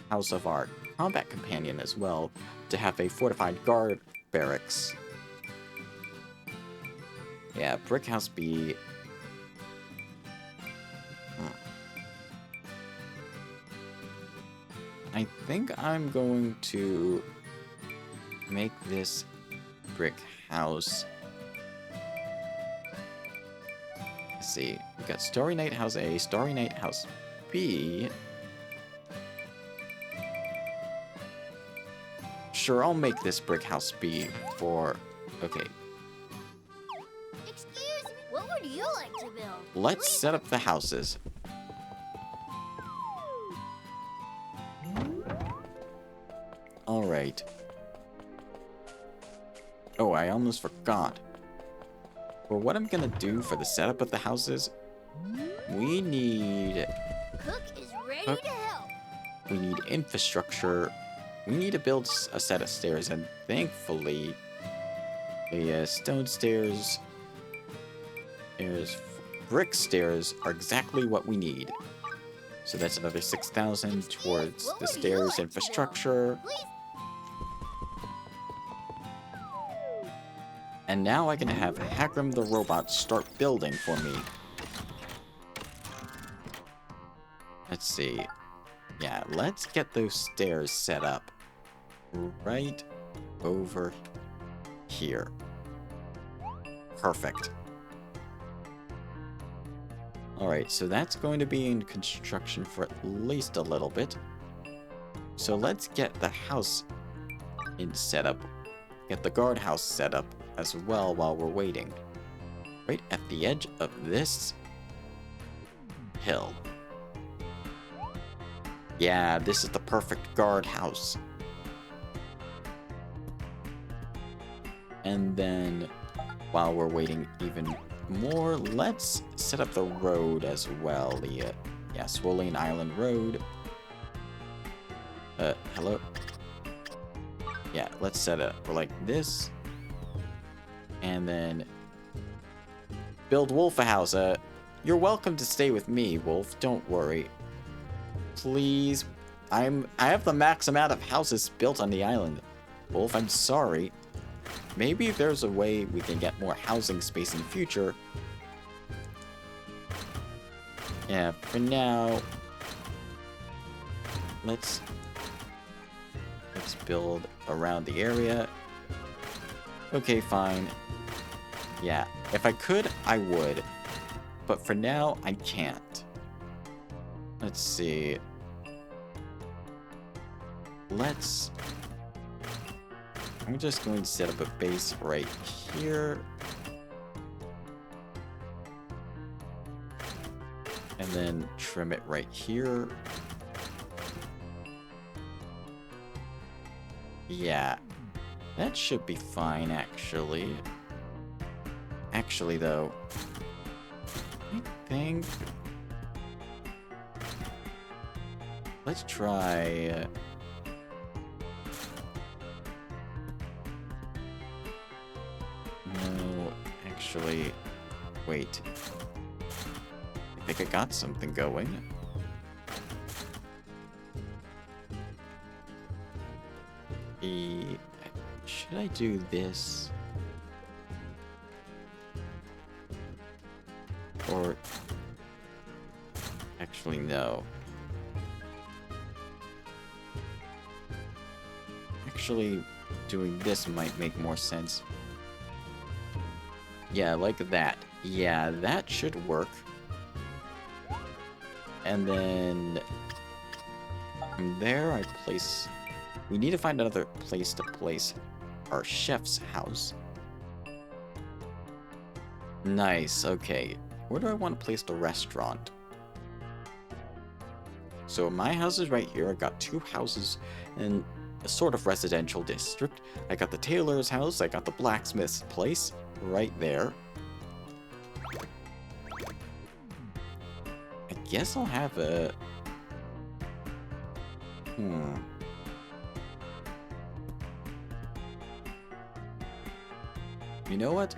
House of Art. combat companion as well, to have a fortified guard barracks. Yeah, Brick House B. I think I'm going to make this brick house. Let's see. We got Starry Night House A, Starry Night House B. Sure, I'll make this brick house B for... Okay. Excuse me, what would you like to build? Let's set up the houses. Alright. Oh, I almost forgot. For what I'm gonna do for the setup of the houses, we need... Cook is ready Cook. to help. We need infrastructure. We need to build a set of stairs, and thankfully, the stone stairs, brick stairs are exactly what we need. So that's another 6,000 towards What the would you stairs like to build? infrastructure. Please. And now I can have Hagram the robot start building for me. Let's see. Yeah, let's get those stairs set up right over here. Perfect. Alright, so that's going to be in construction for at least a little bit. So let's get the house in setup. Get the guardhouse set up as well while we're waiting. Right at the edge of this hill. Yeah, this is the perfect guardhouse. And then, while we're waiting even more, let's set up the road as well. The, Swolean Island Road. Hello? Yeah, let's set it up like this. And then build Wolf a house. You're welcome to stay with me, Wolf. Don't worry. Please. I have the max amount of houses built on the island. Wolf, I'm sorry. Maybe there's a way we can get more housing space in the future. Yeah, for now, let's build around the area. Okay, fine. Yeah, if I could, I would. But for now, I can't. Let's see. I'm just going to set up a base right here. And then trim it right here. Yeah, that should be fine, actually. Actually, though, I think... Let's try... No, actually, wait. I think I got something going. Should I do this? Or... Actually, no. Actually, doing this might make more sense. Yeah, like that. Yeah, that should work. And then... From there, I place... We need to find another place to place our chef's house. Nice, okay. Where do I want to place the restaurant? So my house is right here. I got two houses in a sort of residential district. I got the tailor's house. I got the blacksmith's place right there. I guess I'll have a... You know what?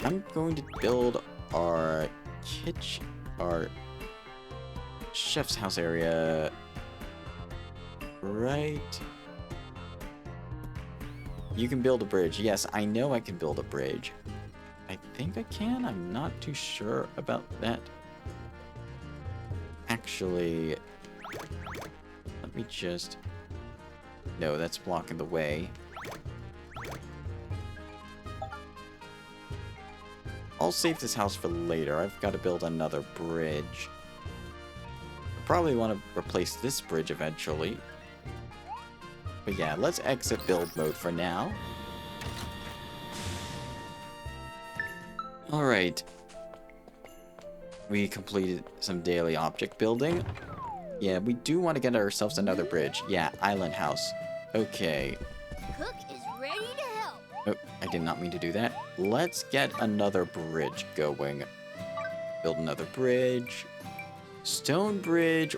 I'm going to build our chef's house area right. You can build a bridge. Yes, I know I can build a bridge. I think I can. I'm not too sure about that. Actually, let me just... No, that's blocking the way. I'll save this house for later. I've got to build another bridge. I probably want to replace this bridge eventually. But yeah, let's exit build mode for now. Alright. We completed some daily object building. Yeah, we do want to get ourselves another bridge. Yeah, island house. Okay. Cook is ready to help. Oh, I did not mean to do that. Let's get another bridge going. Build another bridge. Stone bridge.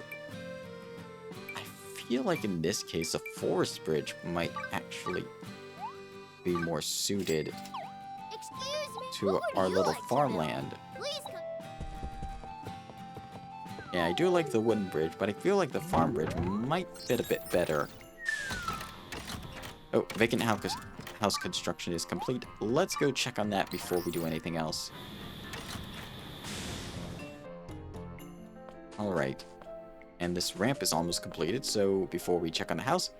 I feel like in this case, a forest bridge might actually be more suited Excuse me. to what would our you little like to farmland. build? Please come. Yeah, I do like the wooden bridge, but I feel like the farm bridge might fit a bit better. Oh, vacant house construction is complete. Let's go check on that before we do anything else. Alright. And this ramp is almost completed, so before we check on the house,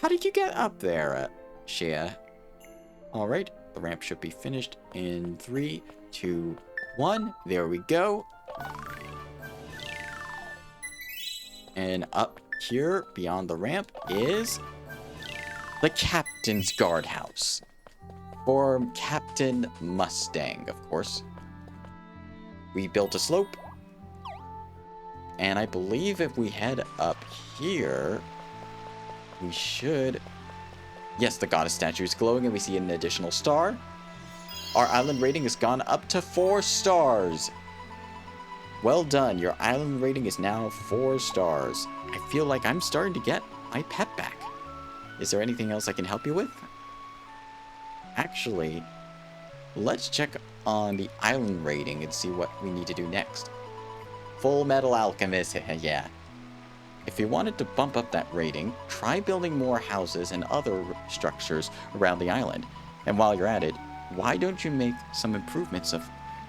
how did you get up there, Shea? Alright, the ramp should be finished in 3, 2, 1. There we go. And up here, beyond the ramp, is the Captain's Guardhouse. For Captain Mustang, of course. We built a slope. And I believe if we head up here, we should... Yes, the goddess statue is glowing and we see an additional star. Our island rating has gone up to 4 stars. Well done, your island rating is now 4 stars. I feel like I'm starting to get my pet back. Is there anything else I can help you with? Actually, let's check on the island rating and see what we need to do next. Full Metal Alchemist, yeah. If you wanted to bump up that rating, try building more houses and other structures around the island. And while you're at it, why don't you make some improvements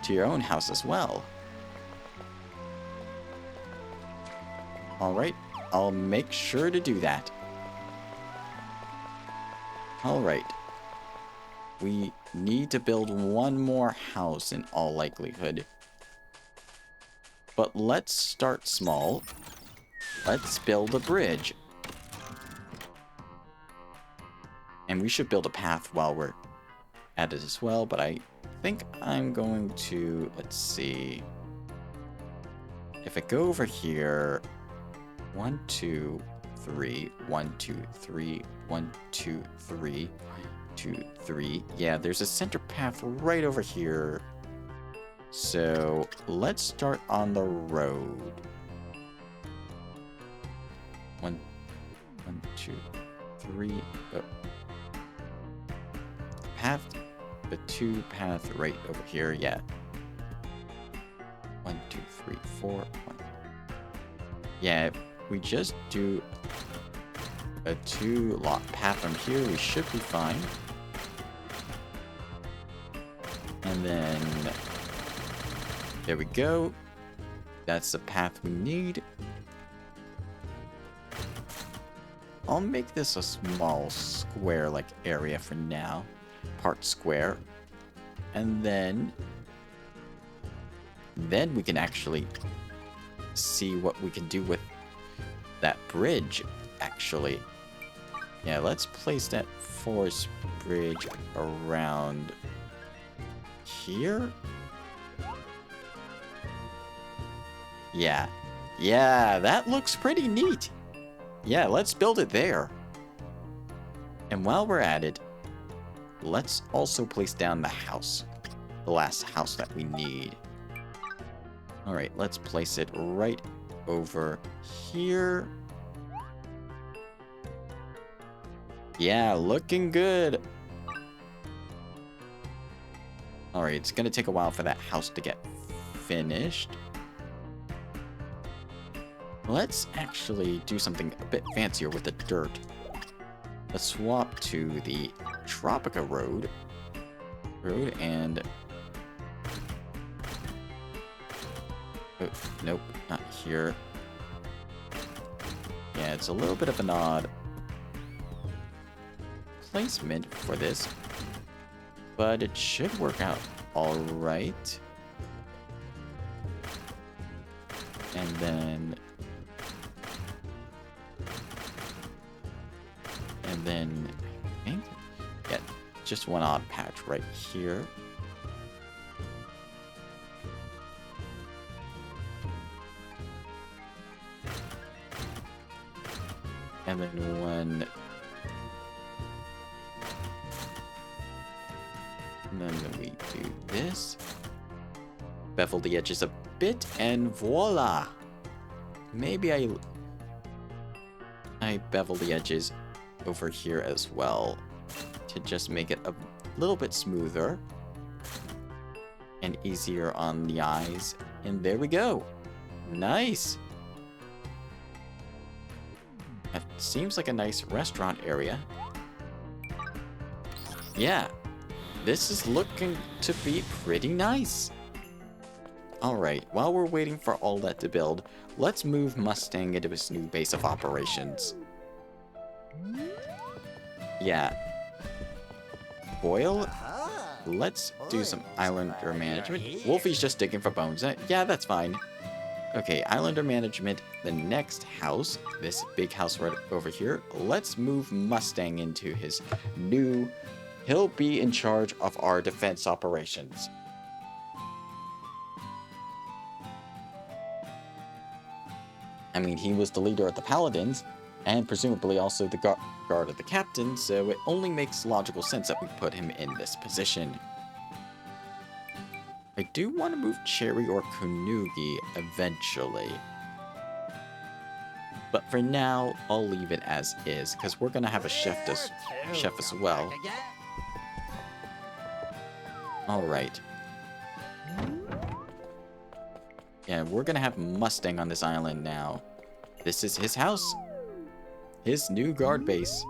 to your own house as well? Alright, I'll make sure to do that. Alright. We need to build one more house in all likelihood. But let's start small. Let's build a bridge. And we should build a path while we're at it as well, but I think I'm going to, let's see. If I go over here, 1, 2, 3, 1, 2, 3, 1, 2, 3, 2, 3. Yeah, there's a center path right over here. So let's start on the road. 1, 2, 3. Oh. Path, the 2 path right over here. Yeah. 1, 2, 3, 4. 1. Yeah, if we just do a 2-lot path from here, we should be fine. And then there we go. That's the path we need. I'll make this a small square-like area for now. Part square. And then we can actually see what we can do with that bridge, actually. Yeah, let's place that forest bridge around here. Yeah. Yeah, that looks pretty neat. Yeah, let's build it there. And while we're at it, let's also place down the house. The last house that we need. Alright, let's place it right over here. Yeah, looking good. Alright, it's gonna take a while for that house to get finished. Let's actually do something a bit fancier with the dirt. Let's swap to the Tropica road. And... oh, nope, not here. Yeah, it's a little bit of an odd placement for this, but it should work out all right. And then I think, yeah, just one odd patch right here. And then one. And then we do this. Bevel the edges a bit, and voila! Maybe I bevel the edges over here as well to just make it a little bit smoother and easier on the eyes. And there we go. Nice! That seems like a nice restaurant area. Yeah, this is looking to be pretty nice. Alright, while we're waiting for all that to build, let's move Mustang into his new base of operations. Yeah. Boyle, let's do some Islander management. Wolfie's just digging for bones. Yeah, that's fine. Okay, Islander management, the next house, this big house right over here. Let's move Mustang into his new... he'll be in charge of our defense operations. I mean, he was the leader of the Paladins, and presumably also the guard of the captain, so it only makes logical sense that we put him in this position. I do want to move Cherry or Kunugi eventually. But for now, I'll leave it as is, because we're going to have a chef as well. Alright. Yeah, we're going to have Mustang on this island now. This is his house. His new guard base.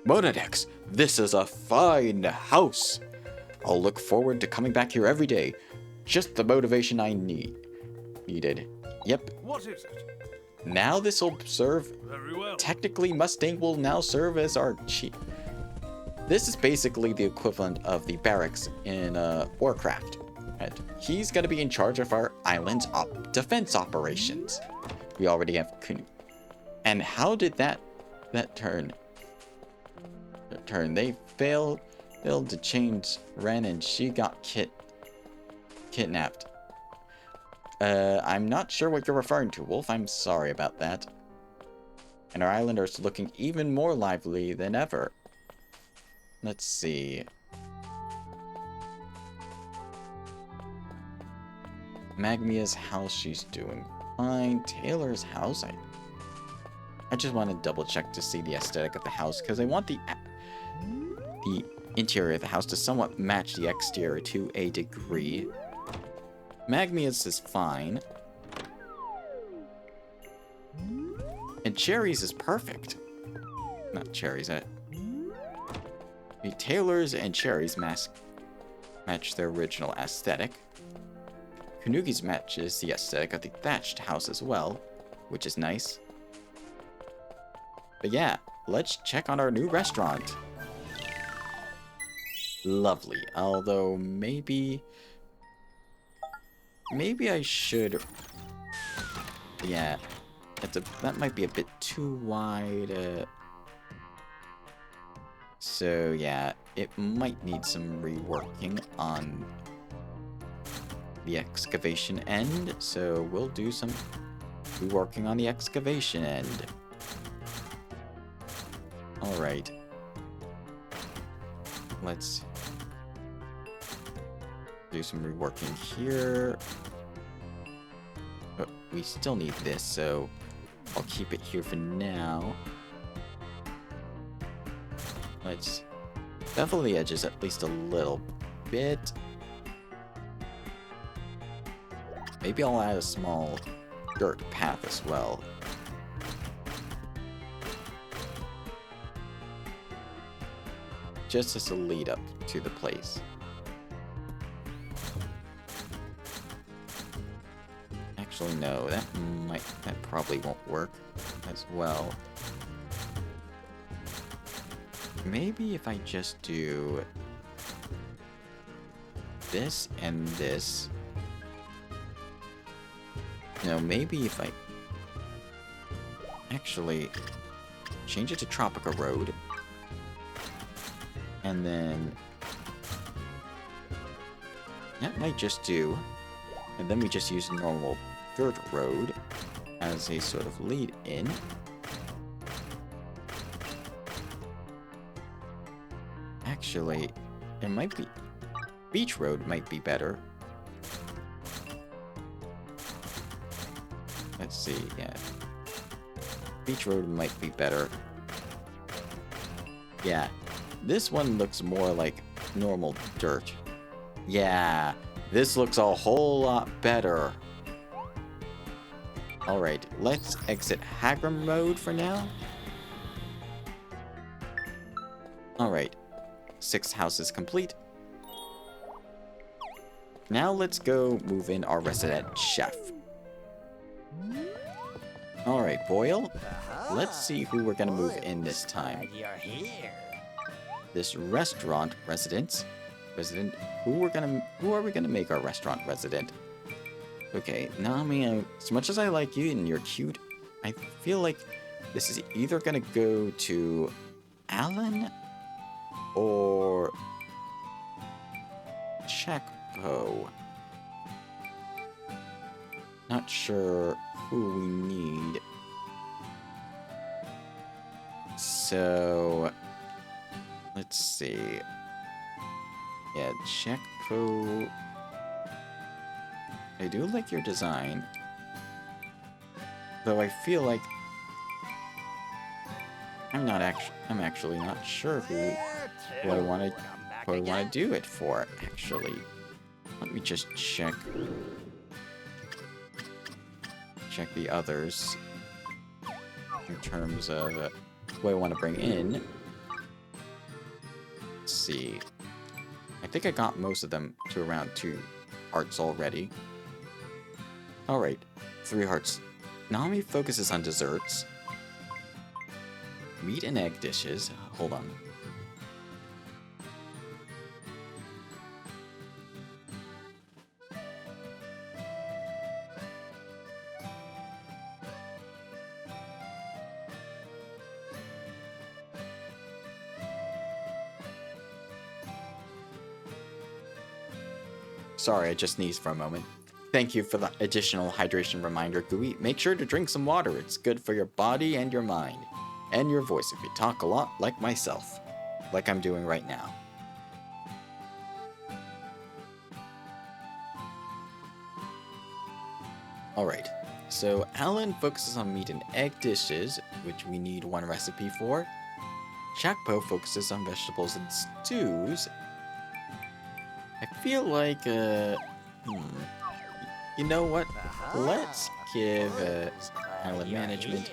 Monadex, this is a fine house. I'll look forward to coming back here every day. Just the motivation I needed. Yep. What is it? Now this will serve... Very well. Technically, Mustang will now serve as our chief. This is basically the equivalent of the barracks in Warcraft. And he's going to be in charge of our island's defense operations. We already have Canoe. And how did that turn? They failed to change Ren, and she got kidnapped. I'm not sure what you're referring to, Wolf. I'm sorry about that. And our islanders looking even more lively than ever. Let's see. Magmia's house, she's doing fine. Taylor's house, I just want to double check to see the aesthetic of the house, because I want the interior of the house to somewhat match the exterior to a degree. Magmia's is fine. And Cherry's is perfect. Not Cherry's, Taylor's and Cherry's match their original aesthetic. Kanugi's matches the aesthetic of the thatched house as well, which is nice. But yeah, let's check on our new restaurant. Lovely. Although maybe I should. Yeah, that might be a bit too wide. So yeah, it might need some reworking on the excavation end. So we'll do some reworking on the excavation end. Alright. Let's do some reworking here. But we still need this, so I'll keep it here for now. Let's bevel the edges at least a little bit. Maybe I'll add a small dirt path as well. Just as a lead up to the place. Actually, no, that probably won't work as well. Maybe if I just do this and this. No, maybe if I actually change it to Tropica Road. And then that might just do. And then we just use a normal dirt road as a sort of lead in. Actually, it might be... Beach Road might be better. Let's see, yeah. Beach Road might be better. Yeah, this one looks more like normal dirt. Yeah, this looks a whole lot better. Alright, let's exit Hagram mode for now. Alright, 6th house is complete. Now let's go move in our resident chef. Alright, Boyle. Let's see who we're gonna move in this time. You're here. This restaurant resident. Who are we gonna make our restaurant resident? Okay, Nami, as much as I like you and you're cute, I feel like this is either gonna go to Alan or Checkpo. Not sure who we need. So let's see. Yeah, Checkpo. I do like your design, though I feel like I'm actually not sure who I want to do it for. Actually, let me just check the others in terms of who I want to bring in. Let's see. I think I got most of them to around 2 hearts already. Alright, 3 hearts. Nami focuses on desserts. Meat and egg dishes. Hold on. Sorry, I just sneezed for a moment. Thank you for the additional hydration reminder, Gooey. Make sure to drink some water. It's good for your body and your mind. And your voice if you talk a lot like myself. Like I'm doing right now. Alright, so Alan focuses on meat and egg dishes, which we need 1 recipe for. Chakpo focuses on vegetables and stews. I feel like, you know what? Let's give Alan management.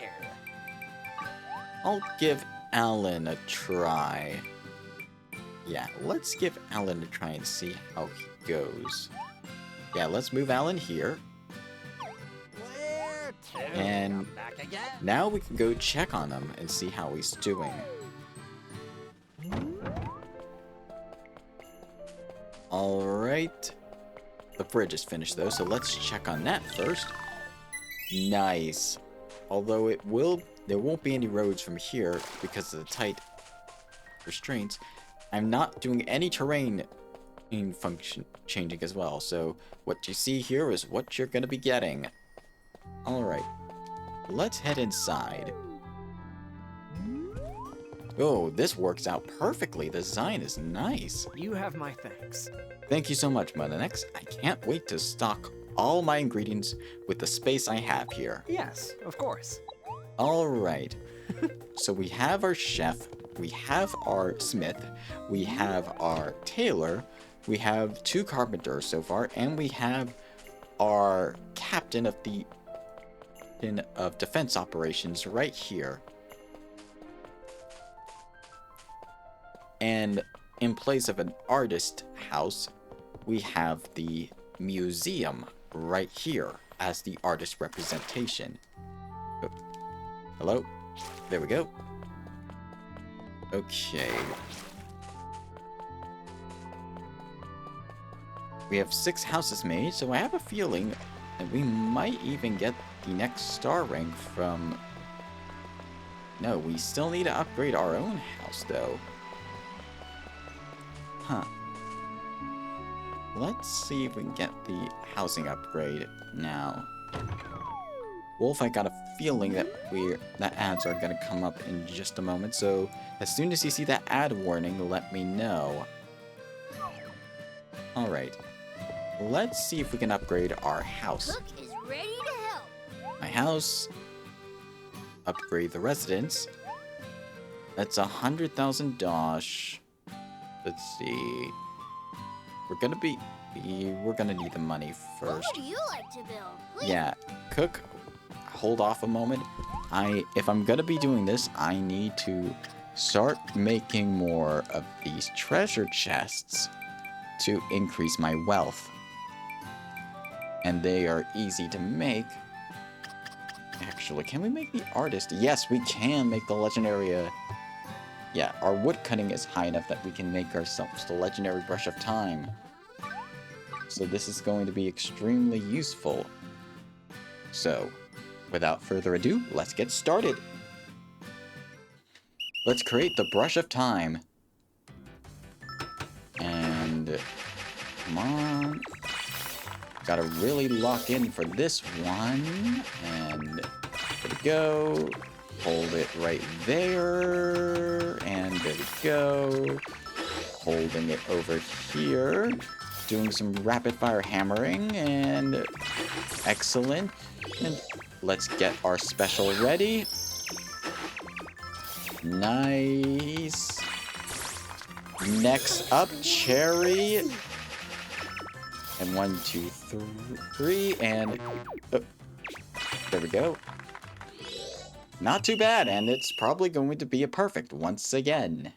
I'll give Alan a try. Yeah, let's give Alan a try and see how he goes. Yeah, let's move Alan here. And now we can go check on him and see how he's doing. Alright. The fridge is finished though, so let's check on that first. Nice. Although there won't be any roads from here because of the tight restraints. I'm not doing any terrain in function changing as well, so what you see here is what you're gonna be getting. Alright. Let's head inside. Oh, this works out perfectly. The design is nice. You have my thanks. Thank you so much, Monanex. I can't wait to stock all my ingredients with the space I have here. Yes, of course. Alright. So we have our chef, we have our smith, we have our tailor, we have 2 carpenters so far, and we have our captain of the of defense operations right here. And in place of an artist house, we have the museum right here as the artist representation. Oh. Hello? There we go. Okay. We have 6 houses made, so I have a feeling that we might even get the next star rank from... No, we still need to upgrade our own house, though. Huh. Let's see if we can get the housing upgrade now. Wolf, I got a feeling that that ads are gonna come up in just a moment, so as soon as you see that ad warning, let me know. Alright. Let's see if we can upgrade our house. Cook is ready to help. My house. Upgrade the residence. That's 100,000 dosh. Let's see. We're gonna need the money What first. would you like to build? Please. Yeah, Cook, hold off a moment. If I'm gonna be doing this, I need to start making more of these treasure chests to increase my wealth. And they are easy to make. Actually, can we make the artist? Yes, we can make the legendary... Yeah, our wood cutting is high enough that we can make ourselves the legendary brush of time. So this is going to be extremely useful. So, without further ado, let's get started. Let's create the brush of time. And come on. Gotta really lock in for this one. And there we go. Hold it right there. And there we go. Holding it over here. Doing some rapid fire hammering. And excellent. And let's get our special ready. Nice. Next up, cherry. And 1, 2, 3, and there we go. Not too bad, and it's probably going to be a perfect once again.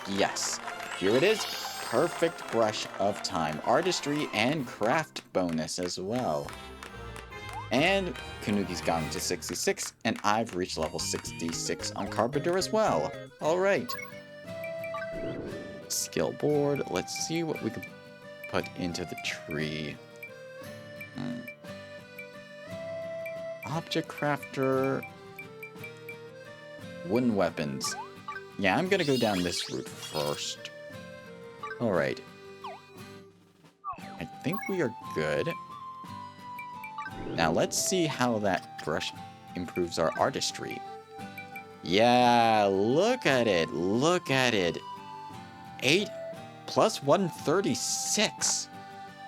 Yes, here it is. Perfect brush of time. Artistry and craft bonus as well. And Kanuki's gone to 66, and I've reached level 66 on Carpenter as well. Alright. Skill board. Let's see what we can put into the tree. Object crafter. Wooden weapons. Yeah, I'm gonna go down this route first. Alright. I think we are good. Now let's see how that brush improves our artistry. Yeah, look at it. Look at it. 8 plus 136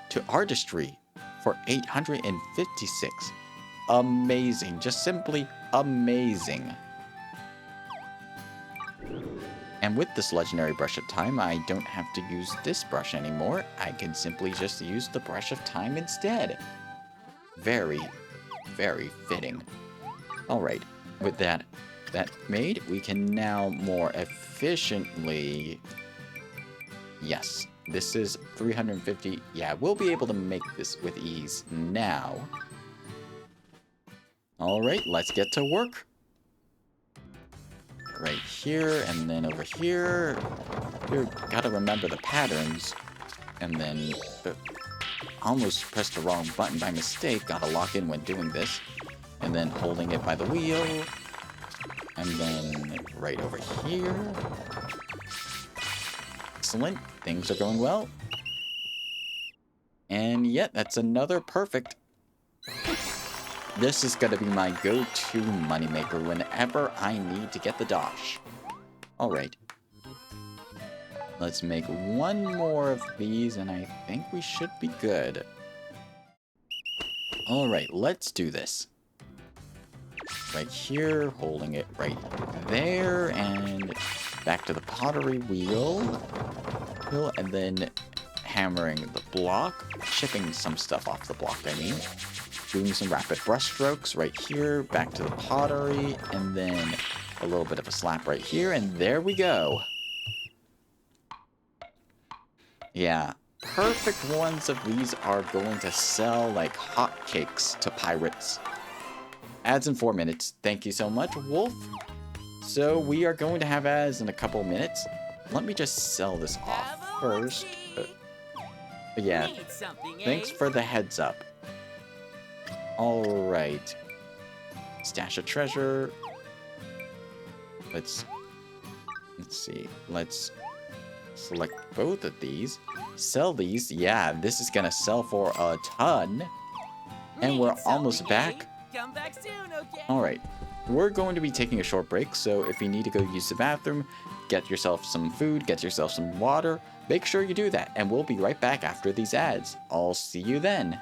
to artistry for 856. Amazing. Just simply amazing. And with this legendary brush of time, I don't have to use this brush anymore. I can simply just use the brush of time instead. Very, very fitting. Alright, with that made, we can now more efficiently... Yes, this is 350. Yeah, we'll be able to make this with ease now. Alright, let's get to work. Right here, and then over here. You gotta remember the patterns. And then... almost pressed the wrong button by mistake. Gotta lock in when doing this. And then holding it by the wheel. And then right over here. Excellent. Things are going well. And yet, that's another perfect. This is gonna be my go-to moneymaker whenever I need to get the dosh. Alright. Let's make one more of these, and I think we should be good. Alright, let's do this. Right here, holding it right there, and back to the pottery wheel. And then hammering the block, chipping some stuff off the block, I mean. doing some rapid brush strokes right here, back to the pottery, and then a little bit of a slap right here, and there we go. Yeah, perfect ones of these are going to sell like hotcakes to pirates. Ads in 4 minutes. Thank you so much, Wolf. So we are going to have ads in a couple minutes. Let me just sell this off first. Yeah, thanks for the heads up. Alright. Stash of treasure. Let's see. Let's select both of these. Sell these. Yeah, this is gonna sell for a ton. And we're almost back. Come back soon, okay? Alright. We're going to be taking a short break, so if you need to go use the bathroom, get yourself some food, get yourself some water, make sure you do that, and we'll be right back after these ads. I'll see you then.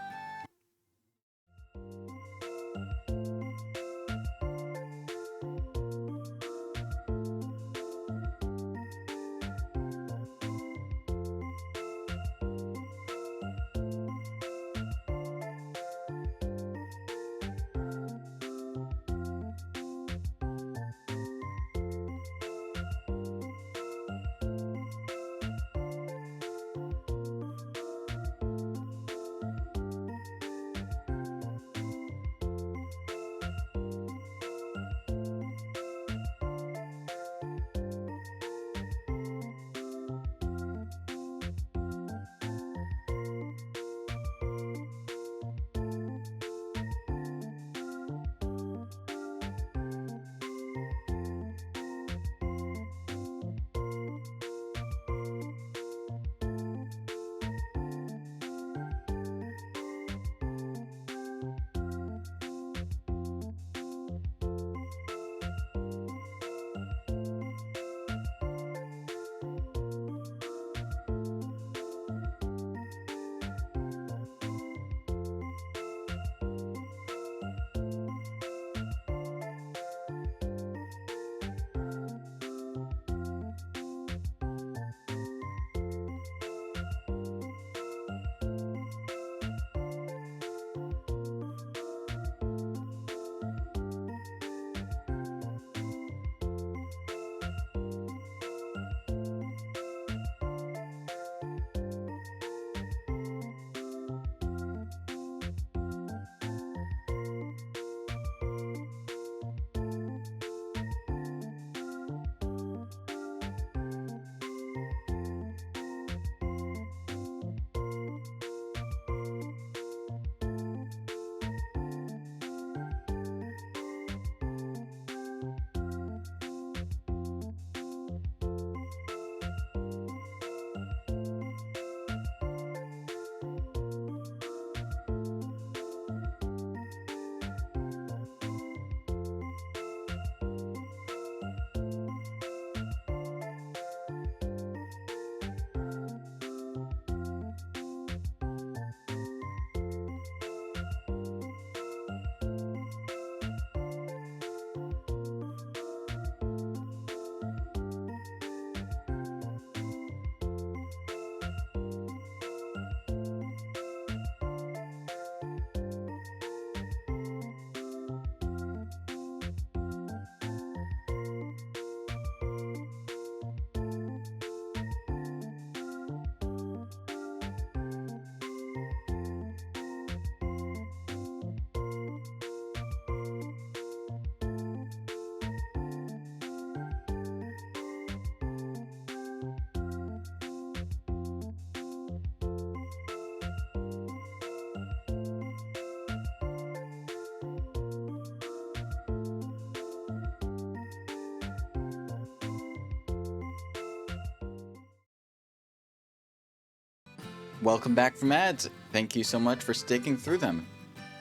Welcome back from ads. Thank you so much for sticking through them.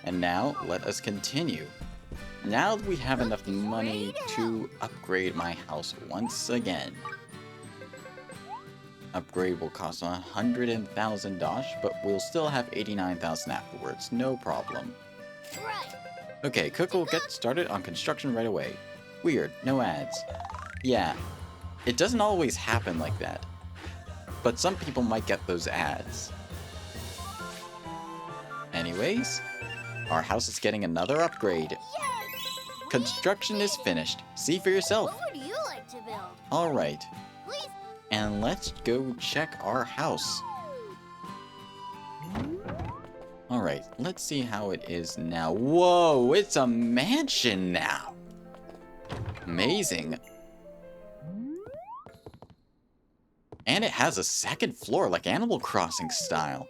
And now, let us continue. Now that we have enough money to upgrade my house once again. Upgrade will cost 100,000 dosh, but we'll still have 89,000 afterwards, no problem. Right. Okay, Cook will get started on construction right away. Weird, no ads. Yeah, it doesn't always happen like that. But some people might get those ads. Anyways, Our house is getting another upgrade. Yes! Construction is finished. See for yourself. What would you like to build? Alright, Please. and let's go check our house. Alright, let's see how it is now. Whoa, it's a mansion now. Amazing. And it has a second floor, like Animal Crossing style.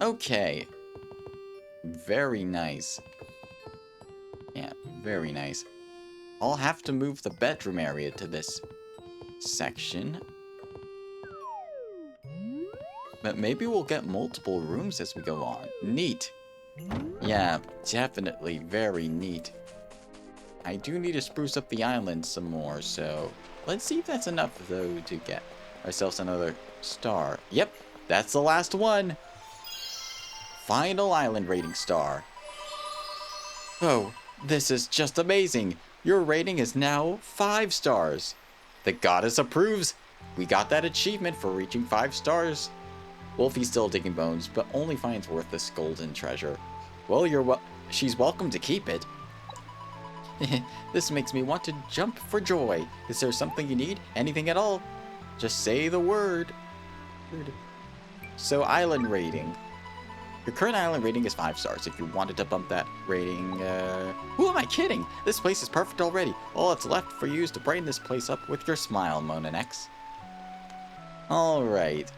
Okay. Very nice. Yeah, very nice. I'll have to move the bedroom area to this section. But maybe we'll get multiple rooms as we go on. Neat. Yeah, definitely very neat. I do need to spruce up the island some more, so let's see if that's enough, though, to get ourselves another star. Yep, that's the last one. Final island rating star. Oh, this is just amazing. Your rating is now 5 stars. The goddess approves. We got that achievement for reaching 5 stars. Wolfie's still digging bones, but only finds worthless golden treasure. Well, she's welcome to keep it. This makes me want to jump for joy. Is there something you need? Anything at all? Just say the word. So, island rating. Your current island rating is 5 stars. If you wanted to bump that rating, who am I kidding? This place is perfect already. All that's left for you is to brighten this place up with your smile, Monanex. Alright.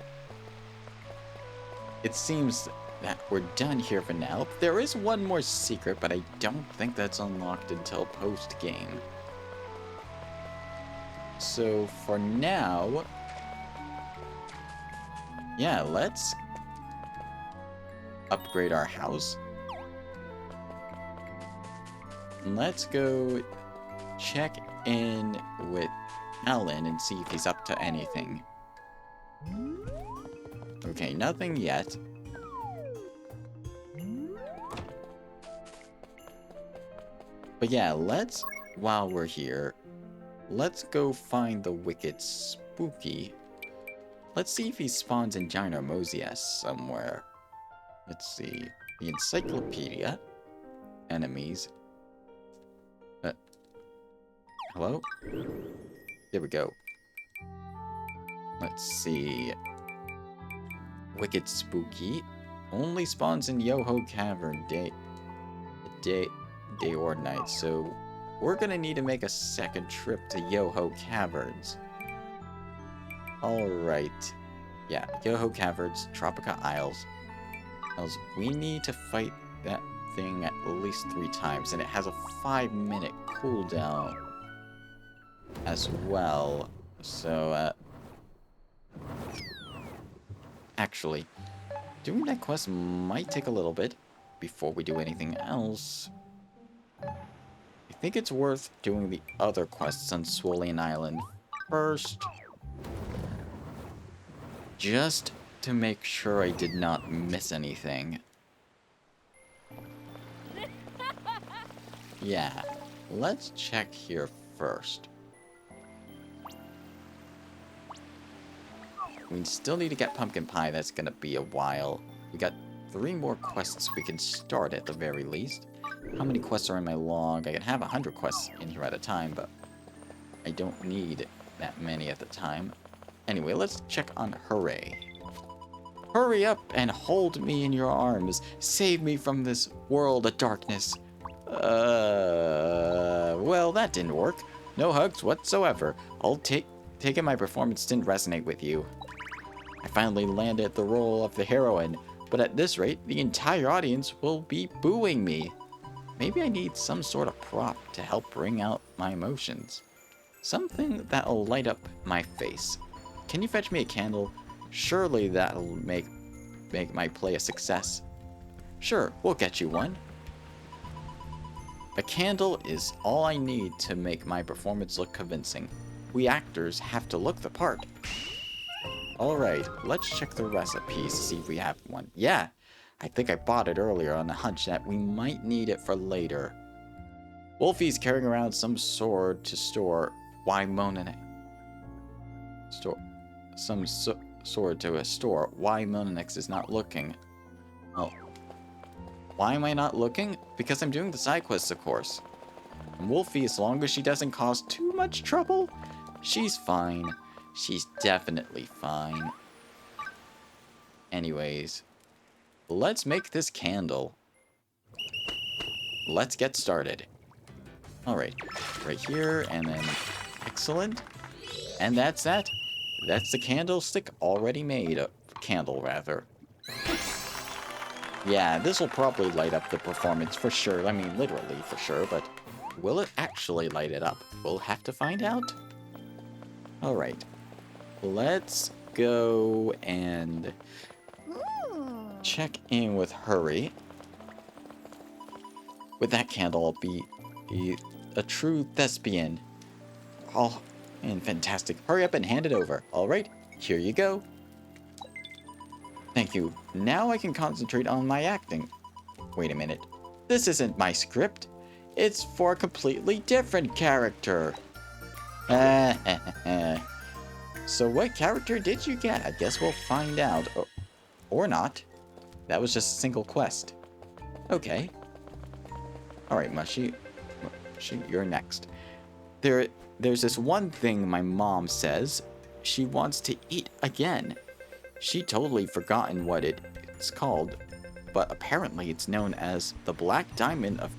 It seems that we're done here for now. There is one more secret, but I don't think that's unlocked until post-game. So, for now... yeah, let's upgrade our house. Let's go check in with Alan and see if he's up to anything. Okay, nothing yet. But yeah, while we're here, let's go find the Wicked Spooky. Let's see if he spawns in ginormous somewhere. Let's see. The encyclopedia. Enemies. Hello? There we go. Let's see. Wicked Spooky. Only spawns in Yoho Cavern day or night. So we're gonna need to make a second trip to Yoho Caverns. Alright. Yeah, Yoho Caverns, Tropica Isles. We need to fight that thing at least 3 times, and it has a 5-minute cooldown as well. So, actually, doing that quest might take a little bit before we do anything else. I think it's worth doing the other quests on Swolean Island first. Just to make sure I did not miss anything. Yeah, let's check here first. We still need to get pumpkin pie. That's gonna be a while. We got 3 more quests we can start at the very least. How many quests are in my log? I can have 100 quests in here at a time, but I don't need that many at the time. Anyway, let's check on Hooray. Hurry up and hold me in your arms. Save me from this world of darkness. Well, that didn't work. No hugs whatsoever. Taking my performance didn't resonate with you. I finally landed the role of the heroine, but at this rate, the entire audience will be booing me. Maybe I need some sort of prop to help bring out my emotions. Something that'll light up my face. Can you fetch me a candle? Surely that'll make my play a success. Sure, we'll get you one. A candle is all I need to make my performance look convincing. We actors have to look the part. Alright, let's check the recipes to see if we have one. Yeah, I think I bought it earlier on the hunch that we might need it for later. Wolfie's carrying around some sword to store. Why Monanex? Sword to a store. Why Monanex is not looking. Oh. Why am I not looking? Because I'm doing the side quests, of course. And Wolfie, as long as she doesn't cause too much trouble, she's fine. She's definitely fine. Anyways, let's make this candle. Let's get started. Alright, right here, and then excellent. And that's that. That's the candlestick already made. Candle, rather. Yeah, this will probably light up the performance for sure. I mean, literally for sure, but will it actually light it up? We'll have to find out. Alright. Let's go and check in with Hurry. With that candle, I'll be a true thespian. Oh, and fantastic. Hurry up and hand it over. Alright, here you go. Thank you. Now I can concentrate on my acting. Wait a minute. This isn't my script. It's for a completely different character. So what character did you get? I guess we'll find out. Or not. That was just a single quest. Okay. Alright, Mushy. Mushy, you're next. There's this one thing my mom says. She wants to eat again. She totally forgotten what it's called, but apparently it's known as the Black Diamond of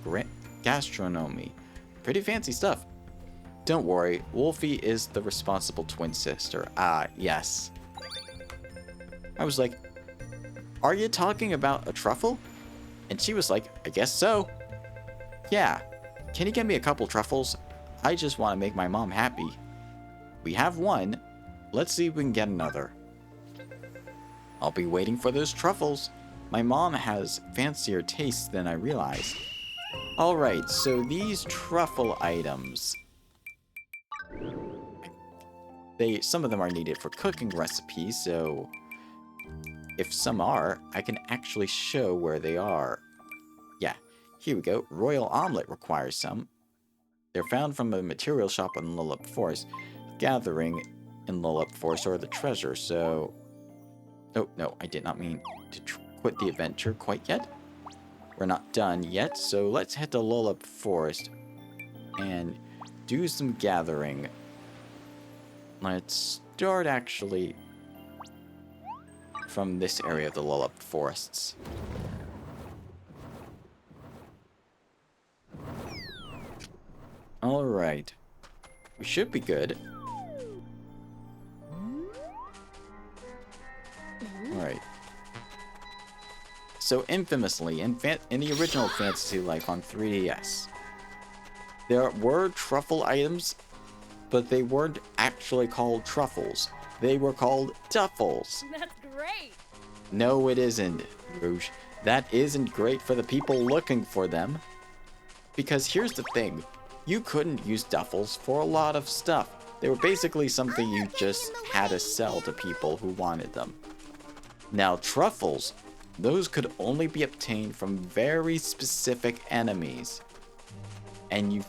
Gastronomy. Pretty fancy stuff. Don't worry, Wolfie is the responsible twin sister. Ah, yes. I was like, are you talking about a truffle? And she was like, I guess so. Yeah, can you get me a couple truffles? I just want to make my mom happy. We have one. Let's see if we can get another. I'll be waiting for those truffles. My mom has fancier tastes than I realized. Alright, so these truffle items. Some of them are needed for cooking recipes, so if some are, I can actually show where they are. Yeah, here we go. Royal omelet requires some. They're found from a material shop in Lullup Forest. Gathering in Lullup Forest or the treasure, so... Oh, no, I did not mean to quit the adventure quite yet. We're not done yet, so let's head to Lullup Forest and do some gathering. Let's start actually from this area of the Lullup Forests. Alright. We should be good. Alright. So infamously, in the original Fantasy Life on 3DS, there were truffle items, but they weren't actually called truffles. They were called duffles. That's great. No, it isn't, Rouge. That isn't great for the people looking for them. Because here's the thing. You couldn't use duffels for a lot of stuff. They were basically something you just had to sell to people who wanted them. Now, truffles, those could only be obtained from very specific enemies. And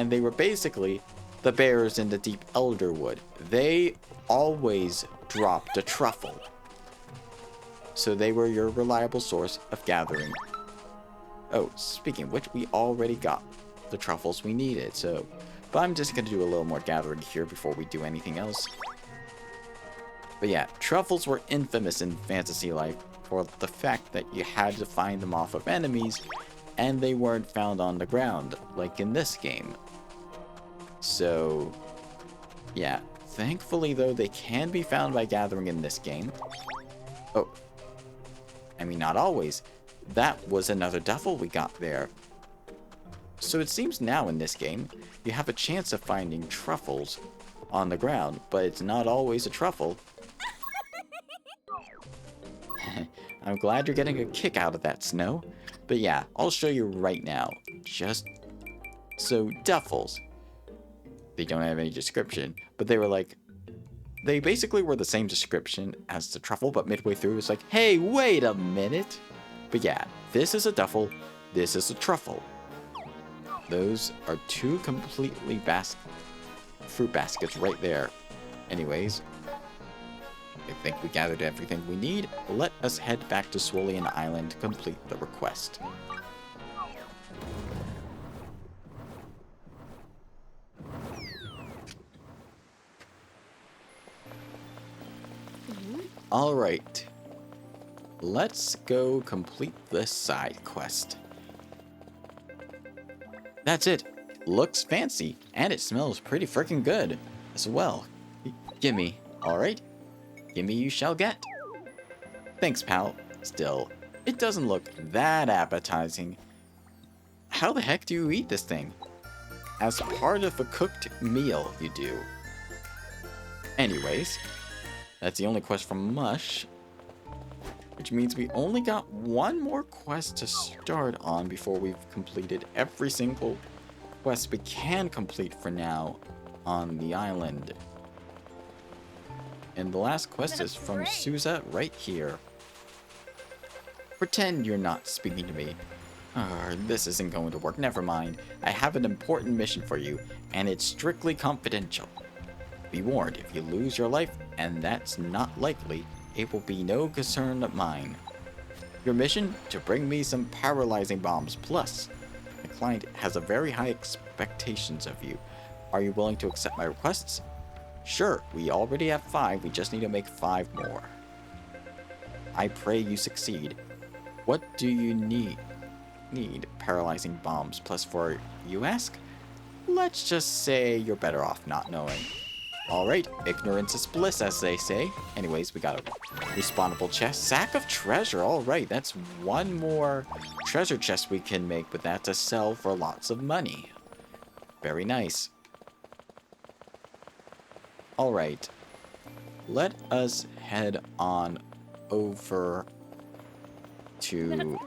they were basically the bears in the deep elderwood. They always dropped a truffle. So they were your reliable source of gathering. Oh, speaking of which, we already got the truffles we needed, so... But I'm just gonna do a little more gathering here before we do anything else. But yeah, truffles were infamous in Fantasy Life for the fact that you had to find them off of enemies, and they weren't found on the ground, like in this game. So, yeah. Thankfully, though, they can be found by gathering in this game. Oh. I mean, not always. That was another duffel we got there. So it seems now in this game, you have a chance of finding truffles on the ground, but it's not always a truffle. I'm glad you're getting a kick out of that, Snow. But yeah, I'll show you right now. So, duffels. They don't have any description, but they basically were the same description as the truffle, but midway through it's like, hey, wait a minute. But yeah, this is a duffel, this is a truffle. Those are two completely fruit baskets right there. Anyways, I think we gathered everything we need. Let us head back to Swolean Island to complete the request. Alright. Let's go complete this side quest. That's it. Looks fancy, and it smells pretty freaking good as well. Gimme. Alright. Gimme you shall get. Thanks, pal. Still, it doesn't look that appetizing. How the heck do you eat this thing? As part of a cooked meal, you do. Anyways, that's the only quest from Mush, which means we only got one more quest to start on before we've completed every single quest we can complete for now on the island. And the last quest is from Souza right here. Pretend you're not speaking to me. This isn't going to work. Never mind. I have an important mission for you, and it's strictly confidential. Be warned, if you lose your life, and that's not likely, it will be no concern of mine. Your mission? To bring me some paralyzing bombs. Plus, my client has a very high expectations of you. Are you willing to accept my requests? Sure, we already have 5, we just need to make 5 more. I pray you succeed. What do you need? Paralyzing bombs plus 4, you ask? Let's just say you're better off not knowing. Alright, ignorance is bliss, as they say. Anyways, we got a respawnable chest. Sack of treasure, alright, that's one more treasure chest we can make with that to sell for lots of money. Very nice. Alright, let us head on over to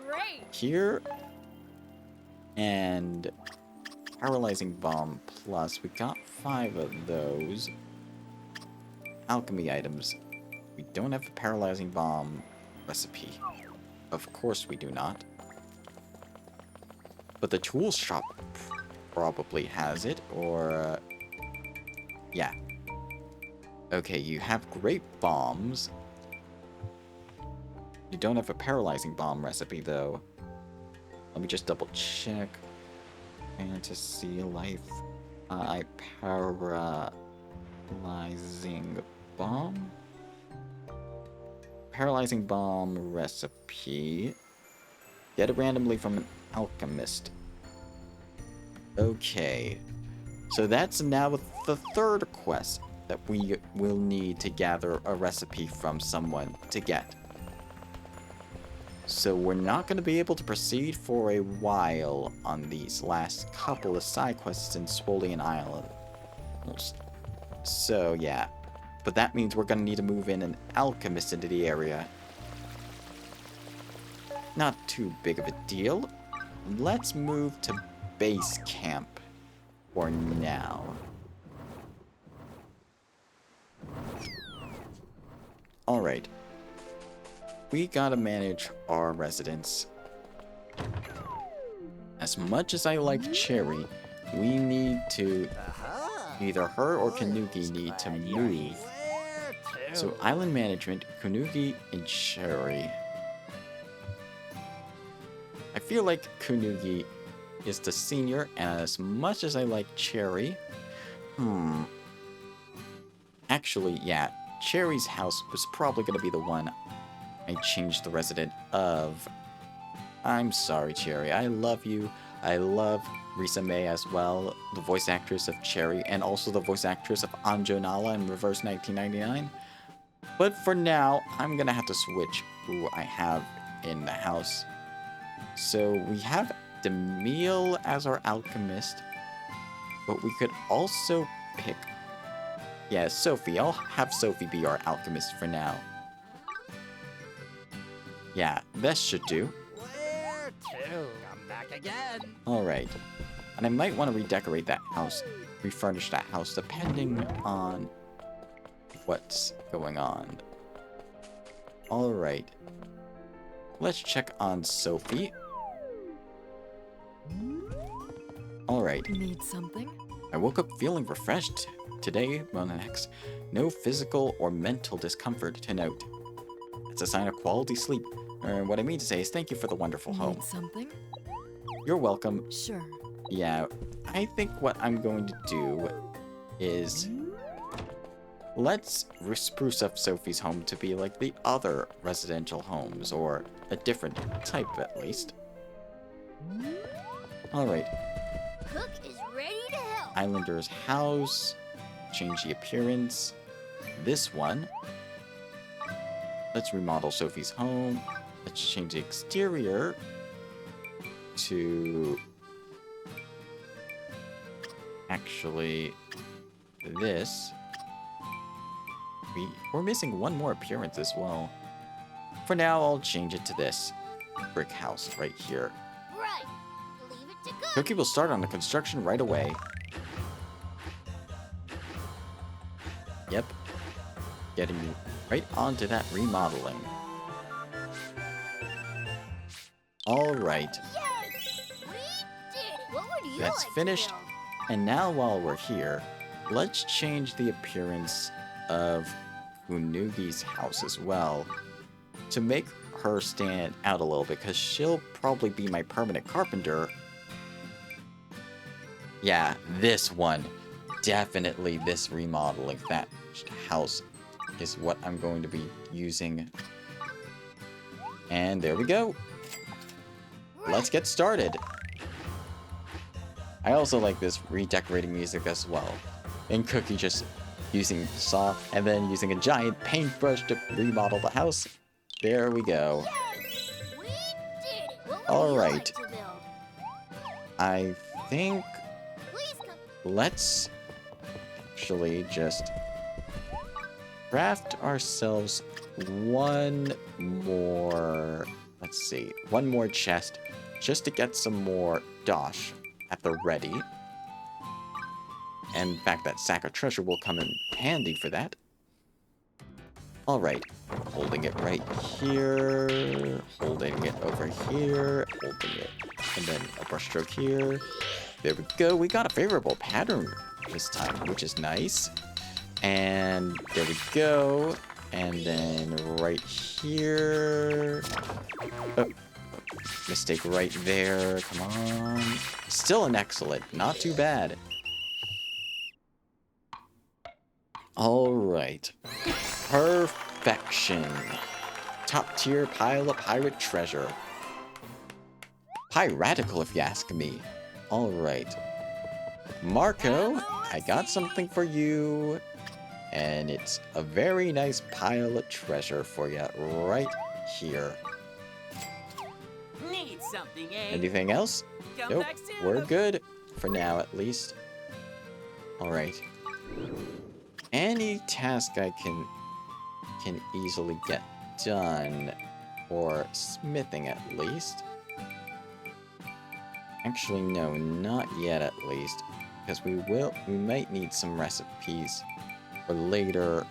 here. And paralyzing bomb plus, we got 5 of those. Alchemy items. We don't have a paralyzing bomb recipe. Of course we do not. But the tool shop probably has it, or yeah. Okay, you have great bombs. You don't have a paralyzing bomb recipe though. Let me just double check. Fantasy life. Paralyzing bomb? Paralyzing bomb recipe. Get it randomly from an alchemist. Okay. So that's now the 3rd quest that we will need to gather a recipe from someone to get. So we're not going to be able to proceed for a while on these last couple of side quests in Swolean Island. So yeah, but that means we're going to need to move in an alchemist into the area. Not too big of a deal. Let's move to base camp for now. Alright. We gotta manage our residents. As much as I like Cherry, we need to... Either her or Kanuki need to move. So island management, Kanuki and Cherry. I feel like Kanuki is the senior, and as much as I like Cherry... Actually, yeah, Cherry's house was probably gonna be the one I changed the resident of. I'm sorry, Cherry. I love you. I love Risa May as well, the voice actress of Cherry, and also the voice actress of Anjo Nala in Reverse 1999. But for now, I'm gonna have to switch who I have in the house. So we have Demille as our alchemist, but we could also pick... Yeah, Sophie. I'll have Sophie be our alchemist for now. Yeah, this should do. Where to? Come back again. Alright. And I might want to redecorate that house, refurnish that house, depending on what's going on. Alright. Let's check on Sophie. Alright. Need something? I woke up feeling refreshed today, Monax. No physical or mental discomfort to note. It's a sign of quality sleep. What I mean to say is thank you for the wonderful home. Need something? You're welcome. Sure. Yeah, I think what I'm going to do is let's spruce up Sophie's home to be like the other residential homes, or a different type at least. Alright, Cook is ready to help. Islander's house. Change the appearance. This one. Let's remodel Sophie's home. Let's change the exterior to actually this. We're missing one more appearance as well. For now, I'll change it to this brick house right here. Right. Leave it to Cook. Cookie will start on the construction right away. Yep. Getting you right onto that remodeling. Alright, Yay! We did it. What would you that's like to finished. build? And now while we're here, let's change the appearance of Unugi's house as well. To make her stand out a little, because she'll probably be my permanent carpenter. Yeah, this one. Definitely this remodeling thatched house is what I'm going to be using. And there we go. Let's get started. I also like this redecorating music as well. And Cookie just using saw and then using a giant paintbrush to remodel the house. There we go. Yay! We did it. What would All you right. like to build? I think Please come. let's actually just craft ourselves one more, let's see, one more chest just to get some more dosh at the ready. And in fact, that sack of treasure will come in handy for that. Alright, holding it right here, holding it over here, holding it, and then a brushstroke here. There we go, we got a favorable pattern this time, which is nice. And there we go, and then right here. Oh, mistake right there, come on. Still an excellent, not too bad. Alright. Perfection. Top tier pile of pirate treasure. Piratical if you ask me. Alright. Marco, I got something for you. And it's a very nice pile of treasure for you right here. Need something, eh? Anything else? Come Nope, back soon. we're good. For now, at least. Alright. Any task I can easily get done, or smithing at least. Actually, no, not yet at least, because we might need some recipes for later,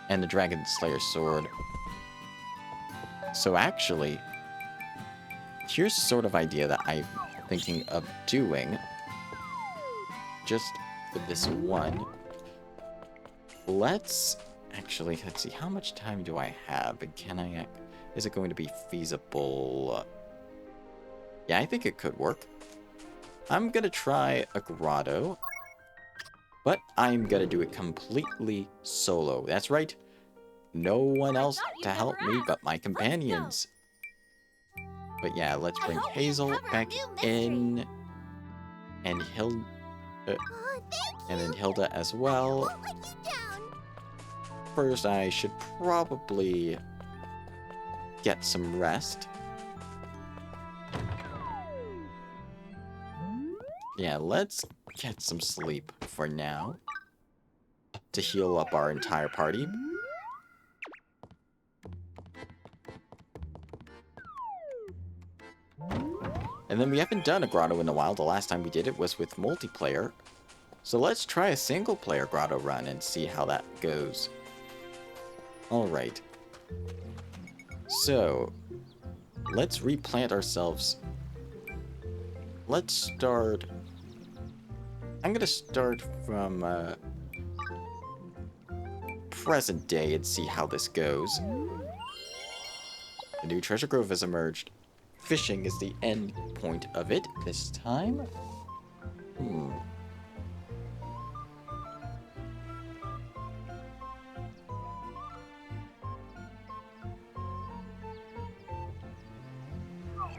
and the Dragon Slayer sword. So actually, here's the sort of idea that I'm thinking of doing, just for this one. Let's see, how much time do I have? And is it going to be feasible? Yeah, I think it could work. I'm gonna try a grotto, but I'm gonna do it completely solo. That's right. No one else to help me but my companions. But yeah, let's bring hope we Hazel uncover a back new mystery. in, and Oh, thank and you. then Hilda as I well. won't let you down. First, I should probably get some rest. Yeah, let's get some sleep for now to heal up our entire party. And then we haven't done a grotto in a while. The last time we did it was with multiplayer. So let's try a single player grotto run and see how that goes. Alright. So, let's replant ourselves. Let's start I'm gonna start from present day and see how this goes. The new treasure grove has emerged. Fishing is the end point of it this time.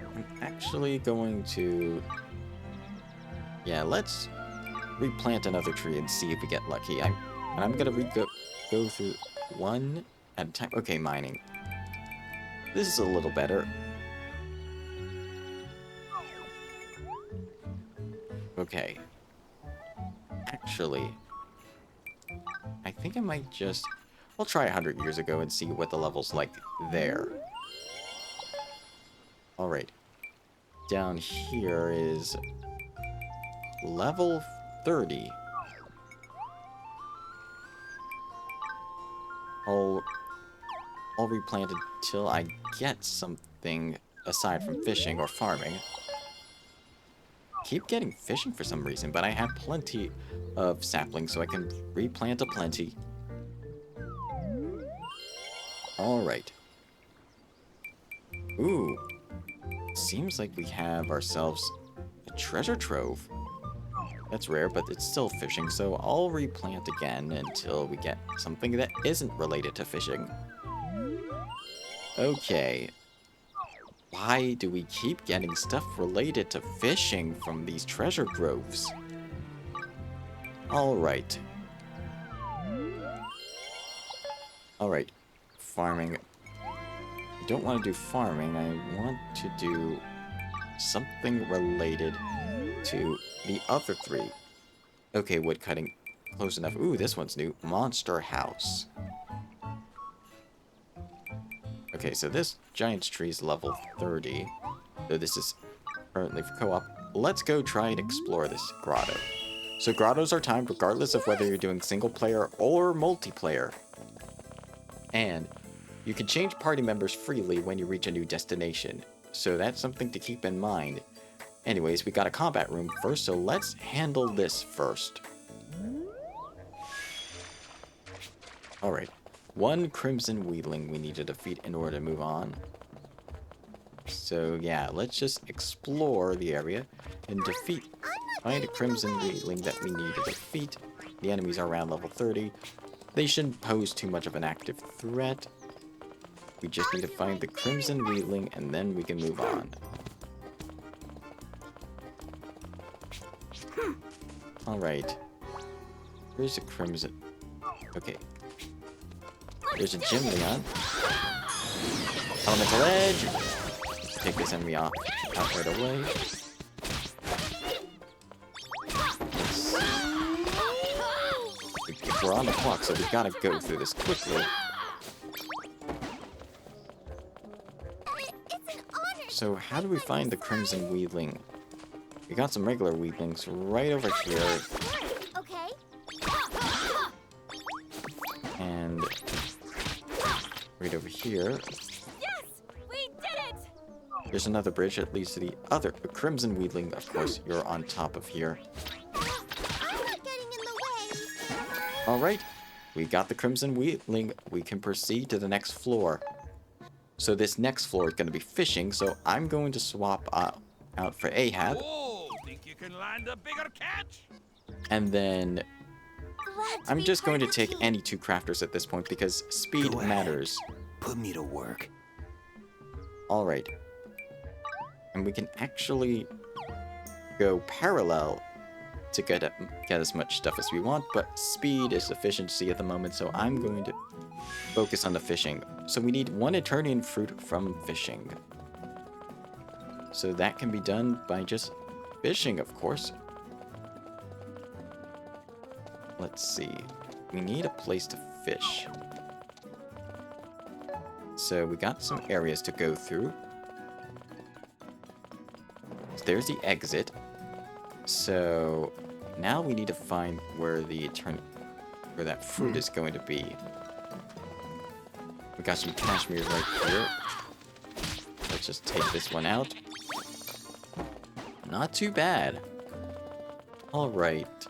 I'm actually going to... Yeah, let's replant another tree and see if we get lucky. I'm gonna go through one at a time. Okay, mining. This is a little better. Okay. Actually, I think I might just... I'll try 100 years ago and see what the level's like there. Alright. Down here is level 30. I'll replant until I get something aside from fishing or farming. Keep getting fishing for some reason, but I have plenty of saplings, so I can replant aplenty. Alright. Ooh. Seems like we have ourselves a treasure trove. That's rare, but it's still fishing, so I'll replant again until we get something that isn't related to fishing. Okay. Why do we keep getting stuff related to fishing from these treasure groves? Alright. Alright. Farming. I don't want to do farming. I want to do something related to the other three. Okay, woodcutting. Close enough. Ooh, this one's new. Monster house. Okay, so this giant's tree is level 30. So this is currently for co-op. Let's go try and explore this grotto. So grottos are timed regardless of whether you're doing single player or multiplayer. And you can change party members freely when you reach a new destination. So that's something to keep in mind. Anyways, we got a combat room first, so let's handle this first. Alright. One crimson weedling we need to defeat in order to move on. So yeah, let's just explore the area and find a crimson weedling that we need to defeat. The enemies are around level 30. They shouldn't pose too much of an active threat. We just need to find the crimson weedling and then we can move on. Alright. Where's the crimson? Okay. There's a gym Leon. Elemental Edge! Take this enemy out right away. We're on the clock, so we gotta go through this quickly. So how do we find the crimson weedling? We got some regular weedlings right over here. Okay. And right over here. Yes! We did it! There's another bridge that leads to the other crimson weedling. Of course, you're on top of here. I'm not getting in the way. Alright, we got the crimson weedling. We can proceed to the next floor. So this next floor is going to be fishing, so I'm going to swap out for Ahab. Oh, think you can land a bigger catch? And then Glad to I'm be just going to part of take the any two crafters at this point because speed Go ahead. matters. Put me to work. Alright. And we can actually go parallel to get as much stuff as we want, but speed is efficiency at the moment, so I'm going to focus on the fishing. So we need one Eternian fruit from fishing. So that can be done by just fishing, of course. Let's see. We need a place to fish. So we got some areas to go through. So there's the exit. So now we need to find where where that fruit is going to be. We got some cashmere right here. Let's just take this one out. Not too bad. Alright.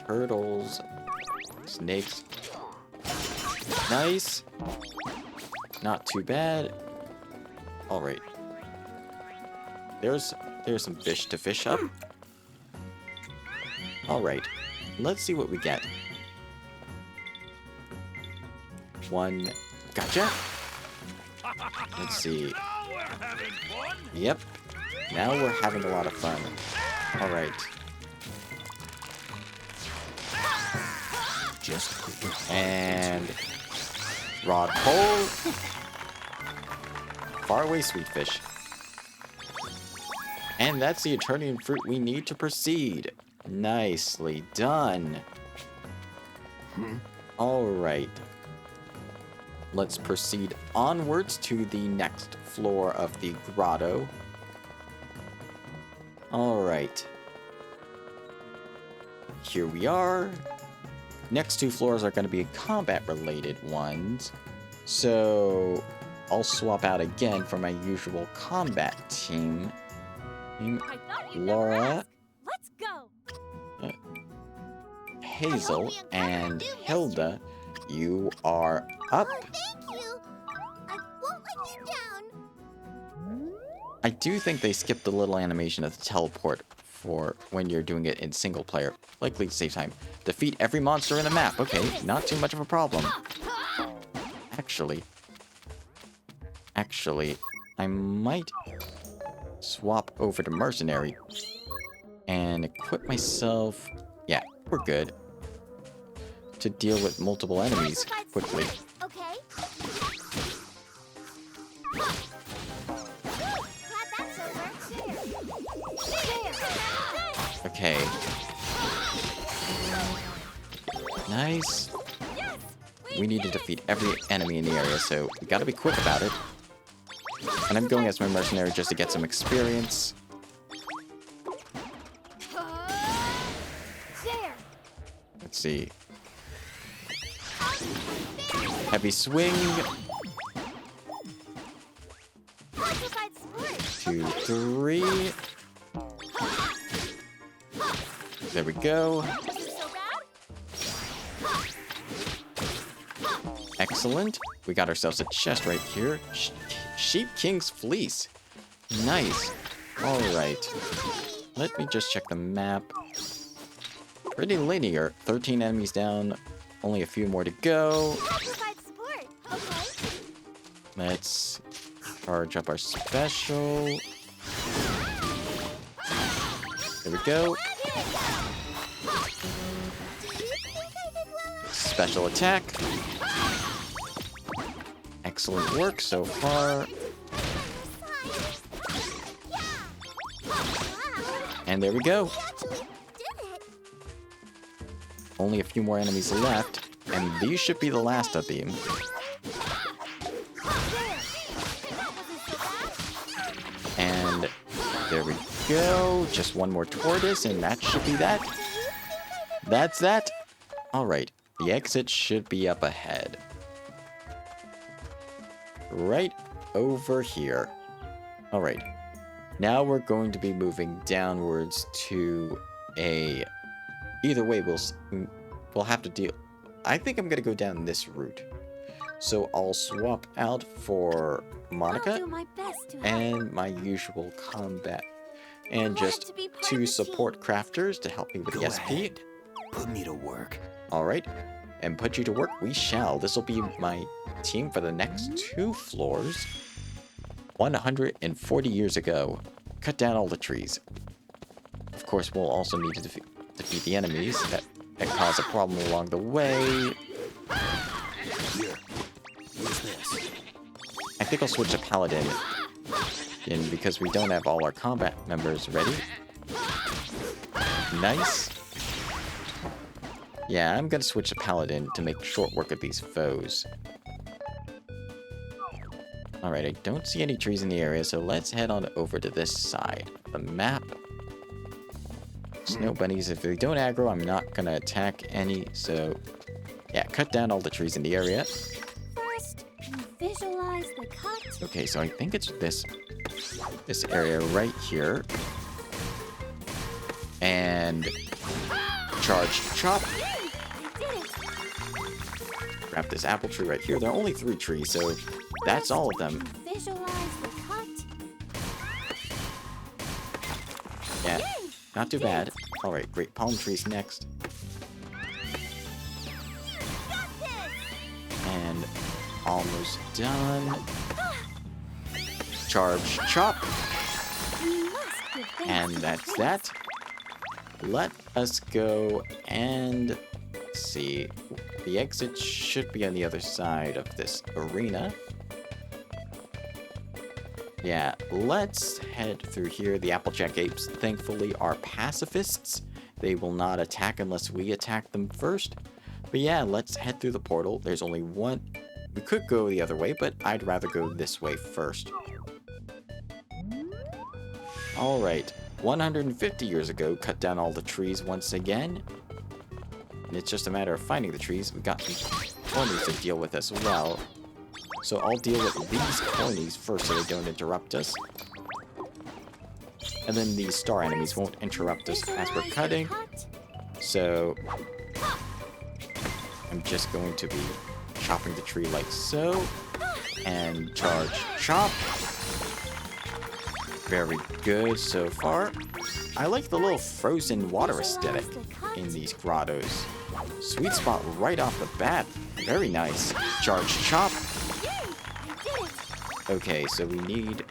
turtles, snakes. Nice. Not too bad. All right. There's some fish to fish up. All right. Let's see what we get. One. Gotcha. Let's see. Now we're having fun. Yep. Now we're having a lot of fun. All right. Just put your And rod pole. Far away, sweet fish. And that's the Eternian fruit we need to proceed. Nicely done. All right. Let's proceed onwards to the next floor of the grotto. All right. Here we are. Next two floors are going to be combat-related ones. So I'll swap out again for my usual combat team. I thought you'd never Laura, ask. Let's go. Hazel, and Hilda, you are up. Oh, thank you. I won't let you down. I do think they skipped the little animation of the teleport for when you're doing it in single player. Likely to save time. Defeat every monster in the map. Okay, not too much of a problem. Actually, I might swap over to mercenary and equip myself. Yeah, we're good to deal with multiple enemies quickly. Okay. Glad that's over. Okay. Nice. Yes, We need to defeat every enemy in the area, so we gotta be quick about it. And I'm going as my mercenary just to get some experience. There. Let's see. Heavy swing. Classified sport. 2, 3. There we go. wasn't so bad. Excellent. We got ourselves a chest right here. Sheep King's Fleece. Nice. Alright. Let me just check the map. Pretty linear. 13 enemies down. Only a few more to go. Classified sport. Okay. Let's charge up our special. There we go. Do you think I did well? Special attack. Excellent work so far. And there we go. We actually did it. Only a few more enemies left. And these should be the last of them. And there we go. Just one more tortoise, and that should be that. That's that. Alright, the exit should be up ahead. Right over here. Alright. Now we're going to be moving downwards to a... Either way, we'll have to deal... I think I'm going to go down this route. So I'll swap out for I'll Monica do my best to help. and my usual combat. And Glad just to be part of 2 the support team. crafters to help me with Go the SP. ahead. Put me to work. Alright. And put you to work we shall. This will be my team for the next 2 floors. 140 years ago. Cut down all the trees. Of course, we'll also need to defeat the enemies that cause a problem along the way. Here. Use this. I think I'll switch to Paladin. And because we don't have all our combat members ready. Nice. Yeah, I'm gonna switch to Paladin to make short work of these foes. Alright, I don't see any trees in the area, so let's head on over to this side of the map. Snow bunnies, if they don't aggro, I'm not gonna attack any, so... Yeah, cut down all the trees in the area. First, you visualize the cut. Okay, so I think it's this area right here. And Charge, chop. I did it. Grab this apple tree right here. There are only 3 trees, so that's all of them. Visualize the cut. Yeah, not too bad. Alright, great. Palm trees next. Got this! And almost done. Charge, chop. We must give thanks And to the that's prince. that. Let us go and see. The exit should be on the other side of this arena. Yeah, let's head through here. The Applejack Apes, thankfully, are pacifists. They will not attack unless we attack them first. But yeah, let's head through the portal. There's only one. We could go the other way, but I'd rather go this way first. Alright, 150 years ago, cut down all the trees once again. And it's just a matter of finding the trees. We've got some cornies to deal with as well. So I'll deal with these cornies first so they don't interrupt us. And then these star enemies won't interrupt us as we're Visualize the cutting. cut. So I'm just going to be chopping the tree like so. And charge, chop. Very good so far. I like the little frozen water aesthetic in these grottos. Sweet spot right off the bat. Very nice. Charge, chop. Okay, so we need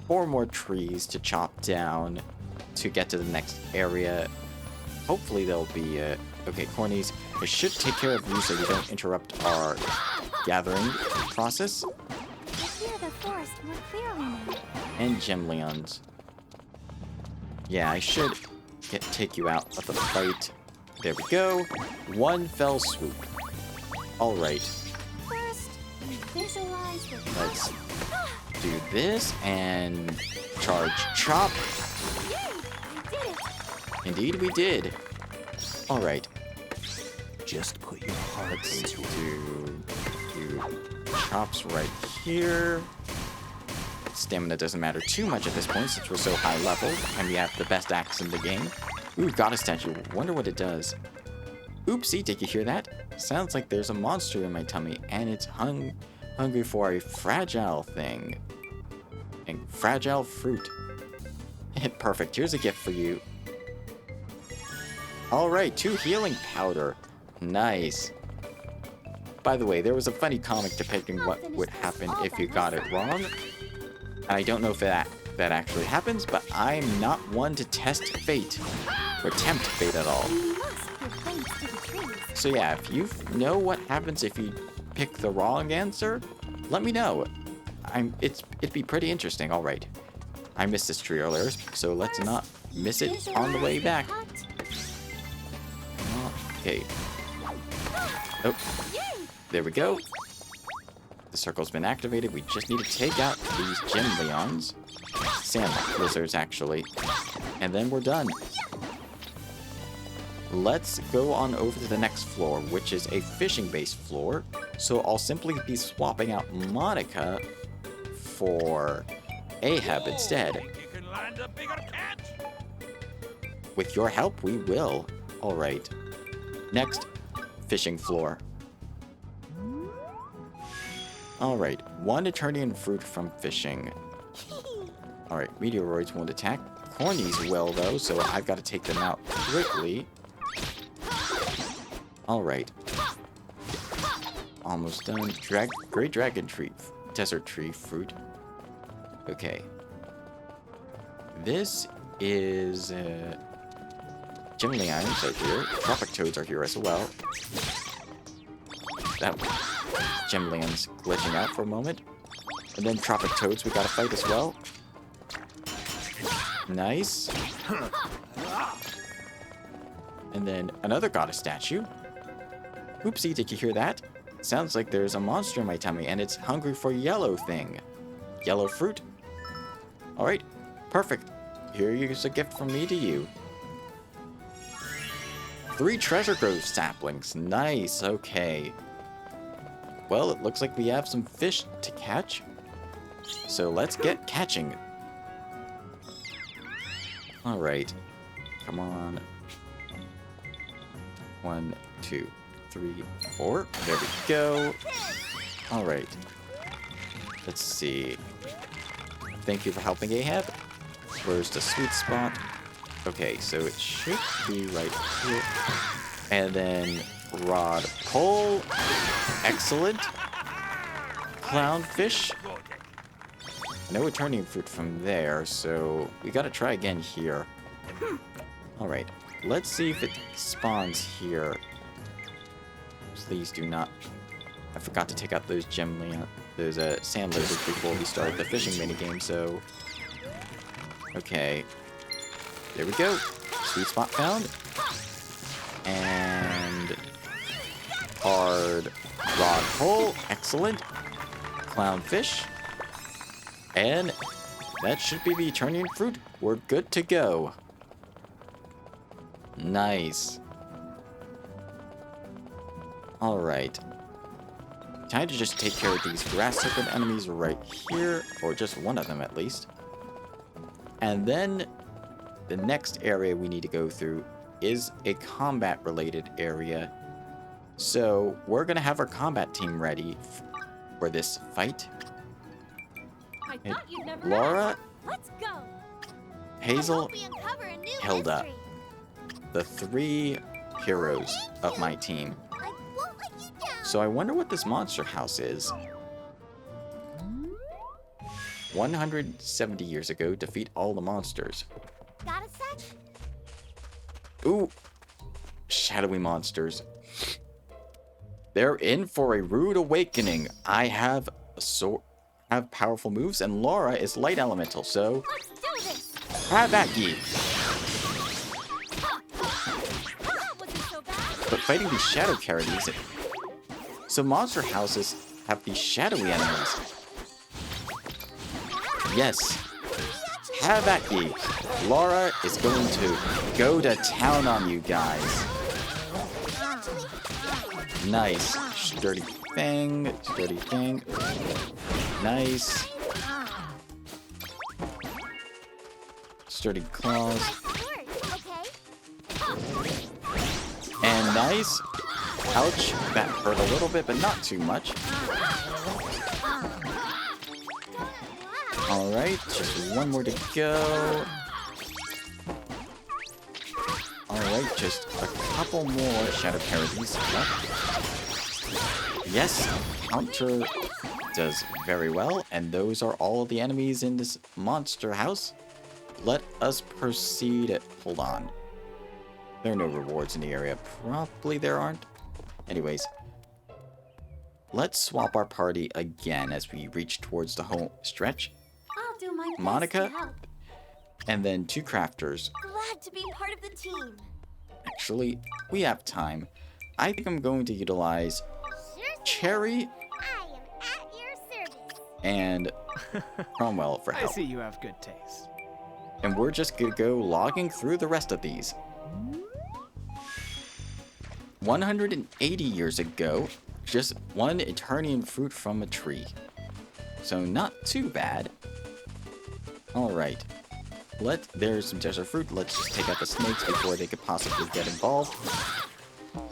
4 more trees to chop down to get to the next area. Hopefully there'll be, okay, cornies. I should take care of you so you don't interrupt our gathering process. I hear the forest more clearly now. And Gemleons. Yeah, I should take you out of the fight. There we go. 1 fell swoop. Alright, First, we visualize the cut. let's do this and charge chop. I did it! Indeed we did. Alright, Just put your heart let's into it. do chops right here. Stamina doesn't matter too much at this point since we're so high level and we have the best axe in the game. Ooh, got a statue. Wonder what it does. Oopsie, did you hear that? Sounds like there's a monster in my tummy and it's hungry for a fragile thing. A fragile fruit. Perfect, here's a gift for you. Alright, 2 healing powder. Nice. By the way, there was a funny comic depicting what would happen if you got it wrong. I don't know if that actually happens, but I'm not one to test fate or tempt fate at all. We must give thanks to the trees. So yeah, if you know what happens if you pick the wrong answer, let me know. It'd be pretty interesting. All right, I missed this tree earlier, so let's not miss it on the way back. Cut. Okay. Oh, there we go. The circle's been activated. We just need to take out these Gemleons. Sand lizards, actually. And then we're done. Let's go on over to the next floor, which is a fishing-based floor. So I'll simply be swapping out Monica for Ahab instead. Think you can land a bigger catch? With your help, we will. Alright. Next, fishing floor. Alright, 1 Eternian fruit from fishing. Alright, meteoroids won't attack. Cornies will, though, so I've got to take them out quickly. Alright. Almost done. Great dragon tree. Desert tree fruit. Okay. This is... Gemleons are here. Tropic toads are here as well. That Gemleons glitching out for a moment. And then tropic toads we gotta fight as well. Nice. And then another goddess statue. Oopsie, did you hear that? Sounds like there's a monster in my tummy and it's hungry for yellow thing. Yellow fruit. Alright, perfect. Here is a gift from me to you. 3 treasure grove saplings. Nice, okay. Well, it looks like we have some fish to catch. So let's get catching. Alright. Come on. 1, 2, 3, 4. There we go. Alright. Let's see. Thank you for helping, Ahab. Where's the sweet spot? Okay, so it should be right here. And then rod pole. Excellent. Clownfish. No returning fruit from there, so we gotta try again here. Alright, let's see if it spawns here. Please do not. I forgot to take out those those sand lizards before we started the fishing minigame, so... Okay. There we go. Sweet spot found. And... hard rod pole. Excellent. Clownfish. And that should be the Eternian fruit. We're good to go. Nice. Alright. Time to just take care of these grass serpent enemies right here. Or just one of them at least. And then the next area we need to go through is a combat related area. So we're going to have our combat team ready for this fight. I thought you'd never Laura, ask. Let's go. Hazel, We uncover a new Hilda. mystery. the 3 heroes of my team. I won't let you down. So I wonder what this monster house is. 170 years ago, defeat all the monsters. Got a sec? Ooh, shadowy monsters. They're in for a rude awakening. I have powerful moves, and Laura is light elemental, so Let's do this. have at ye. That wasn't so bad. But fighting these shadow carroties, so monster houses have these shadowy enemies. Yes, have at ye. Laura is going to go to town on you guys. Nice. Sturdy thing. Sturdy thing. Nice. Sturdy claws. Nice work, okay? And nice. Ouch. That hurt a little bit, but not too much. Alright, just one more to go. Alright, just a couple more shadow parodies left. Yes, counter does very well, and those are all the enemies in this monster house. Let us proceed. Hold on. There are no rewards in the area. Probably there aren't. Anyways, let's swap our party again as we reach towards the home stretch. I'll do my best Monica? to help. And then 2 crafters. Glad to be part of the team. Actually, we have time. I think I'm going to utilize Sure, Cherry I am at your service. and Cromwell for I help. see you have good taste. And we're just gonna go logging through the rest of these. 180 years ago, just one Eternian fruit from a tree. So not too bad. Alright. There's some desert fruit. Let's just take out the snakes before they could possibly get involved.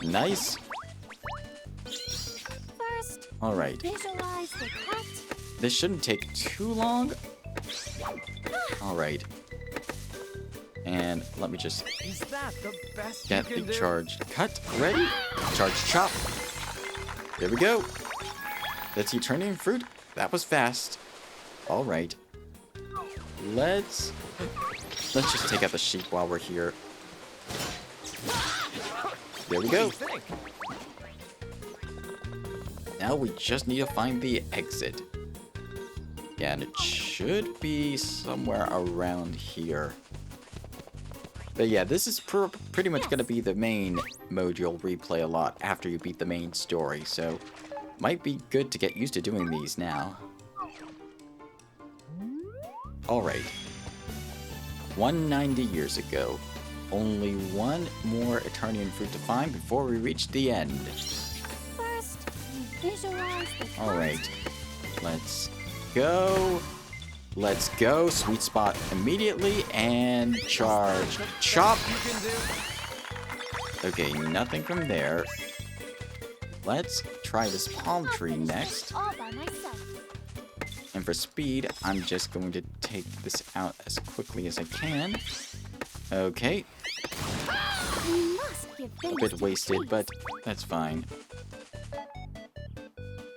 Nice. First, Alright. visualize the cut. This shouldn't take too long. Alright. And let me just Is that the best get you the can do? charged cut ready. Charged chop. There we go. That's Eternian fruit. That was fast. Alright. Let's just take out the sheep while we're here. There we go. What do you think? Now we just need to find the exit. Yeah, and it should be somewhere around here. But yeah, this is pretty much going to be the main mode you'll replay a lot after you beat the main story, so might be good to get used to doing these now. Alright. 190 years ago. Only one more Eternian fruit to find before we reach the end. First, visualize the cut. Alright. Let's go. Let's go. Sweet spot immediately and charge. Chop. You can do. Okay, nothing from there. Let's try this palm I'll tree finish next. this all by myself. And for speed, I'm just going to take this out as quickly as I can. Okay, We must give a things bit to the wasted, trees. but that's fine.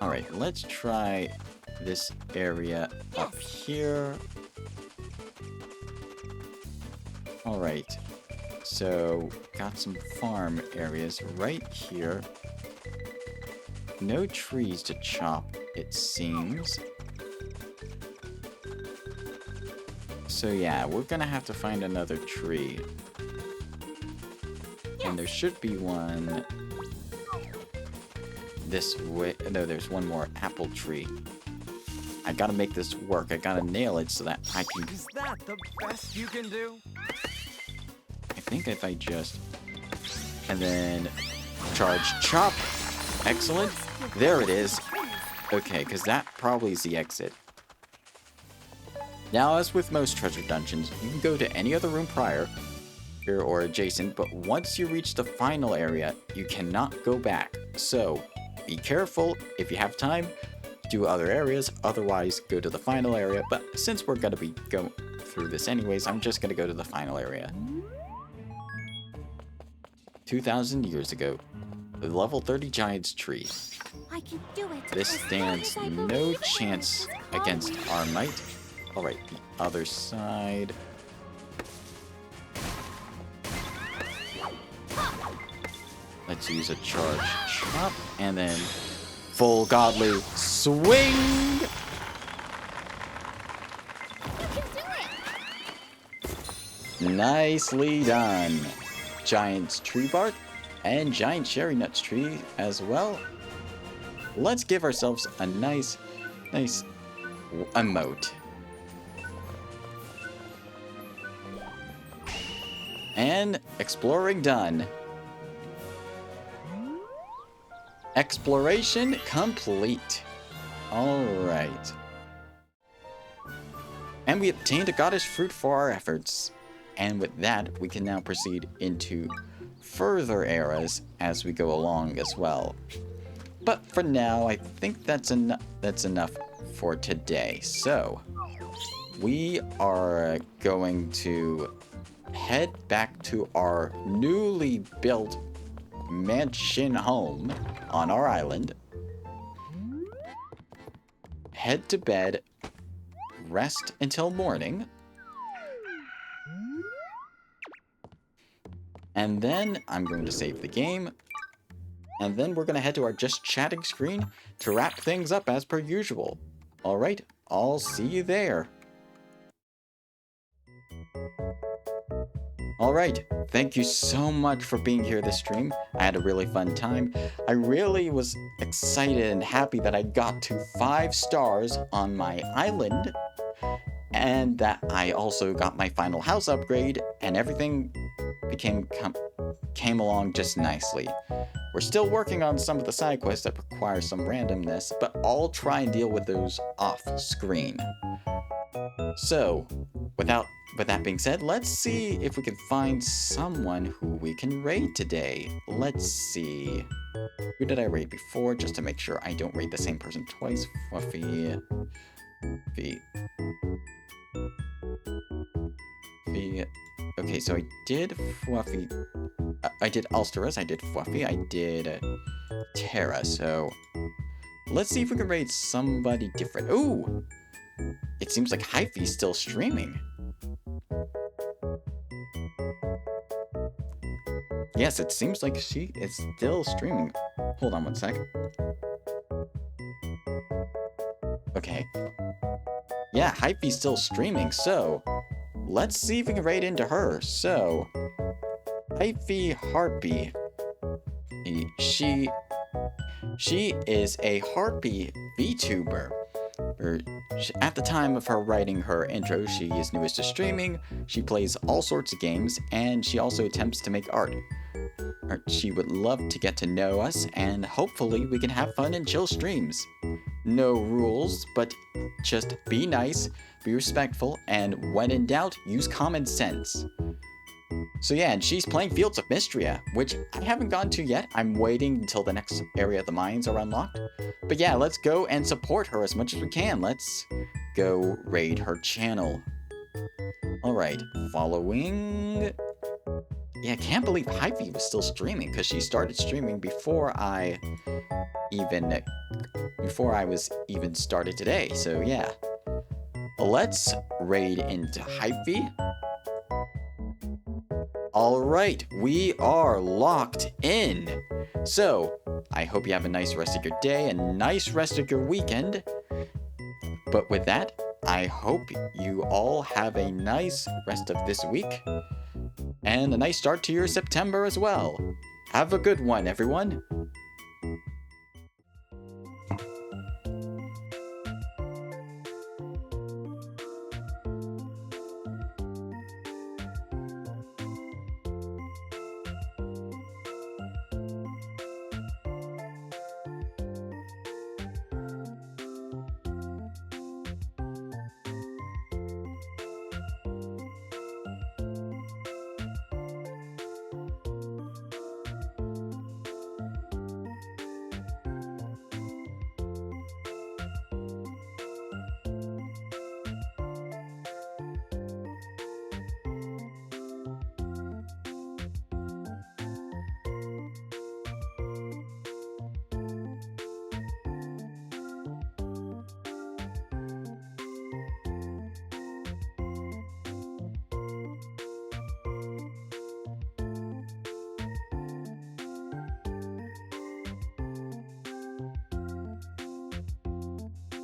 Alright, let's try this area up here. Alright, so got some farm areas right here. No trees to chop, it seems. So yeah, we're gonna have to find another tree. And there should be one this way. No, there's one more apple tree. I gotta make this work. I gotta nail it so that I can... Is that the best you can do? I think if I just... And then... Charge chop! Excellent. There it is. Okay, because that probably is the exit. Now, as with most treasure dungeons, you can go to any other room prior, here or adjacent, but once you reach the final area, you cannot go back. So, be careful. If you have time, do other areas, otherwise go to the final area, but since we're gonna be going through this anyways, I'm just gonna go to the final area. 2,000 years ago, the level 30 giant's tree. I can do it. This as long stands as I no believe in chance what is against calling our might. Alright, the other side. Let's use a charge chop, and then full godly swing! You can do it. Nicely done. Giant's tree bark and giant cherry nuts tree as well. Let's give ourselves a nice emote. And exploring done. Exploration complete. Alright. And we obtained a goddess fruit for our efforts. And with that, we can now proceed into further eras as we go along as well. But for now, I think that's enough for today. So, we are going to head back to our newly built mansion home on our island. Head to bed, rest until morning. And then I'm going to save the game. And then we're going to head to our just chatting screen to wrap things up as per usual. Alright, I'll see you there. Alright, thank you so much for being here this stream. I had a really fun time. I really was excited and happy that I got to 5 stars on my island. And that I also got my final house upgrade, and everything came along just nicely. We're still working on some of the side quests that require some randomness, but I'll try and deal with those off screen. So, with that being said, let's see if we can find someone who we can raid today. Let's see. Who did I raid before, just to make sure I don't raid the same person twice? Fluffy. Okay, so I did Fluffy. I did Ulsteras, I did Fluffy, I did Terra, so let's see if we can raid somebody different. Ooh! It seems like Hyphy's still streaming. Yes, it seems like she is still streaming. Hold on one sec. Okay. Yeah, Hyphy's still streaming, so let's see if we can raid into her. So, Hyphy Harpy. She is a Harpy VTuber. At the time of her writing her intro, she is newest to streaming, she plays all sorts of games, and she also attempts to make art. She would love to get to know us, and hopefully we can have fun and chill streams. No rules, but just be nice, be respectful, and when in doubt, use common sense. So yeah, and she's playing Fields of Mystria, which I haven't gotten to yet. I'm waiting until the next area of the mines are unlocked. But yeah, let's go and support her as much as we can. Let's go raid her channel. Alright, following... Yeah, I can't believe Hy-Vee was still streaming, because she started streaming before I was even started today. So yeah. Let's raid into Hy-Vee. Alright, we are locked in. So, I hope you have a nice rest of your day, a nice rest of your weekend. But with that, I hope you all have a nice rest of this week. And a nice start to your September as well. Have a good one, everyone.